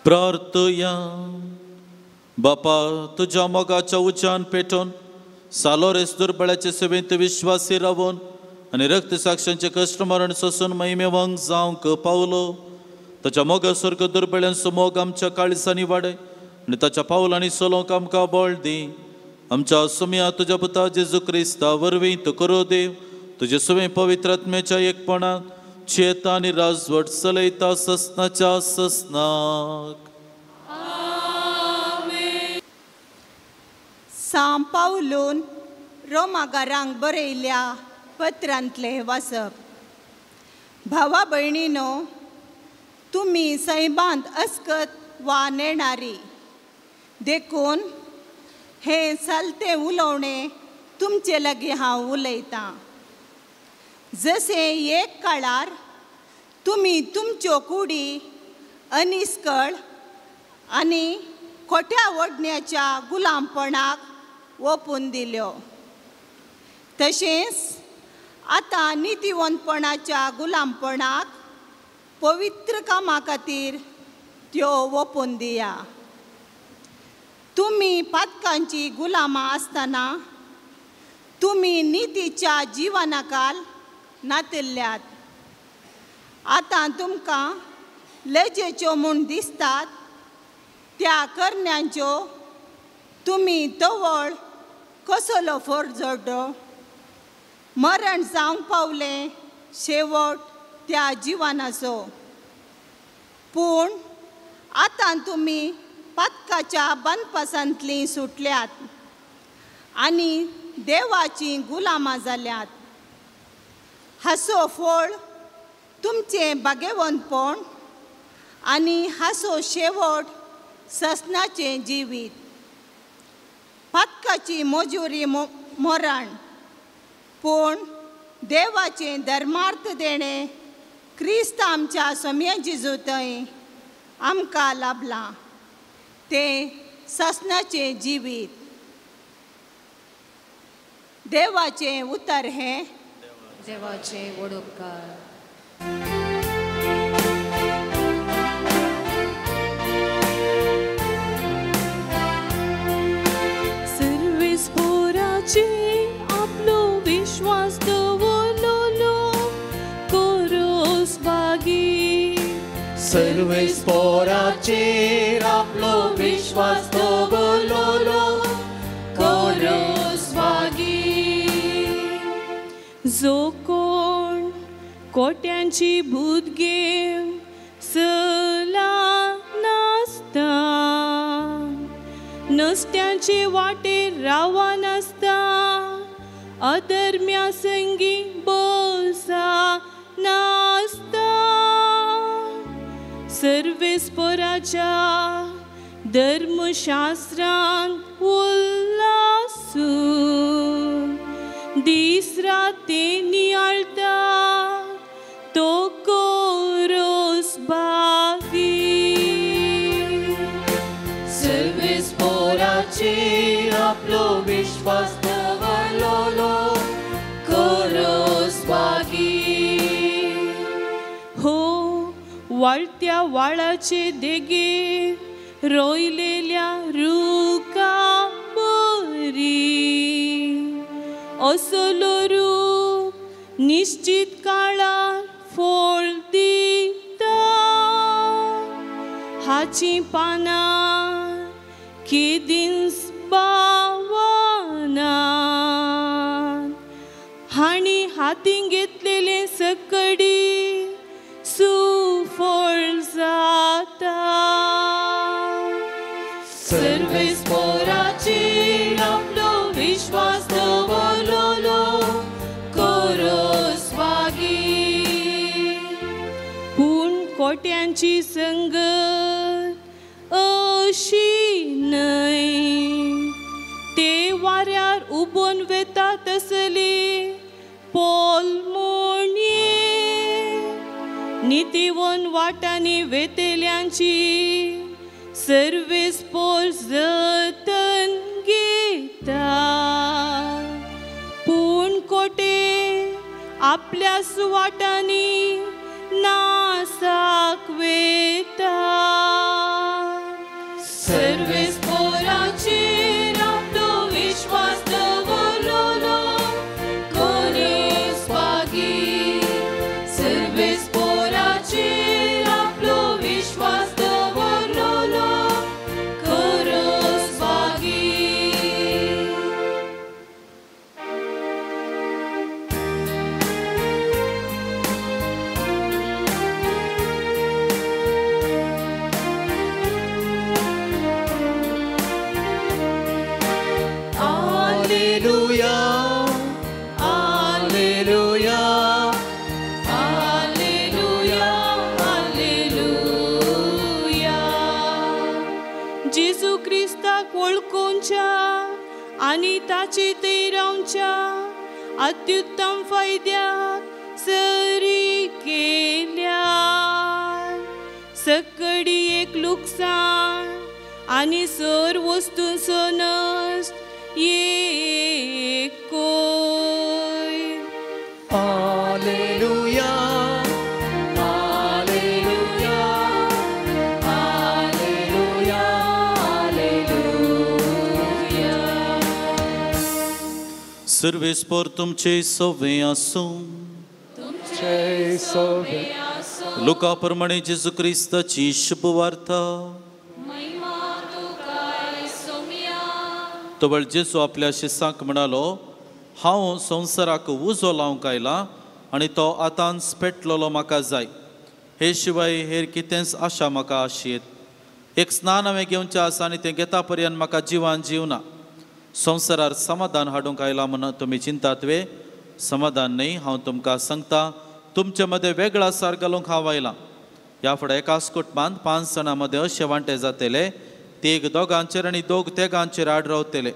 प्रार्थया. बापा, तुझ्या मोगाच्या उच्चान पेटोन सालोरेस दुर्बळाचे सेवेंत विश्वासी रावून आणि रक्त साक्षांचे कष्ट मरण सोसून महिमेवांग जावंक पावलो. ताच्या मोगा स्वर्ग दुर्बळ्यांचो मोग आमच्या काळिसांनी वाडय आणि ताच्या पावलांनी चलोवंक आमकां बळ दी. आमच्या सुम्या तुझ्या पुता जेजू क्रिस्ता वरवीं तूं करो देव तुझे सुवे पवित्र आत्म्याच्या एकपणात चेता आनी राजवट चलयता ससनाच्या ससनाक. सांत पावलून रोमाकारांक बरयल्या पत्रांतले वाचप. भावा भयणीनो, तुमी सैबांत अस्कत वा नेणारी देखून हे चलते उलोवणे तुमचे लागीं हांव उलयतां. जसे एक काळार तुमी तुमच्यो कुडी अनिस्कळ आनी खोट्या वडण्याच्या गुलामपणाक ओपून दिल्यो, तशेंच आतां नितीवंतपणाच्या गुलामपणाक पवित्र कामा खातीर त्यो ओपून दिया. तुमी पातकांची गुलामां आसतना तुमी नितीच्या जिवनाकाल नातिल्ल्यात. आतां तुमकां लजेच्यो म्हूण दिसतात त्या करण्यांच्यो तुमी तवळ कसलो फोडजोड्डो. मरण जावंक पावलें शेवट त्या जिवनाचो. पूण आतां तुमी पातकाच्या बंदपासांतलीं सुटल्यात आनी देवाची गुलामां जाल्यात. हाचो फळ तुमचें बागेवंतपण आनी हाचो शेवट ससनाचें जिवीत. पातकाची मोजुरी मरण, पूण देवाचें धर्मार्थ देणें क्रिस्त आमच्या सोम्या जेजू थंय आमकां लाभलां, तें ससनाचें जिवीत. देवाचें उतर हें देवाचे वडोपकार. आपलो विश्वास दवरलो कोरोस बागी. सर्वेस्पराचेर आपलो विश्वास दवरलो कोरोस बागी. जो कोण कोट्यांची भूतगे चला नासता, नसत्यांचे वाटेर रावा नासता, अधर्म्या संगी बसा नासता. सर्वेस्पराच्या धर्मशास्त्रांत उल्हासून दीस राती नियाळता तो कोरोस बागी. सर्वेस्पराचेर आपलो विश्वास दवरलो कोरोस बागी. हो, वाळत्या वाळाचे देगेर रोयलेल्या रुका बरी असलो रूप निश्चित काळार फळ दिता. हाची पानां केदींच बावना, हाणी हातीन घेतलेले सकडी सुफळ जाता. सर्वेस्पराचेर आपलो विश्वास दवरलो कोरोस बागी. पूण कोट्यांची संगत अशी न्हय, ते वाऱ्यार उबोन वेता तसले पोल मोणये. नितीवन वाटांनी वेतेल्यांची सर्वेस्पोर जतन घेता. पूण कोटे आपल्या सुवाटांनी नासाक वेता. सर्वेस पोराचेर आपलो विश्वास दवरलोलो कोणीच बागी सर्वेस पोराचेर आपलो विश्वास दवरलोलो खरोच बागी जेजू क्रिस्ताक वळखूंच्या आनी ताचे थंय रावच्या अत्युत्तम फायद्याक सरी केल्या सकडी एक लुकसाण आनी सर वस्तूंचो नश्ट एक कोयर हालेलुया हालेलुया हालेलुया सर्वेस्पर तुमचे सवे आसूं जय सोबे लुका प्रमाणे जेजू क्रिस्ताची शुभ वार्ता तवळ जेजू आपल्या शिसांक म्हणालो हांव संवसाराक उजो लावंक आयला आनी तो आतांच पेटलेलो म्हाका जाय हे शिवाय हेर कितेंच आशा म्हाका आशियेत एक स्नान हांवें घेवचें आसा आनी तें घेता पर्यंत म्हाका जिवान जीवना संवसारार समाधान हाडूंक आयला म्हणून तुमी चिंतात वे समाधान न्ही हांव तुमकां सांगता तुमचे मदें वेगळा सार घालूंक हांव आयलां ह्या फुडें एकाच कुटुंबांत 5 जाणां मदें अशें वांटे जातले तेग दोगांचेर आनी दोग तेगांचेर आड रावतले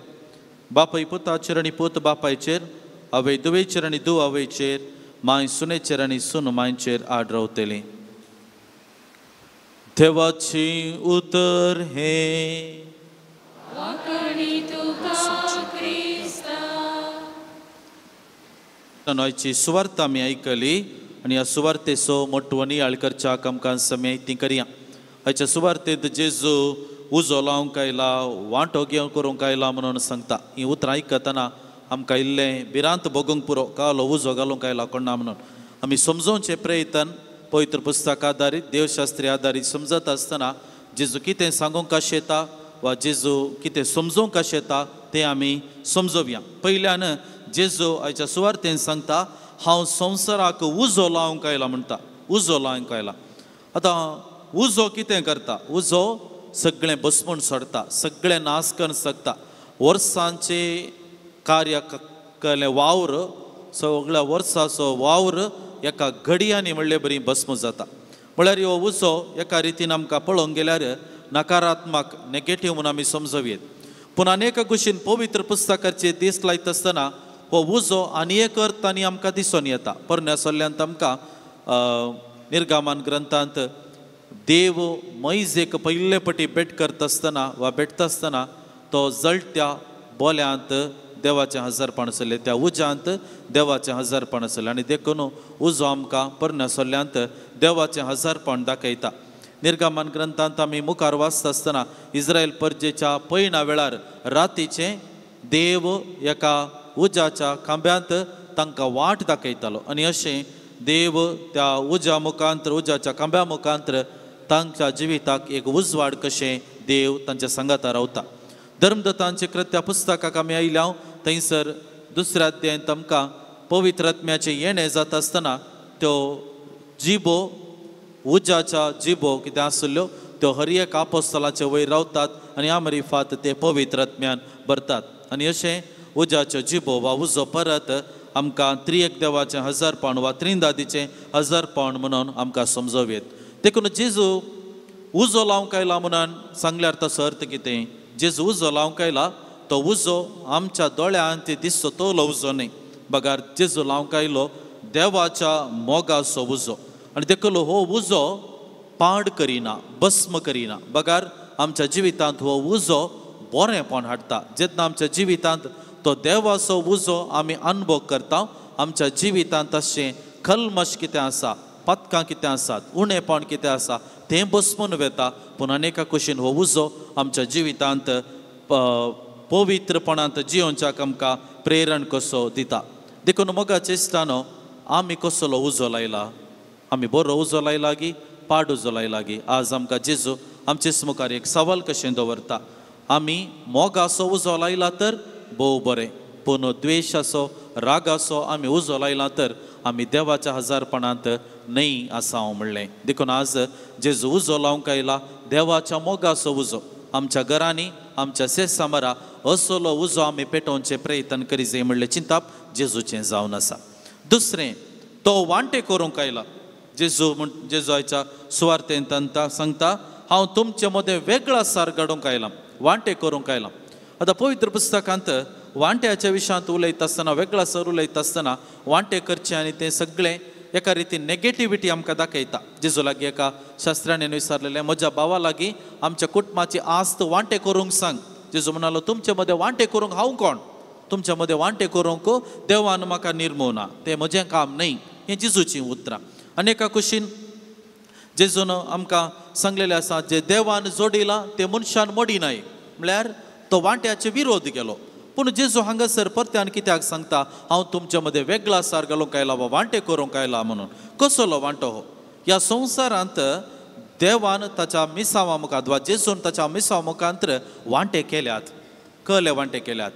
बापूय पुताचेर आनी पूत बापायचेर आवय दुवेचेर आनी धूव आवयचेर माय सुनेचेर आनी सून मायचेर आड रावतली देवाची उतर हे नोयची सुवार्त आमी आयकली आनी ह्या सुवार्तेचो मोठवणी आळकरच्याक आमकां समय ती करया हाच्या सुवार्तेंत जेजू उजो लावंक आयला वांटो घेवन करूंक आयला म्हणून सांगता ही उतरां आयकतना आमकां इल्लें भिरांत भोगूंक पुरो कालो उजो घालूंक आयला कोणा म्हणून आमी समजोवचें प्रयत्न पवित्र पुस्तक आदारीत देवशास्त्री आदारीत समजत आसतना जेजू कितें सांगूंक आशेता वा जेजू कितें समजोवंक आशेता तें आमी समजोवया पयल्यान जेजू आयच्या सुवार्तेन सांगता हांव संवसाराक उजो लावंक आयला म्हणटा उजो लावंक आयला आतां उजो कितें करता उजो सगळें बसपून सोडता सगळें नाश करून सकता वर्सांचे कार्य केलें वावर सगळ्या वर्साचो वावर एका घडयांनी म्हणले बरी भस्म जाता म्हळ्यार हो उजो एका रितीन आमकां पळोवंक गेल्यार नकारात्मक नेगेटीव म्हणून आमी समजोवयेत पूण अनेक कुशीन पवित्र पुस्तकाचे दीस लायत आसतना हो उजो आनी एक अर्थांनी आमकां दिसून येता परमेसल्यांत आमकां निर्गमन ग्रंथांत देव मैजेक पयले पटी भेट करता आसतना वा भेटता आसतना तो जळट्या बोल्यांत देवाचें हजरपण आसलें त्या उज्यांत देवाचें हजरपण आसलें आनी देखून उजो आमकां परमेसल्यांत देवाचें हजरपण दाखयता निर्गमन ग्रंथांत आमी मुखार वाचता आसतना इस्रायल परजेच्या पैना वेळार रातीचें देव एका उज्याच्या खांब्यांत तांकां वाट दाखयतालो आनी अशें देव त्या उज्या मुखांतर उज्याच्या खांब्या मुखांतर तांच्या जिविताक एक उजवाड कशें देव तांच्या संगाता रावता धर्मदत्तांचे कृत्या पुस्तकाक आमी आयल्या थंयसर दुसऱ्या अध्यायात आमकां पवित्र आत्म्याचें येणें जाता आसतना त्यो जिबो उज्याच्या जिबो कितें आसल्यो त्यो हर एक आपोस्तलाचे वयर रावतात आनी आमरिफात ते पवित्र आत्म्यान भरतात आनी अशें उज्याच्यो जिबो वा उजो परत आमकां त्रिएक देवाचें हजरपण वा त्रिंदादीचें हजरपण म्हणून आमकां समजोवेत देखून जेजू उजो लावंक आयला म्हणून सांगल्यार तसो अर्थ कितें जेजू उजो लावंक आयला तो उजो आमच्या दोळ्यांत दिसचो तो उजो न्ही बगार जेजू लावंक आयलो देवाच्या मोगाचो उजो आनी देखून हो उजो पाड करिना भस्म करिना बगार आमच्या जिवितांत हो उजो बरेंपण हाडटा जेन्ना आमच्या जिवितांत तो देवाचो उजो आमी अनुभव करता आमच्या जिवितांत अशें कल्मश कितें आसा पथकां कितें आसात उणेपण कितें आसा तें बसपून वेता पूण अनेका कुशीन हो उजो आमच्या जिवितांत पवित्रपणांत जियोवच्याक आमकां प्रेरण कसो दिता. देखून मोगाचे इश्टानो आमी कसलो उजो लायला, आमी बरो उजो लायला गी पाड उजो लायला गी. आज आमकां जेजू आमचे मुखार एक सवाल कशें दवरता. आमी मोगाचो उजो लायला तर भोव बरें, पूण द्वेशाचो रागाचो आमी उजो लायला तर आमी देवाच्या हजारपणांत न्हय आसांव म्हणलें. देखून आज जेजू उजो लावंक आयला, देवाच्या मोगाचो उजो आमच्या घरांनी आमच्या सेसामरा असलो उजो आमी पेटोवचे प्रयत्न करी जाय म्हणलें चिंताप जेजूचें जावन आसा. दुसरें, तो वांटे करूंक आयला. जेजू आयच्या सुवार्तेंत सांगता, हांव तुमचे मदें वेगळा सार घडोवंक आयलां, वांटे करूंक आयलां. आतां पवित्र पुस्तकांत वांट्याच्या विशयांत उलयता आसतना, वेगळा सर उलयता आसतना वांटे करचें आनी तें सगळें एका रितीन नेगेटिविटी आमकां दाखयता. जेजू लागीं एका शास्त्रांनीन विचारलेलें, म्हज्या भावा लागीं आमच्या कुटुंबाची आस्त वांटे करूंक सांग. जेजू म्हणालो, तुमचे मदें वांटे करूंक हांव कोण? तुमच्या मदें वांटे करूंक देवान म्हाका निर्मवना, तें म्हजें काम न्हय. हें जेजूचीं उतरां. अनेका कुशीन जेजून आमकां सांगलेलें आसा, जे देवान जोडिलां तें मनशान मोडिनाय. म्हळ्यार तो वांट्याचे विरोध केलो. पूण जेजू हांगासर परत्यान कित्याक सांगता, हांव तुमचे मदें वेगळा सार घालूंक आयला वा वांटे करूंक आयला म्हणून. कसलो वांटो हो? ह्या संवसारांत देवान ताच्या मिसांवा मुखांत वा जेजून ताच्या मिसांवा मुखांत्र वांटे केल्यात, कहले वांटे केल्यात.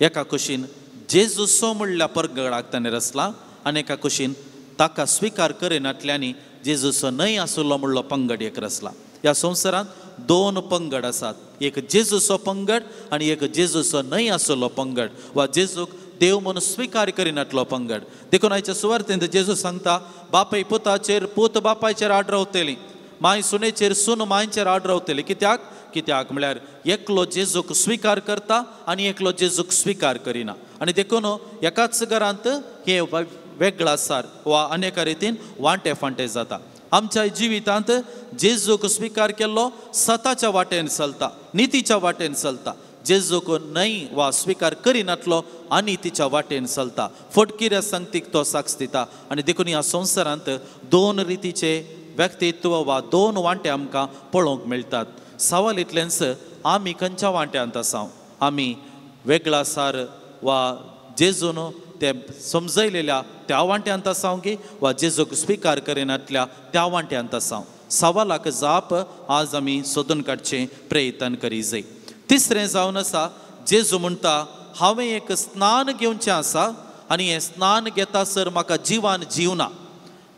एका कुशीन जेजू सो म्हणल्या परगडाक ताणें रचला, आनी एका कुशीन ताका स्विकार करिनातल्यांनी जेजूचो न्हय आसलो म्हणलो पंगड एक रचला. ह्या संवसारांत दोन पंगड आसात, एक जेजूचो पंगड आनी एक जेजूचो न्हय आसलो पंगड वा जेजूक देव म्हणून स्विकार करिनातलो पंगड. देखून आयच्या सुवार्तेंत जेजू सांगता, बापाय पुताचेर, पूत बापायचेर आड रावतली, माय सुनेचेर, सून मायचेर आड रावतली. कित्याक म्हळ्यार एकलो जेजूक स्विकार करता आनी एकलो जेजूक स्विकार करिना. आनी देखून एकाच घरांत हे वेगळा सार वा अनेका रितीन वांटे फांटे जाता. आमच्या जिवितांत जेजूक स्विकार केल्लो सताच्या वाटेन चलता, नितीच्या वाटेन चलता. जेजूक न्हय वा स्विकार करिनातलो अनितीच्या वाटेन चलता. फटकिऱ्या संगतीक तो साक्ष दिता. आनी देखून ह्या संवसारांत दोन रितीचे व्यक्तित्व वा दोन वांटे आमकां पळोवंक मेळटात. सवाल इतलेंच, आमी खंयच्या वांट्यांत आसां? आमी वेगळा सार वा जेजून ते समजयलेल्या त्या वांट्यांत आसां गी वा जेजूक स्विकार करिनातल्या त्या वांट्यांत आसां? सवालाक जाप आज आमी सोदून काडचें प्रयत्न करी जाय. तिसरें जावन आसा, जेजू म्हणटा, हांवें एक स्नान घेवचें आसा आनी हें स्नान घेता सर म्हाका जिवान जिवना.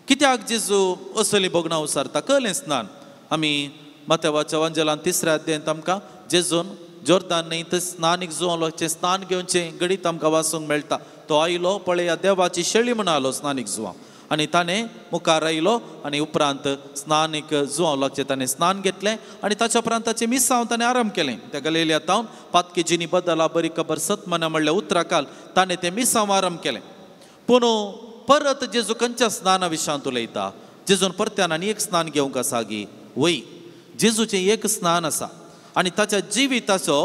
कित्याक जेजू असली भोगणां उसारता? कहलें स्नान. आमी मत्तेवाच्या वंजलान 3ऱ्या अध्यायांत आमकां जेजून जोर्दान न्हंयत स्नानीक जुवांचें स्नान घेवचें गडीत आमकां वाचूंक मेळटा. तो आयलो, पळया देवाची शेळी म्हणून आलो स्नानीक जुवां, आनी ताणें मुखार आयलो आनी उपरांत स्नानीक जुवांचें ताणें स्नान घेतलें आनी ताच्या उपरांत ताचें मिसांव ताणें आराम केलें. त्या गलिलायांत पातकी जिनी बदला बरी खबर सतमना म्हणल्या उतराकाल ताणें तें मिसांव आराम केलें. पूण परत जेजू खंयच्या स्नाना विशयांत उलयता? जेजून परत्यान आनी एक स्नान घेवंक आसा गी. वय, जेजूचें एक स्नान आसा आनी ताच्या जिविताचो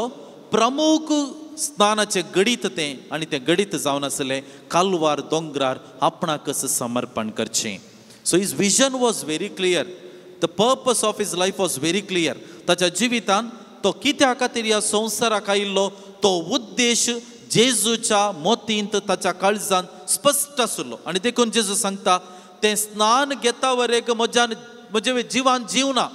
प्रमुख स्नानाचें गडीत तें, आनी तें गडीत जावन आसलें कालवार दोंगरार आपणाकच समर्पण करचें. So his vision was very clear, the purpose of his life was very clear. ताच्या जिवितान तो कित्या खातीर ह्या संवसाराक आयिल्लो तो उद्देश जेजूच्या मोतींत ताच्या काळजांत स्पश्ट आसलो. आनी देखून जेजू सांगता, तें स्नान घेता वरेक म्हजे जिवान जिवना.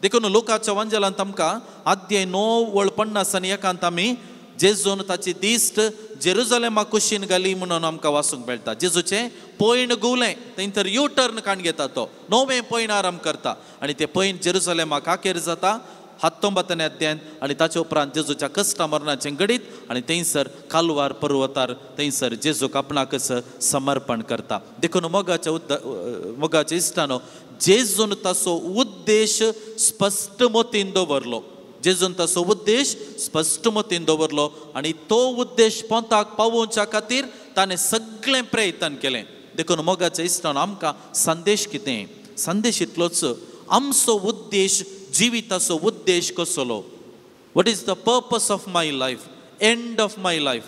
देखून लोकाच्या वंजलांत आमकां अध्याय 9:50 आनी 1 आमी जेजून ताची दिश्ट जेरुजलेमा कुशीन घाली म्हणून आमकां वाचूंक मेळटा. जेजूचें पयण गुवलें, थंयसर यू टर्न काण घेता तो, 9वें पयण आराम करता आनी तें पयण जेरुजलेमाक आखेर जाता 19 अध्यायान. आनी ताचे उपरांत जेजूच्या कश्टा मरणाचें गडीत आनी थंयसर कालवार पर्वतार थंयसर जेजूक आपणाकच समर्पण करता. देखून मोगाच्या इश्टानो, जेजून ताचो उद्देश स्पश्ट मोतीन दवरलो. जेजून ताचो उद्देश स्पश्ट मोतीन दवरलो आनी तो उद्देश पोंताक पावोवच्या खातीर ताणें सगळें प्रयत्न केलें. देखून मोगाच्या इश्टान आमकां संदेश कितें? संदेश इतलोच, आमचो उद्देश, जिविताचो उद्देश कसलो? What is the purpose of my life, end of my life,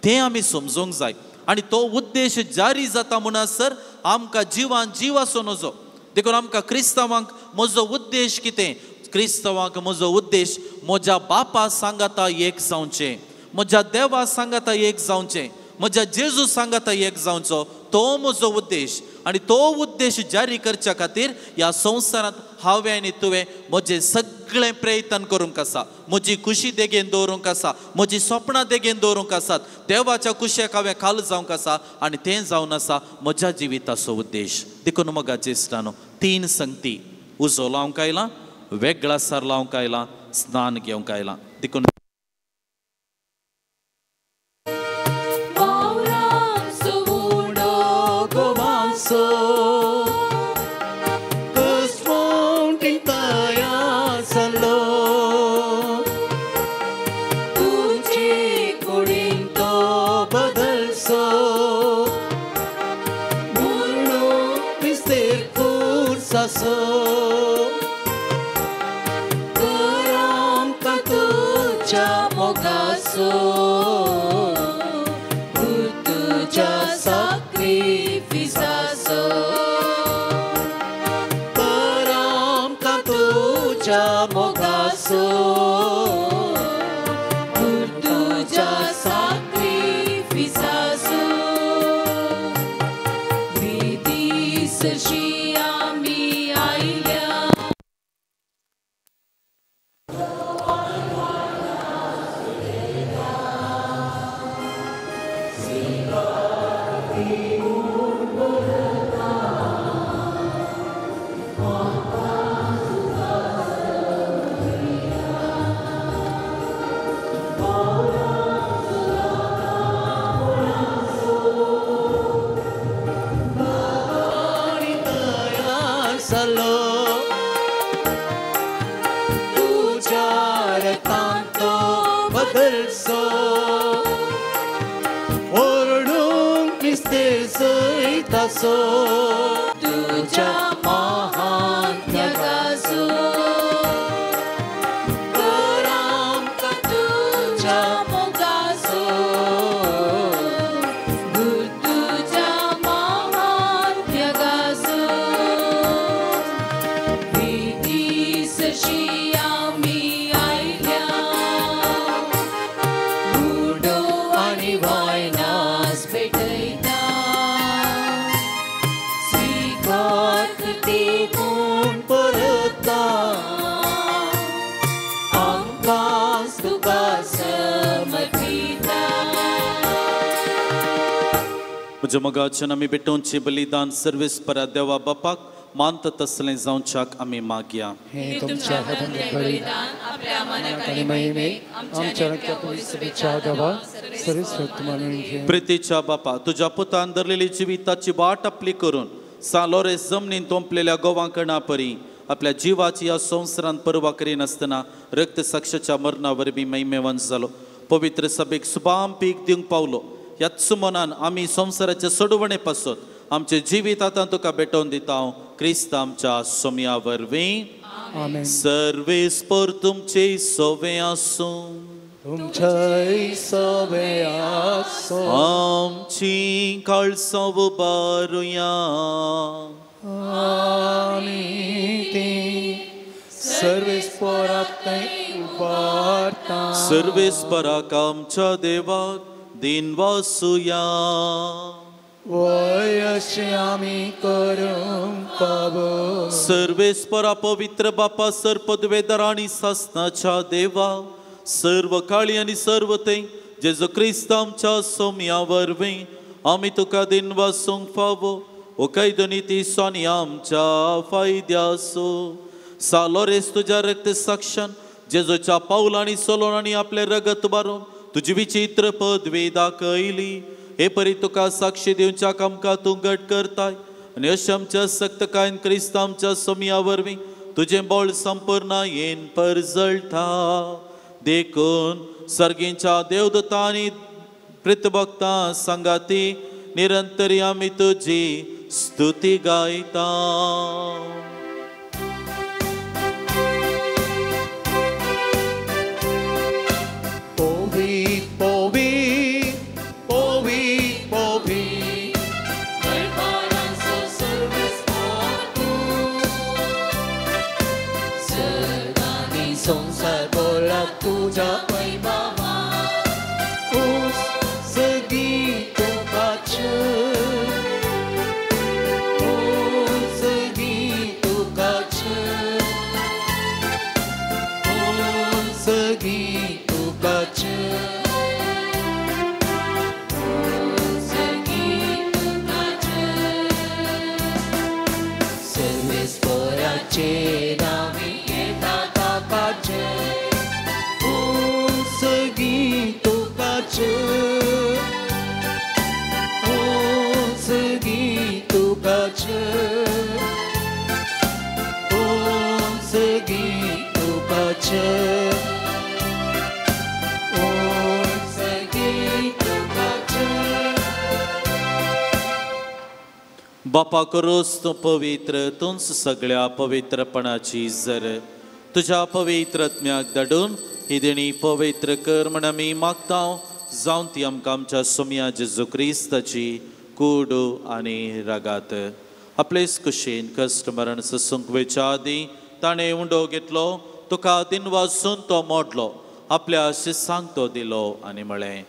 तें आमी समजूंक जाय. आनी तो उद्देश जारी जाता म्हणसर आमकां जिवान जीव आसूं नजो. देखून आमकां क्रिस्तांवांक म्हजो उद्देश कितें क्रिस्तवाक म्हजो उद्देश म्हज्या बापा सांगाता एक जावचें म्हज्या देवा सांगाता एक जावचें म्हज्या जेजू सांगाता एक जावचो तो म्हजो उद्देश आनी तो उद्देश जारी करच्या खातीर ह्या संवसारांत हांवें आनी तुवें म्हजें सगळें प्रयत्न करूंक आसा म्हजी खुशी देगेन दवरूंक आसा म्हजी स्वप्नां देगेन दवरूंक आसात देवाच्या कुशेक हांवें खाल जावंक आसा आनी तें जावन आसा म्हज्या जिविताचो उद्देश देखून मोगाचे इश्टानो 3 संगती उजो लावंक आयलां वेगळा सार लावंक आयलां स्नान घेवंक आयलां देखून म्हज्या मोगाचें आमी भेटोवचें बलिदान सर्वेस परा देवा बापाक मानत तसलें जावच्याक आमी मागया हे तुमच्या हातांतलें बलिदान आपल्या मनाक आनी महिमेक आमच्या रक्तापोटी शुभेच्छा देवा सर्वश्रेष्ठ मानून घे प्रितीच्या बापा तुज्या पुतान धरलेली जिविताची बाट आपली करून सालोरेस जमनीन तोंपलेल्या गोवांकणा परी आपल्या जिवाची ह्या संवसारांत परवा करिनासतना रक्त साक्षाच्या मरणा वरवीं महिमेवंत जालो पवित्र सभेक सुबाम पीक दिवंक पावलो ह्याच मनान आमी संवसाराचे सोडवणे पासत आमचे जिवीत आतां तुका भेटोवन दिता हांव क्रिस्त आमच्या सोम्या वरवीं आमेन सर्वेस पर तुमचे सोवे आसूं तुमचे सोवे आसूं आमची काळसां उबारुया आमी ती सर्वेस्पराक उबारता सर्वेस्पराक आमच्या देवाक दिन वासुया वय अशें आमी करूंक पावो सर्वेस्परा पवित्र बापा सर्पदवेदर आनी सासनाच्या देवा सर्व काळी आनी सर्व ते जेजू क्रिस्त आमच्या सोम्या वरवीं आमी तुका दिन वासूंक फावो ओकैदनी ती सोनी आमच्या फायद्यासो सालोरेस तुज्या रक्त साक्षान जेजूच्या पावलांनी सोलोनांनी आपले रगत मारून तुजी विचित्र पदवी दाखयली हे परी तुका साक्षी दिवच्या आमकां तूं घट करताय आनी अशें आमच्या सक्त कायन क्रिस्त आमच्या सोम्या वरवीं तुजें बोळ संपूर्ण येन परजळटा देखून सर्गींच्या देवदूतां आनी प्रितभक्तां सांगाती निरंतरी आमी तुजी स्तुती गायता तुझ्या वैभवा सगी तुकाच सगी तुकाच सगी तुकाच सर्वेस्पराचे नावे येता ताकाच सगी तुकाच सगी तुकाच सगी तुकाच सगी तुकाच बापा करोस तू पवित्र तूंच सगळ्या पवित्रपणाची जर तुझ्या पवित्रत्म्याक धाडून ही देणी पवित्र कर म्हण आमी मागता जावन ती आमकां आमच्या सोम्या जेजू क्रिस्ताची कूड आनी रागात आपलेच कुशीन कश्ट मरण ससूंक वेच्या आदी ताणें उंडो घेतलो तुका दिनवासून तो मोडलो आपल्या शिसांक तो दिलो आनी म्हळें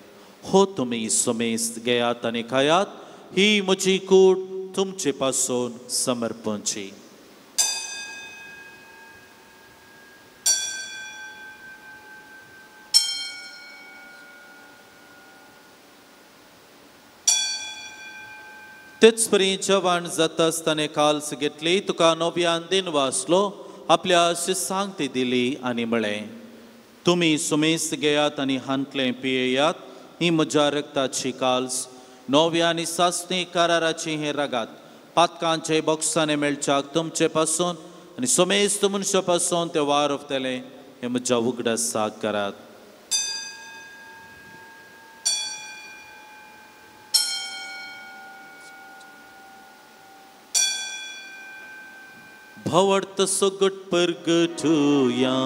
हो तुमी सोमेस्त घेयात आनी खायात ही म्हजी कूड तुमचे पासून समर्पणची तेच परी जेवण जाता आसतना काल्स घेतली तुका नव्यान दिन वाचलो आपल्या शिसांक ती दिली आनी म्हळें तुमी सुमेस्त घेयात आनी हांतलें पियेयात ही म्हज्या रक्ताची काल्स नव्या आनी सासणी कराराची हे रागात पातकांचे बॉक्साने मेळच्याक तुमचे पासून आनी सुमेस्त मनशा पासून ते वारवतले हे म्हज्या उगडासाक करात भवडत सोगट परगटुया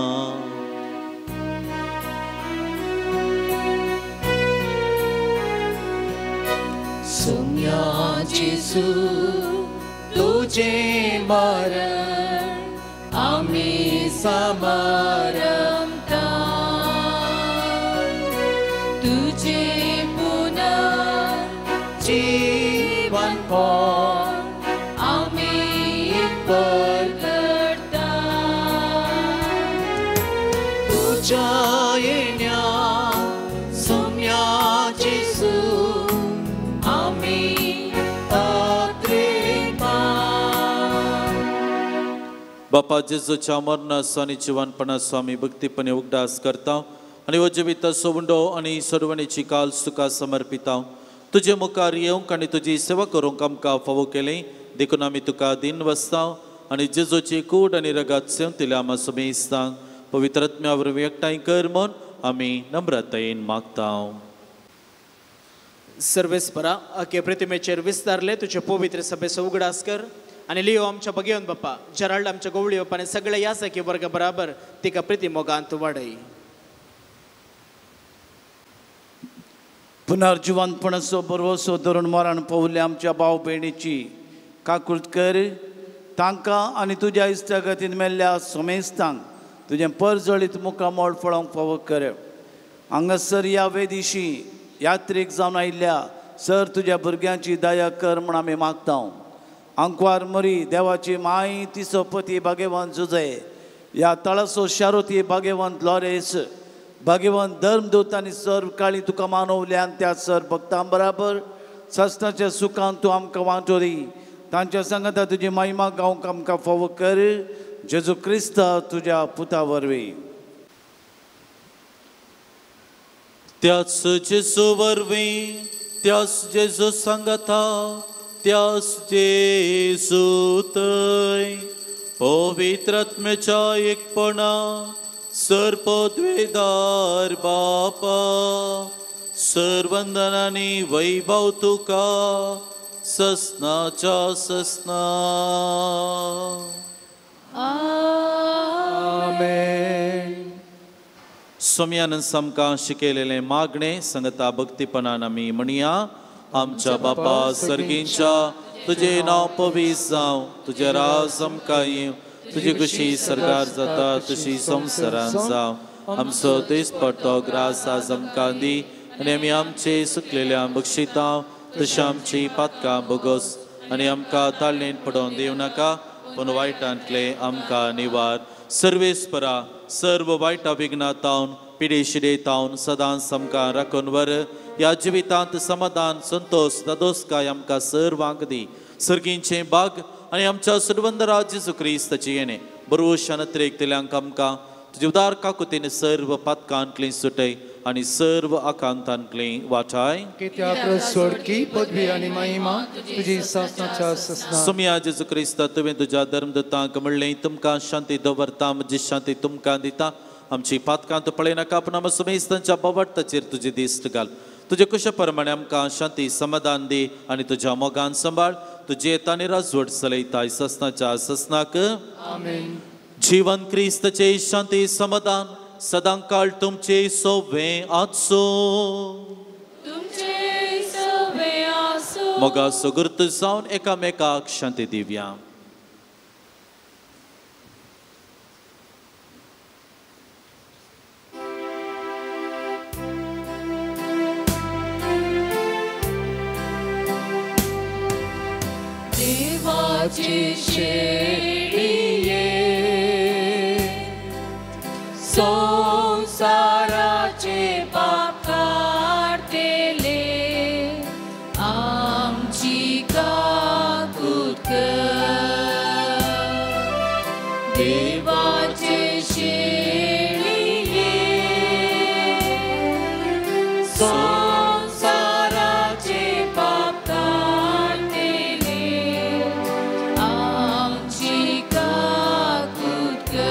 सोम्या जेजू तुझे मरण आम्ही समारंभता तुझे पुनर्जीवनपण आम्ही परगटता तुझ्या येण्या सोम्या जेजू बापा जेजूच्या मरणाचो आनी जिवनपणाचो आमी भक्तीपणे उगडास करता आनी हो जिविताचो उंडो आनी सर्वणेची काल्स तुका समर्पिता तुजे मुखार येवंक आनी तुजी सेवा करूंक आमकां फावो केलें देखून आमी तुका दिन वसता आनी जेजूची कूड आनी रगात सेवतिल्या आमा सुमेस्तांक पवित्रत्म्या वरवीं एकठांय कर म्हूण आमी नम्रतायेन मागता सर्वेस्परा अके प्रतिमेचेर विस्तारले तुझे पवित्र सभेचो उगडास कर आणि लिओ आमच्या बगेवन बाप्पा जराल्ड आमच्या गवळी बाप्पाने सगळे यासकी वर्ग बराबर तिका प्रतिमोगांत वाडय पुनर्जीवनपणाचो बरोसो धरून मरण पावले आमच्या भाव भयणीची काकुळट कर तांकां आनी तुज्या इश्टागतीन मेल्ल्या सोमेस्तांक तुजें परजळीत मुखार मोड फळोवंक फावो कर हांगासर या वेदिशी यात्रेक जावन आयिल्ल्या सर तुज्या भुरग्यांची दया कर म्हूण आमी मागता आंकवार मरी देवाची माय तिचो पती भाग्यवंत जुजे या तळासो शारोती भाग्यवंत लॉरेस भाग्यवंत धर्मदूत आनी सर काळी तुका मानवल्यान त्या सर भक्तां बराबर सस्ताच्या सुखान तूं आमकां वांटोरी तांच्या संगता तुजी महिमा गावंक आमकां फावो कर जेजू क्रिस्ता तुज्या पुता वरवीं त्याच जेजू वरवीं त्याच जेजू सांगता त्याच जेजू थंय पवित्रात्म्याच्या एकपणा सर्पद्वेदार बापा सर्वंदनांनी वैभव तुका ससनाच्या ससना आमेन. सोम्यान आमकां शिकयलेलें मागणें संगता भक्तीपणान आमी म्हणया आमच्या बापा सर्गींच्या तुझे नांव पवित्र जावं तुझे राज आमकां येवं तुजी कशी सरकार जाता तशी संवसारांत जावं आमचो दिसपडटो ग्रास आज आमकां दी आनी आमी आमचे सुकलेल्या बक्षिता तशी आमची पातकां बोगोस आनी आमकां ताळणेन पडोवन दिवं नाका पूण वायटांतले आमकां निवार. सर्वेस्परा सर्व वायटा विघ्नातावन पिडेशिडेतावन सदांच आमकां राखून वर. ह्या जिवितांत समाधान संतोष दादोसकाय आमकां सर्वांक दी. सर्गींचे बाग आनी आमच्या सुरवंदरा जेजू क्रिस्ताची येणे बरोवशान नत्रेकतल्यांक आमकां तुजे उदार काकुतीन सर्व पातकांतली सुटय आनी सर्व आकांतांतली वाटाय. कित्याक स्वर्गी पदवी आनी महिमा तुजी सासनाच्या ससना. सुमया जेजू क्रिस्ता तुवें तुज्या धर्मदत्तांक म्हणलें तुमकां शांती दवरता म्हजी शांती तुमकां दिता. आमची पातकां तूं पळयनाका पूण आमच्या सुमेस्तांच्या बोवाटाचेर तुजे दिश्ट घाल. तुजे कुशा प्रमाणे आमकां शांती समाधान दी आनी तुज्या मोगान सांबाळ. तुजे येतानी राजवट चलयताय ससनाच्या ससनाक. आमेन. जीवन क्रिस्ताचे शांती समाधान सदां काळ तुमचे सोवे आसो. तुमचे सोवे आसो. मोगा सुगुर्त जावन एकामेकाक शांती दिवया. देवाचे शेळिये संसाराचे पाप काढतेले आमची काकूत कर. देवाचे शेळिये संसाराचे पाप काढतेले आमची काकूत कर.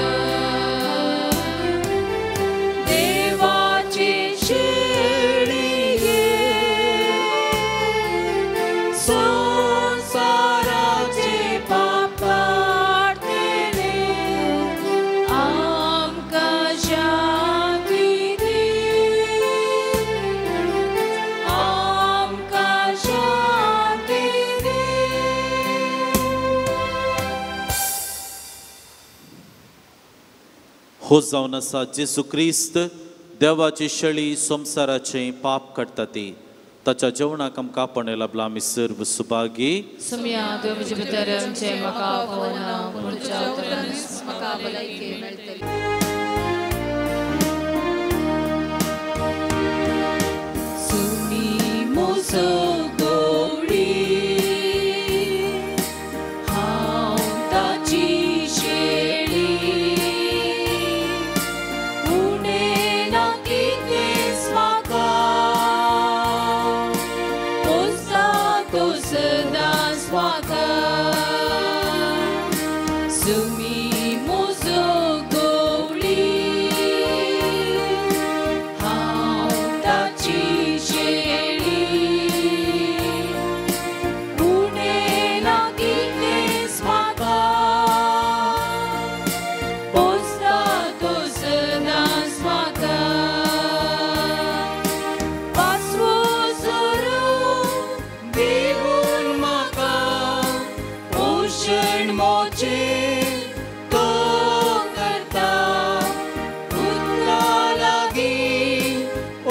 हो जावन आसा जेजू क्रिस्त देवाची शेळी संसाराचे पाप काडटा ती. ताच्या जेवणाक आमकां आपण लाभला आमी सर्व सुभागी. सुमया देव म्हजे भितर आमचे म्हाका आव्हाना पुढच्या उतरान म्हाका भलायकी मेळटली. सुमी मोसो गवळी हांव ताची शेळी उणें ना कितेंच म्हाका पोसता तो सदांच म्हाका. सुमी मोसो गवळी हांव ताची शेळी उणें ना कितेंच म्हाका पोसता तो सदांच म्हाका. वासवो सोडून दिवून म्हाका पोशण मोचें तो करता. उदका लागीं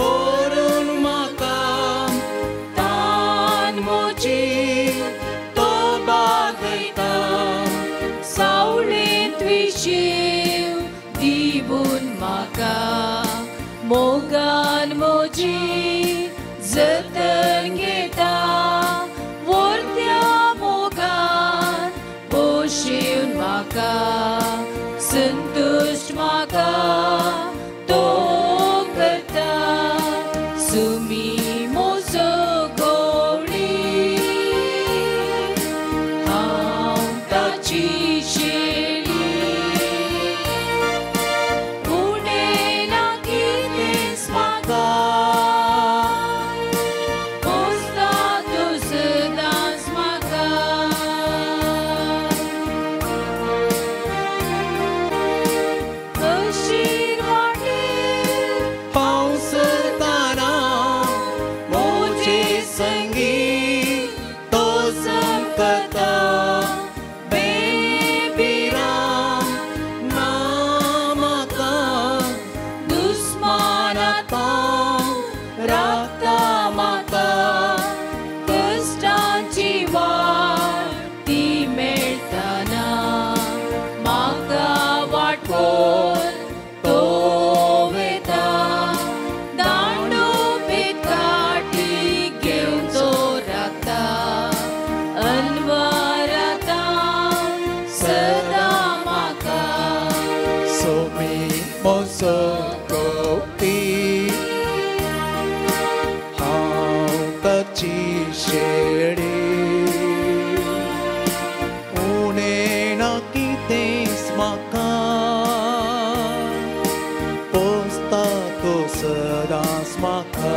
ओरून म्हाका तान मोचें तो बागयता. सावळेंत विशीव दिवून म्हाका मोगान मोजी जतन घेता. वर्त्या मोगान पोशिवन म्हाका संतुश्ट म्हाका तो करता. सुमी मोसो गवळी हांव ताची शेळी उणें ना कितेंच म्हाका पोसता तो सदांच म्हाका. कशीर वाटेर पावसताना मोचे संगी तो संकता. बेबिराम ना म्हाका सोकोपी हांव ताची शेळी उणें ना कितेंच म्हाका पोसता तो सदांच म्हाका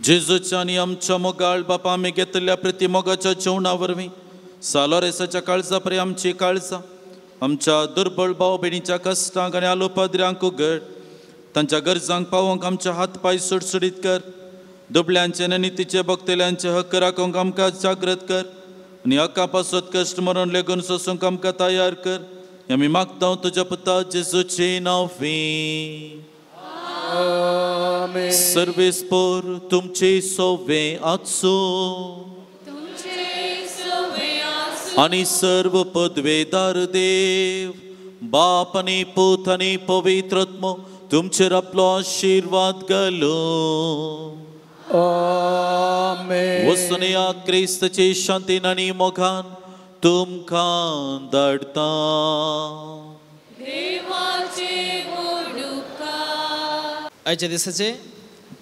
जेजूच्या आनी आमच्या मोगाळ बापा आमी घेतल्या प्रतिमोगाच्या जेवणा वरवीं सालोरेसाच्या काळजा परी आमची काळजां आमच्या दुर्बळ भाव भयणीच्या कश्टांक आनी आलोपाद्र्यांक उगड तांच्या गरजांक पावोवंक आमचे हात पाय सुटसुडीत कर दुबळ्यांचे आनी नितीचे भक्तेल्यांचे हक्क राखोवंक आमकां जागृत कर आनी हक्का पासत कश्ट मरण लेगून सोसूंक आमकां तयार कर आमी मागता तुज्या पुता जेजूचे नांवी सर्वेस्पोर तुमचे सोवे आचो आणि सर्व पदवेदार देव बाप आणि पूत आणि पवित्रत्म तुमचेर आपलो आशीर्वाद घालो वचून या क्रिस्ताचे शांतीन आनी मोगान तुमकां धाडटा आयच्या दिसाचे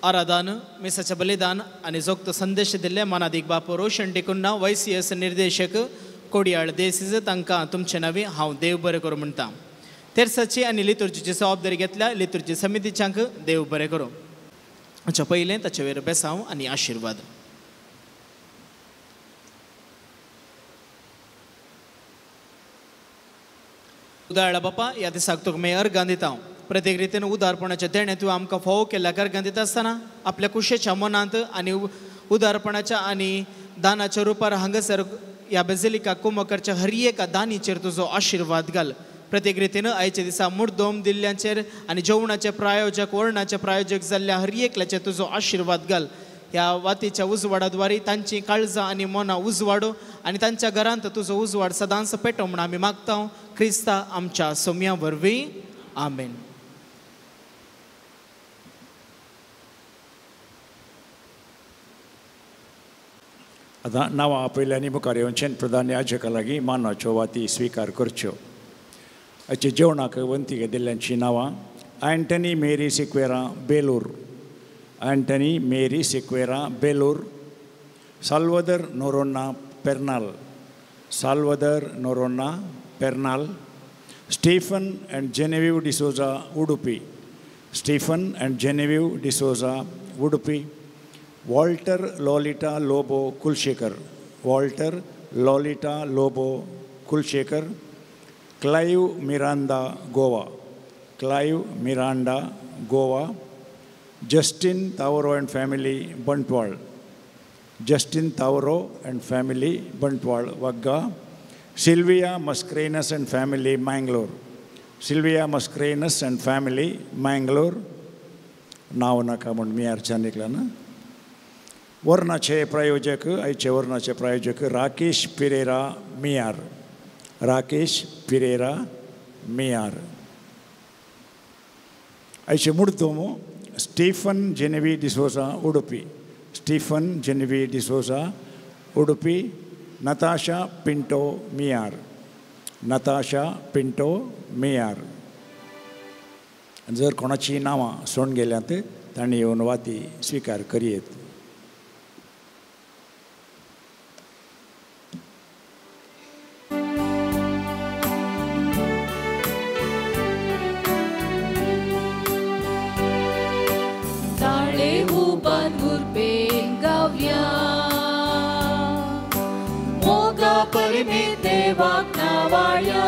आराधन मिसाचे बलिदान आणि जोगतो संदेश दिल्ले मनादीक बापू रोशन टेकुन्ना YCS निर्देशक कोडियाळ देसीज तांकां तुमचे नावी हांव देव बरें करूं म्हणटा तेरसाची आनी लितुर्जीची जबाबदारी घेतल्या लितुर्जी समितीच्यांक देव बरें करूं हाच्या पयलें ताचे वयर बेसांव आनी आशिर्वाद उदाहरण बापा ह्या दिसाक तुका मे अर्गां दिता प्रत्येक रितीन उदारपणाचे देणे तुवें आमकां फोव केल्या अर्गां दिता आसतना आपल्या कुशेच्या मनांत आनी उदारपणाच्या आनी दानाच्या रुपार हांगासर ह्या बेजिलिका कुंभकरच्या हर एका दानीचेर तुजो आशिर्वाद घाल प्रत्येक रितीन आयच्या दिसा मुर्दोम दिल्ल्यांचेर आनी जेवणाचे प्रायोजक वर्णाचे प्रायोजक जाल्ल्या हर एकल्याचेर तुजो आशिर्वाद घाल ह्या वातीच्या उजवाडाद्वारे तांची काळजां आनी मनां उजवाडो आनी तांच्या घरांत तुजो उजवाड सदांच पेटो म्हण आमी मागता क्रिस्ता आमच्या सोम्या वरवीं आमेन आतां नांवां आपयल्यांनी मुखार येवचें प्रधान याजका लागीं मानाच्यो वाती स्विकार करच्यो हाचे जेवणाक वंती दिल्ल्यांची नांवां Antony Mary Sequeira Belur Antony Mary Sequeira Belur Salvador Noronha Pernal Salvador Noronha Pernal Stephen and Genevieve D'Souza Udupi Stephen and Genevieve D'Souza Udupi Walter Lolita Lobo Kulshekar Walter Lolita Lobo Kulshekar Clive Miranda Goa Clive Miranda Goa Justin Tauro and family Bantwal Justin Tauro and family Bantwal Vagga Sylvia Mascarenhas and family Mangalore Sylvia Mascarenhas and family Mangalore नाव नाका म्हण मी अर्चान निकला ना वर्णाचे प्रायोजक आयचे वर्णाचे प्रायोजक राकेश पिरेरा मियार. राकेश पिरेरा मियार. आयचे मुर्तोम स्टीफन जेनेवी डिसोजा उडुपी. स्टीफन जेनेवी डिसोजा उडुपी. नताशा पिंटो मियार. नताशा पिंटो मियार. जर कोणाची नांवां सोडून गेल्यांत तांणी येवन वाती स्विकार करियेत. देवाक नावाळ्या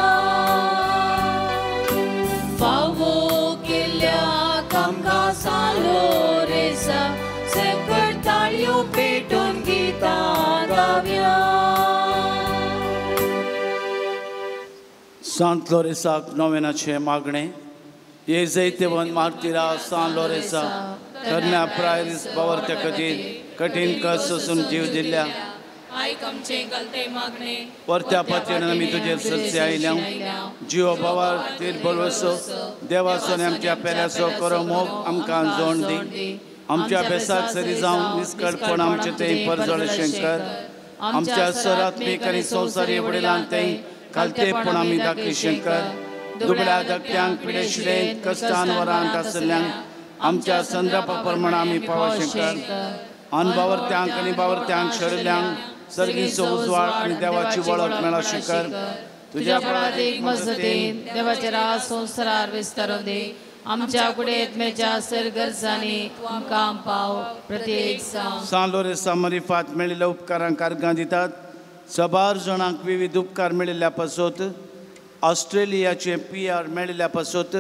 फावो केल्ल्या आमकां सालो रेसा सकट ताळयो पेटोवन गितां गावया. सांत लोरेसाक नोवेनाचे मागणे. ये जैतेवन मार्तिरा सांत लोरेसा तरण्या प्रायरीस बावरत्या खातीर कठीण कस सोसून जीव दिल्ल्या आयक आमचे गलते मागणे. परत्या पातयेन आमी तुजेर सत्य आयल्या. जिव बावार तीर बलवसो देवासोन आमच्या पेल्याचो करो मोग आमकां जोड दी. आमच्या बेसाक सरी जावन निस्कळपण आमचे तें परजळ शंकर. आमच्या सरात्मीक आनी संवसारी वडिलांक तें कालतेपण आमी दाखय शंकर. दुबळ्या धाकट्यांक पिडेशिडेंत कश्टान वरांत आसल्यांक आमच्या संद्रापा प्रमाण आमी पावा शंकर. अनबावरत्यांक आनी बावरत्यांक शरल्यांक सर्गीचो उजवाड आनी देवाची वळख मेळा शंकर. तुज्या पराधीक मजतीन देवाचे राज संवसारार विस्तारून दे. आमच्या कुडेत मेच्या सरगरजांनी आमकां पाव प्रत्येक सांत लोरेसा मरिफात मेळिल्ल्या उपकारांक अर्गां दितात. सबार जाणांक विविध उपकार मेळिल्ल्या पासत ऑस्ट्रेलियाचे PR मेळिल्ल्या पासत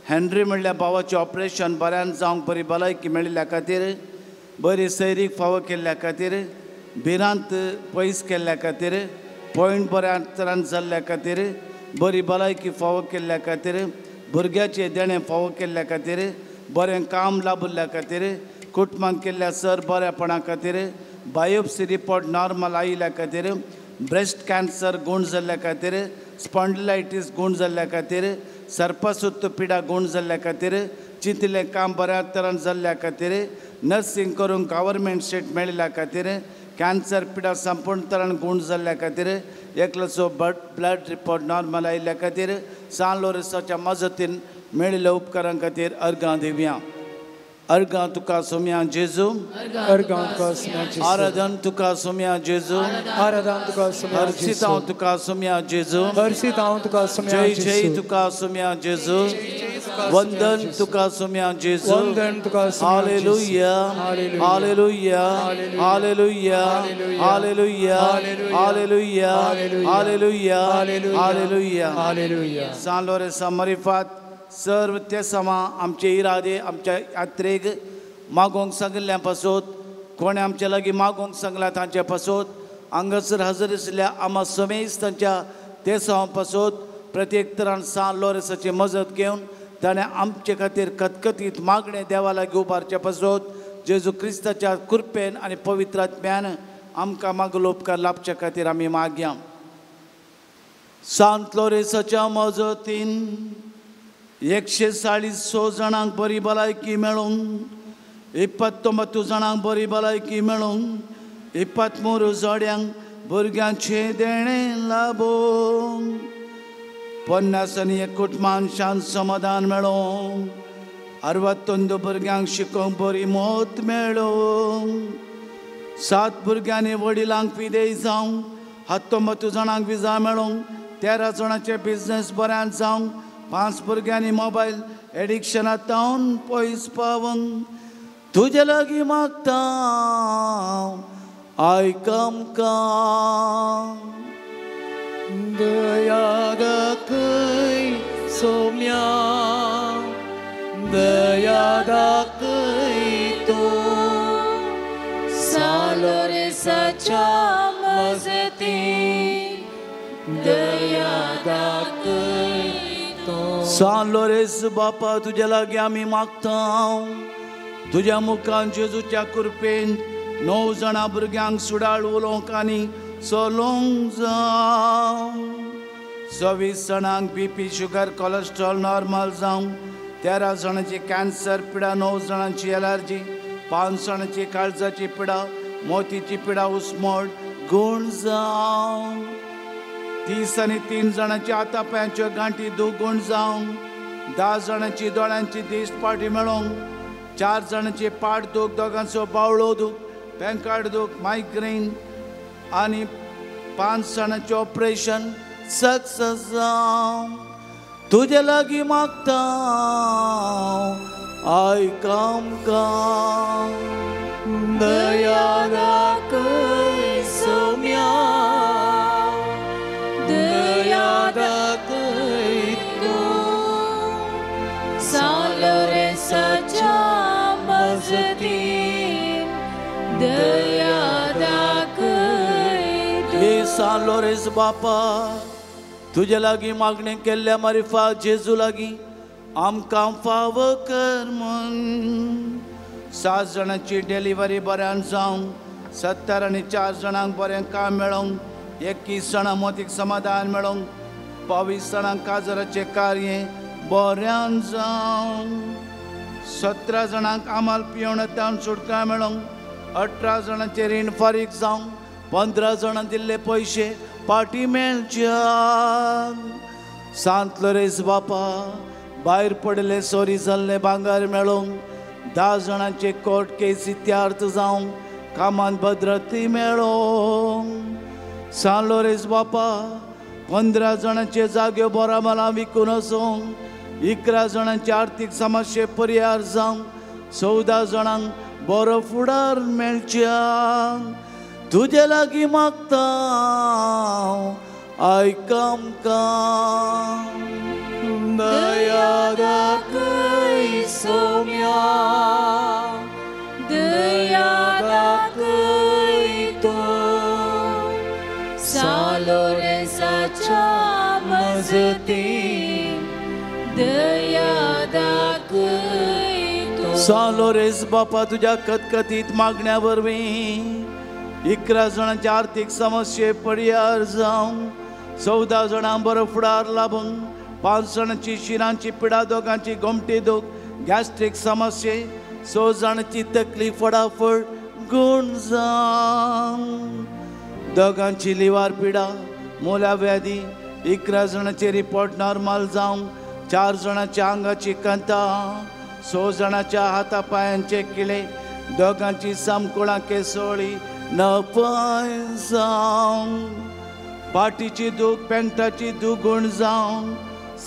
हेनरी म्हणल्या भावाचें ऑपरेशन बऱ्यान जावंक बरी भलायकी मेळिल्ल्या खातीर बरी सैरीक फावो केल्ल्या खातीर भिरांत पयस केल्ल्या खातीर पॉयंट बऱ्या तरान जाल्ल्या खातीर बरी भलायकी फावो केल्ल्या खातीर भुरग्याचे देणे फावो केल्ल्या खातीर बरें काम लाभिल्ल्या खातीर कुटुंबांत केल्ल्या सर बऱ्यापणा खातीर बायोप्सी रिपोर्ट नॉर्मल आयिल्ल्या खातीर ब्रेस्ट कॅन्सर गूण जाल्ल्या खातीर स्पॉन्डिलायटीस गूण जाल्ल्या खातीर सर्पसुत्त पिडा गूण जाल्ल्या खातीर चिंतिल्लें काम बऱ्या तरान जाल्ल्या खातीर नर्सींग करूंक गव्हर्मेंट सीट मेळिल्ल्या खातीर कॅन्सर पिडा संपूर्ण तरान गूण जाल्ल्या खातीर एकलोचो ब्लड रिपोर्ट नॉर्मल आयिल्ल्या खातीर सांत लोरेसाच्या मजतीन मेळिल्ल्या उपकारां खातीर अर्गां दिवया. अर्गां तुका सोम्या जेजू. अर्गां तुका सोम्या जेजू. आराधन तुका सोम्या जेजू. आराधन तुका सोम्या जेजू. हर्षित हांव तुका सोम्या जेजू. हर्षित हांव तुका सोम्या जय जेजू. जय तुका सोम्या जेजू. वंदन तुका सोम्या जेजू. वंदन तुका सोम्या जेजू. हालेलुया हालेलुया हालेलुया हालेलुया हालेलुया हालेलुया हालेलुया हालेलुया. सांत लोरेसा मरिफात सर्व ते समा आमचे इरादे आमच्या यात्रेक मागोवंक सांगिल्ल्या पासत कोणे आमचे लागीं मागोवंक सांगला तांचे पासत हांगासर हजर आशिल्ल्या आमा समेज तांच्या ते समा पासत प्रत्येक तरान सांत लोरेसाची मजत घेवन ताणें आमचे खातीर खतखतीत मागणें देवा लागीं उबारचे पासत जेजू क्रिस्ताच्या कृपेन आनी पवित्र आत्म्यान आमकां मागलो उपकार लाभचे खातीर आमी मागया. सांत लोरेसाच्या मजतीन 146 जाणांक बरी भलायकी मेळूंक 29 जाणांक बरी भलायकी मेळूंक 23 जोड्यांक भुरग्यांचे देणे लाभोंक 51 कुटुंबांक शांत समाधान मेळोंक 61 भुरग्यांक शिकोवंक बरी मोत मेळोंक 7 भुरग्यांनी वडिलांक विदेय जावंक 19 जाणांक विजा मेळोंक 13 जाणांचे बिझनेस बऱ्यान जावंक 5 भुरग्यांनी मोबायल एडिक्शनांतल्यान पयस पावंक तुजे लागीं मागता आयक आमकां. दया दाखय सोम्या दया दाखय तूं सांत लोरेसाच्या मजतीन दया दाखय तूं. सांत लोरेस बापा तुजे लागीं आमी मागता तुज्या मुखान जेजूच्या कृपेन 9 जाणां भुरग्यांक सुडाळ उलोवंक आनी चलोवंक जावं. 26 जाणांक BP शुगर कोलेस्ट्रॉल नॉर्मल जावं. 13 जाणांची कॅन्सर पिडा, 9 जाणांची एलर्जी, 5 जाणांची काळजाची पिडा, मोतीची पिडा उस्मोड गूण जावं. 30 आनी 3 जाणांची आतापांच्यो गांठी दुगूण जावं. 10 जाणांची दोळ्यांची दिश्ट पाटी मेळोंक. 4 जाणांची पाट दूख, दोगांचो बावळो दूख, पेंकाड दूख, मायग्रेन आनी 5 जाणांचें ऑपरेशन सक्सेस जावं. तुजे लागीं मागता आयक आमकां. दया दाखय सौम्या, दया दाखय तूं. सालोरेसाच्या मजतीन दया दाखय तूं. हे सालोरेस बापा, तुजे लागीं मागणी केल्ल्या मारिफा जेजू लागीं आमकां फाव कर म्हण. 7 जाणांची डिलिव्हरी बऱ्यान जावं. 70 आनी 4 जाणांक बरें काम मेळोंक. 21 जाणां मोतीक समाधान मेळोंक. 22 जाणांक काजराचें कार्य बऱ्यान जावं. 17 जाणांक आमाल पियेवणांतल्यान सुटका मेळोंक. 18 जाणांचे रीण फारीक जावं. 15 जाणां दिल्ले पयशे पाटी मेळच्या. सांत लोरेस बापा, भायर पडले चोरी जाल्ले भांगार मेळोंक. 10 जाणांचे कोर्ट केस इत्यार्थ जावं. कामान भद्रती मेळोंक. सांत लोरेस बापा, 15 जाणांचे जाग्यो बोरामाला विकून वचोंक. 11 जाणांचे आर्थीक समस्ये परिहार जावं. 14 जाणांक बरो फुडार मेळच्या. तुजे लागीं मागता आयक आमकां. दया दाखय सौम्या, दया दाखय तूं. सालोरेसाच्या मजतीन दया दाखय तूं. सांत लोरेस बापा, तुज्या कतकतीत मागण्या वरवीं 11 जाणांचे आर्थीक समस्ये परिहार जावं. 14 जाणांक बरो फुडार लाभूंक. 5 जाणांची शिरांची पिडा, दोगांची गोमटी दूख, गॅस्ट्रीक समस्ये, 6 जाणांची तकली फडाफड गूण जावं. दोगांची लिव्हर पिडा, मोल्या व्याधी, 11 जाणांचे रिपोर्ट नॉर्मल जावं. 4 जाणांच्या आंगाची कंतां, 6 जाणांच्या हातापायांचे किळे, दोगांची समकुळां केसोळी नपाय जावं. पाटीची दूख, पेंगटाची दुगूण जावं.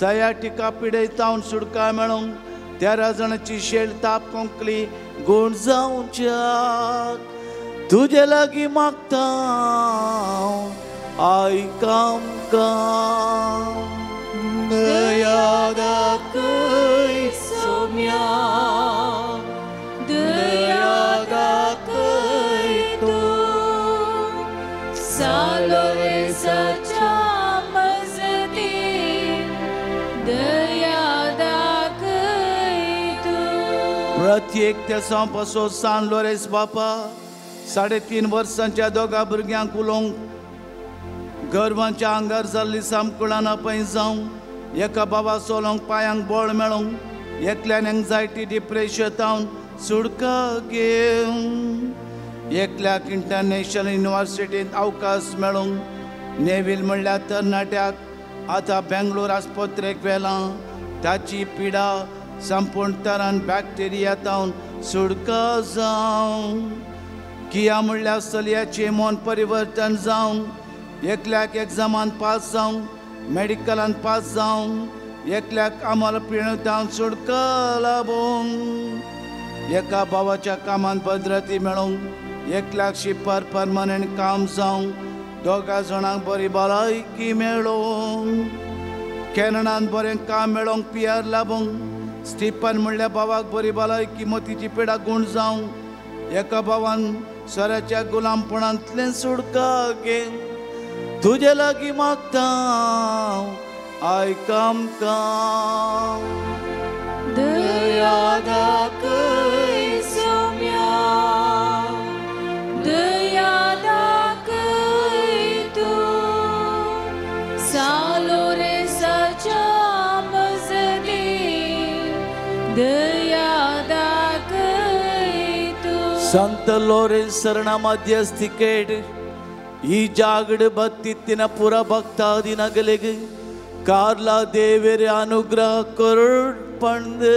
सयाटिका पिडेतावन सुटका मेळोंक. 13 जाणांची शेळ, ताप, कोंकली गूण जावच्या. तुजे लागीं मागता आयक आमकां. दया दाखय सौम्या, दया दाखय तूं. सालोरेसाच्या मजतीन दया दाखय तूं. प्रत्येक तेसां पासो सांत लोरेस बापा, 3.5 वर्सांच्या दोगा भुरग्यांक उलोवंक. गर्वांच्या आंगार जाल्ली सामकुळां नापय जावं. एका बाबा चलोवंक पांयांक बळ मेळोंक. एकल्यान एंग्जायटी, डिप्रेशन जावन सुटका घेवंक. एकल्याक इंटरनॅशनल युनिव्हर्सिटींत अवकाश मेळोंक. नेवील म्हणल्यार तरणाट्याक आतां बेंगलोर आस्पत्रेक व्हेलां. ताची पिडा संपूर्ण तरान बॅक्टेरिया जावन सुटका जावं. किया म्हणल्यार चलयाचें मन परिवर्तन जावं. एकल्याक एग्जामान पास जावं, मेडिकलान पास जावं. एकल्याक आम्हाला पिणेवतावन सुटका लाभोंक. एका भावाच्या कामान भद्रती मेळोंक. एकल्याक शिपार परमनंट काम जावं. 2 जाणांक बरी भलायकी मेळोंक. कॅनडांत बरें काम मेळोंक, पियार लाभोंक. स्टिफन म्हणल्या भावाक बरी भलायकी, मोतीची पिडा गूण जावं. एका भावान सोऱ्याच्या गुलामपणांतल्यान सुटका घे. तुजे लागीं मागता आयक आमकां. दया दाखय सौम्या, दया दाखयतु संत लोरेन्स सरणा मध्यस्थी केड ಈ ಜಾಗಡ ಬತ್ತಿತ್ತಿನ ಪುರ ಭಕ್ತಾದಿನಗಲಿಗೆ ಕಾರ್ಲಾ ದೇವರ ಅನುಗ್ರಹ ಕೊರಡ್ಪಂದು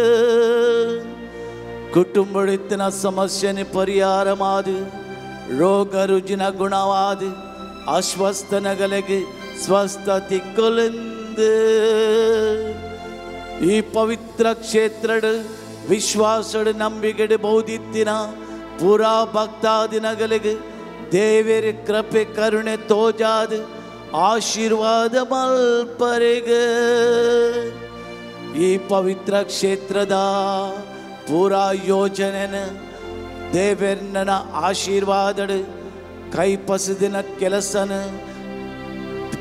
ಕುಟುಂಬಡಿತ್ತಿನ ಸಮಸ್ಯೆನ ಪರಿಹಾರ ಮಾದು ರೋಗ ರುಜಿನ ಗುಣವಾದ ಅಸ್ವಸ್ಥನಗಲಿಗೆ ಸ್ವಸ್ಥತಿ ಕೊಲೆಂದು ಈ ಪವಿತ್ರ ಕ್ಷೇತ್ರಡ ವಿಶ್ವಾಸಡ ನಂಬಿಕೆಡ ಬಹುದಿತ್ತಿನ ಪುರಾ ಭಕ್ತಾದಿನಗಲಿಗೆ ದೇವರ ಕೃಪೆ ಕರುಣೆ ತೋಜಾದ ಆಶೀರ್ವಾದ ಮಲ್ಪರೆಗ ಈ ಪವಿತ್ರ ಕ್ಷೇತ್ರದ ಪೂರಾ ಯೋಜನೆನ ದೇವರನ ಆಶೀರ್ವಾದ ಕೈಪಸದಿನ ಕೆಲಸನ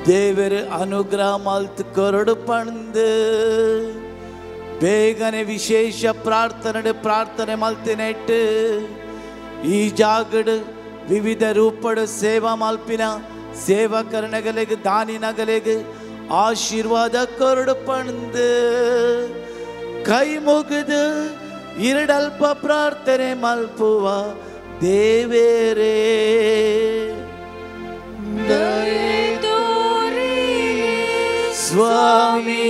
ದೇವರ ಅನುಗ್ರಹ ಮಲ್ತ್ ಕೊರಡು ಪಂದು ಬೇಗನೆ ವಿಶೇಷ ಪ್ರಾರ್ಥನೆ ಮಲ್ತಿನೆಟ್ಟು ಈ ಜಾಗಡ ವಿವಿಧ ರೂಪದ ಸೇವಾ ಮಾಲ್ಪಿನ ಸೇವಾ ಕರ್ಣಗಳಿಗೆ ದಾನಿನಗಳಿಗೆ ಆಶೀರ್ವಾದ ಕೊರಡು ಪಂದು ಕೈ ಮುಗಿದು ಎರಡಲ್ಪ ಪ್ರಾರ್ಥನೆ ಮಲ್ಪುವ ದೇವರೇ ಸ್ವಾಮಿ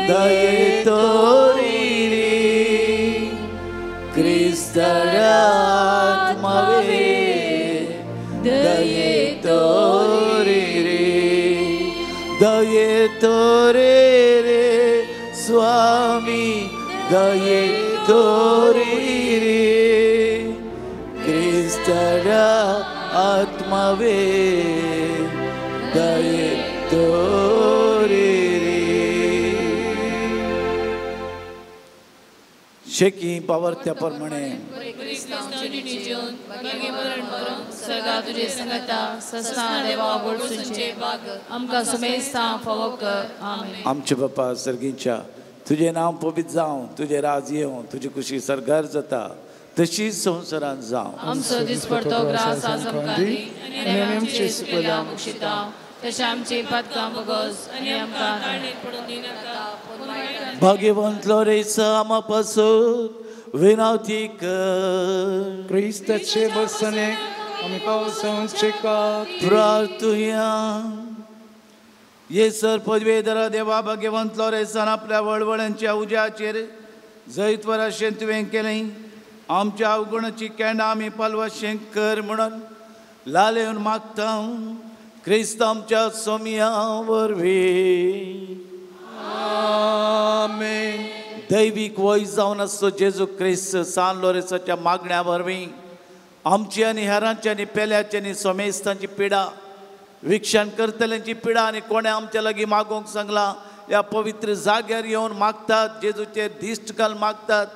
ದಯೆ ತೋರಿರಿ ಕ್ರಿಸ್ತರ ಆತ್ಮವೇ ದಯೆ ತೋರಿರಿ ದಯೆ ತೋರಿರಿ ಸ್ವಾಮಿ ದಯೆ ತೋರಿರಿ ಕ್ರಿಸ್ತರ ಆತ್ಮವೇ ದಯೆ ತೋರಿರಿ शेकी पावर्त्या प्रमाणे आमचे बापा सर्गीच्या तुझे नाम पवित्र जावं तुझे राज येवं तुझी खुशी सरगार जाता तशीच संवसारांत जावं आमचो दिसपडतो ग्रास आज आमकां दी आनी आमची सुखदा मुक्षिता तशें आमची पातकां बगोस आनी आमकां ताणें पडून दिनाका भाग्यवंत लोरेस आमा पासून विनवती कर क्रिस्ताचे बसने आम्ही पावसावून शिकात प्रार्थुया ये सर पदवेधरा देवा भाग्यवंत लोरेसान आपल्या वळवळ्यांच्या उज्याचेर जैतवर अशें तुवें केलें आमच्या अवगुणाची केंड आमी पालवाशें कर म्हणून लालेवन मागता क्रिस्त आमच्या सोमिया वरवीं आमेन दैवीक वॉइस जावन आसतो जेजू क्रिस्त सान लोरेसाच्या मागण्या वरवीं आमची आनी हेरांची आनी पेल्याची आनी सोमेस्तांची पिडा विक्षण करतल्यांची पिडा आनी कोणें आमच्या लागीं मागोवंक सांगलां ह्या पवित्र जाग्यार येवन मागतात जेजूचेर दिश्ट घाल मागतात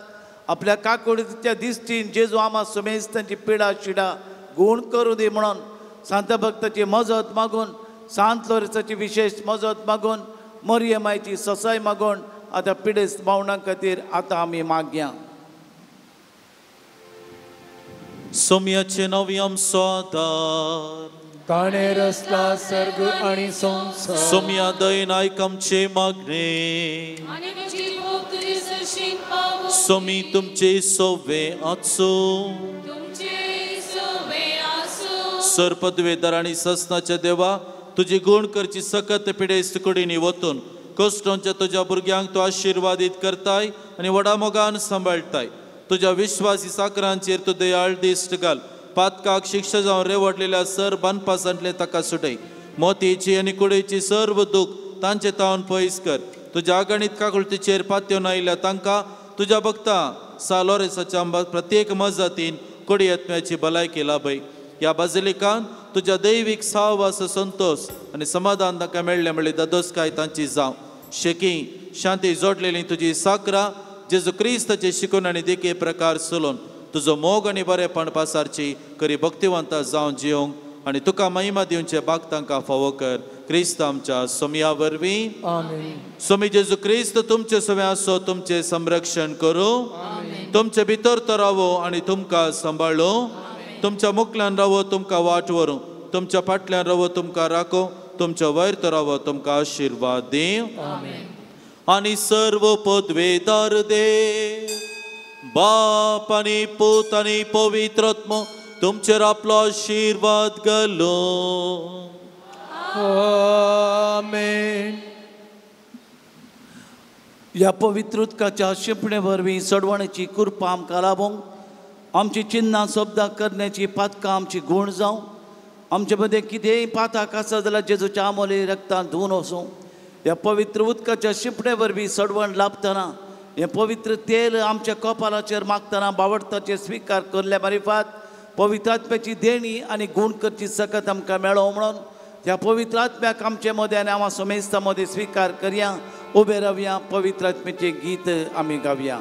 आपल्या काकुडीच्या दिश्टीन जेजू आमा सोमेस्तांची पिडा शिडा गूण करूं दी म्हणून सांत भक्ताची मजत मागून सांत लोरेसाची विशेष मजत मागून मरियमाची ससाय मागून आता पिडेस्त भावनां खातीर आतां आमी मागया सोम्याचे नव्याम स्वादार ताणे रचला सर्ग आणि संसार सोम्या दयेन आयक आमचे मागणे सोमी तुमचे सोवे आचो सर पदवेदार आणि ससनाच्या देवा तुझी गुण करची सकत पिडेस्त कुडीनी वतून कश्टांच्या तुझ्या भुरग्यांक तूं आशीर्वादीत करताय आनी व्हडा मोगान सांबाळटाय तुझ्या विश्वासी साकरांचेर तूं दयाळ दिश्ट घाल पातकाक शिक्षा जावन रेवटलेल्या सर बानपासांतले ताका सुटय मोतीची आनी कुडीची सर्व दूख तांचे तावन पयस कर तुझ्या अगणित काकुळतीचेर पात्योन आयल्या तांकां तुझ्या भक्तां सालोरेसाच्या प्रत्येक मजतीन कुडी आत्म्याची भलायकी लाभय ह्या बाजिलिकान तुझ्या दैवीक साहवास संतोष आनी समाधान तांकां मेळ्ळें म्हणल्यार दादोसकाय तांची जावं शेकी शांती जोडलेली तुजी साकरां जेजू क्रिस्ताचे शिकून आनी देखे प्रकार चलोवन तुजो मोग आनी बरेपण पासारची करी भक्तिवंतां जावन जियोंक आनी तुका महिमा दिवचे बाग तांकां फावो कर क्रिस्त आमच्या सोम्या वरवीं आमेन सोमी जेजू क्रिस्त तुमचे सवे आसो तुमचे संरक्षण करूं तुमचे भितर तो रावो आनी तुमकां सांबाळो तुमच्या मुखल्यान रावो तुमकां वाट व्हरूं तुमच्या फाटल्यान रावो तुमकां राखो तुमच्या वयर तो रावो तुमकां आशिर्वाद दी आणि सर्व पदवेदार दे. बाप आणि पूत आणि पवित्र आत्मा तुमचेर आपलो आशीर्वाद घालो. आमेन. ह्या पवित्र उदकाच्या शिंपणे वरवीं सडवण्याची कृपा आमकां लाभूंक, आमची चिन्नां शब्दां करण्याची पातकां आमची गूण जावं, आमचे मदें कितेंय पातक आसा जाल्यार जेजूच्या आमोले रक्तान धुवन वचूं. ह्या पवित्र उदकाच्या शिंपणे वरवीं सडवण लाभतना हें पवित्र तेल आमच्या कपालाचेर मागतना बावडताचेर स्विकार करल्या मारिफात पवित्र आत्म्याची देणी आनी गूण करची सकत आमकां मेळो म्हणून ह्या पवित्र आत्म्याक आमचे मदें आनी आम्हा समेस्ता मदें स्विकार करया. उबे रावया, पवित्र आत्म्याचें गीत आमी गावया.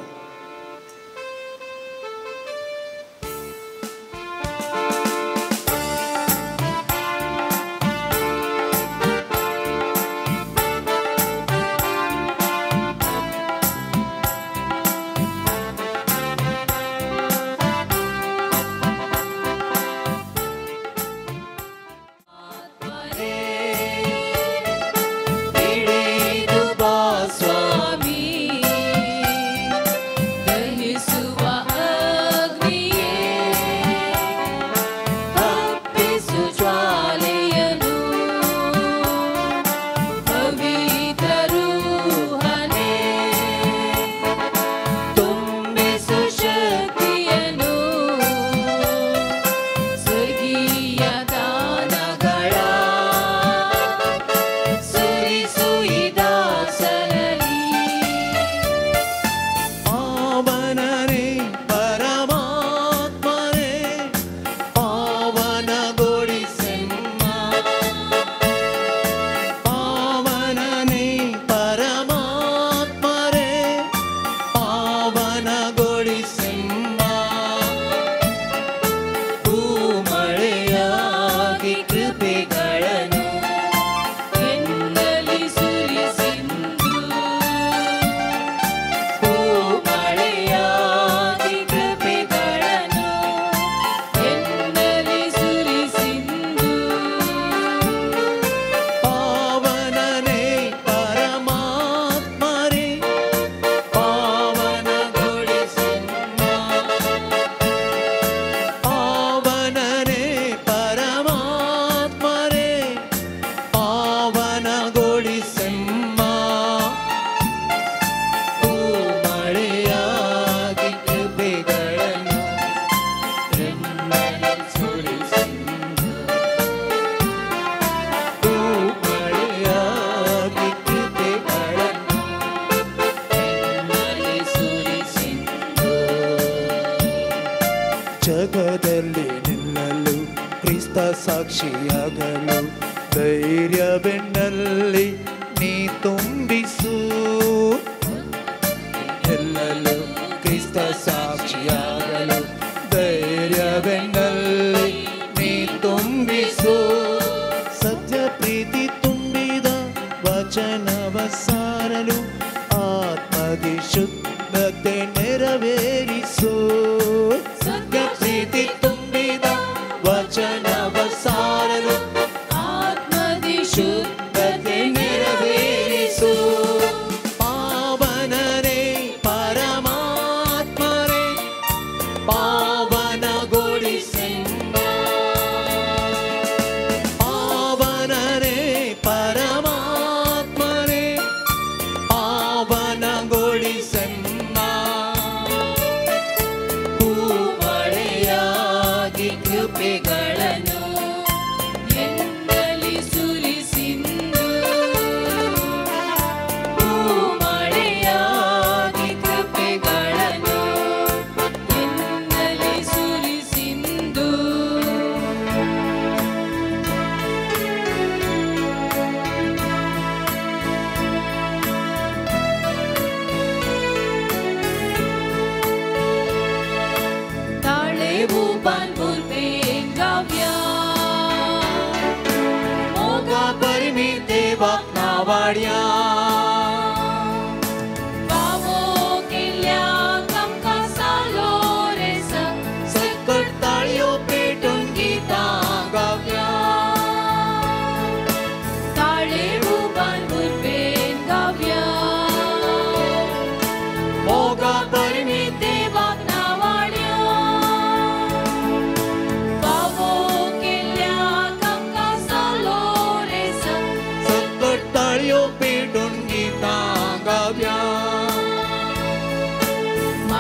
ಜಗದಲ್ಲಿ ನಿಲ್ಲಲು ಕ್ರಿಸ್ತ ಸಾಕ್ಷಿಯಾಗಲು ಧೈರ್ಯ ಬೆನ್ನಲ್ಲಿ ನೀ ತುಂಬಿಸು. ಎಲ್ಲಲು ಕ್ರಿಸ್ತ ಸಾಕ್ಷಿಯಾಗಲು ಧೈರ್ಯ ಬೆನ್ನಲ್ಲಿ ನೀ ತುಂಬಿಸು. ಸತ್ಯ ಪ್ರೀತಿ ತುಂಬಿದ ವಚನವ ಸಾರಲು ಆತ್ಮಗೆ ಶುದ್ಧತೆ ನೆರವೇರಿಸು. ಸತ್ಯ ಪ್ರೀತಿ ತುಂಬಿದ ವಚನವ ಸಾರಲು ಆತ್ಮಗೆ ಶುದ್ಧತೆ ನೆರವೇರಿಸು. ಪಾವನರೇ ಪರಮಾತ್ಮರೇ ಪಾವನಗೊಳಿಸೆಂಬ. ಪಾವನರೇ ಪರಮಾತ್ಮರೇ ಪಾವನಗೊಳಿಸೆಂಬ. ಹೂಮಳೆಯಾಗಿ ಕೃಪೆಗಳನ್ನು ಎನ್ನಲಿ ಸುರಿಸಿಂದು. ಹೂಮಳೆಯಾಗಿ ಕೃಪೆಗಳನ್ನು ಎನ್ನಲಿ ಸುರಿಸಿಂದು. ताळेवू बांधून पेंगाव्या मोगा परमी देवाक नावाड्या. वावो केल्ल्याक आमकां सालो रे सकट ताळयो पेटून गितां गावया. ताळेवू बांधून पेंगाव्या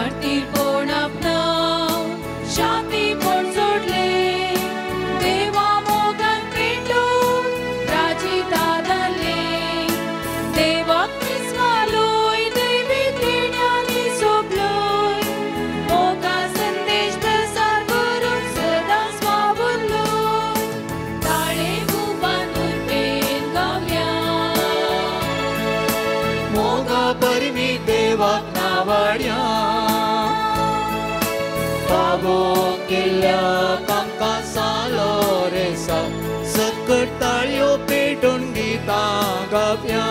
मारतीर पण आपणाव शांती पण सोडले देवा मोगान पेटून राजीत आदारले देवाक निस्वालोय दैवीक देण्यानी सोबलोय मोगा संदेश प्रसार करून सदा स्वावल्लोय ताळे बुबांदून पेन गावया मोगा परमी देवाक नावाड्या बाबो केल्या कामकां सालो रेसा सकट ताळयो पेटून गीतां गावया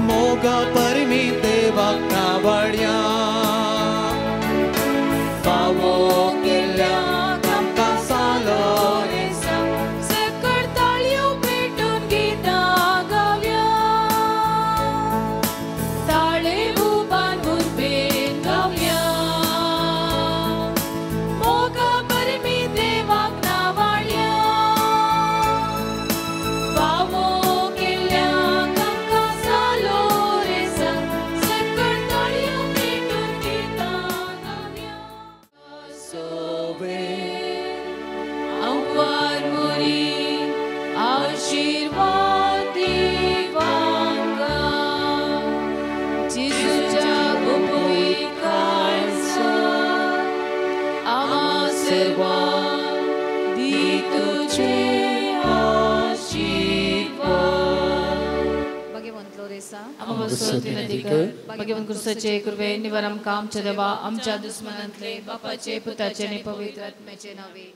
मोगा परमी देवाक नावाड्या बावो केल्या कामकां सालो रेसा सकट ताळयो पेटून गीतां गावया ताळे बुबांदून पेन गावया मोगा परमी देवाक नावाड्या बावो केल्या कामकां सालो रेसा सकट ताळयो पेटून गीतां गावया आव्हान मोरी आशीर्वाद दिवांगा जिजुच्या उपविकाळसा आम्हा सर्वांक दी तुझे आशीर्वाद भगवंत लोरेसा आम्हा स्तोत्र नदीकर भगवंत कृष्णाचे कृपे निवार आमकां आमच्या देवा आमच्या दुश्मनांतले बापाचे पुताचे आणि पवित्र आत्म्याचे नावे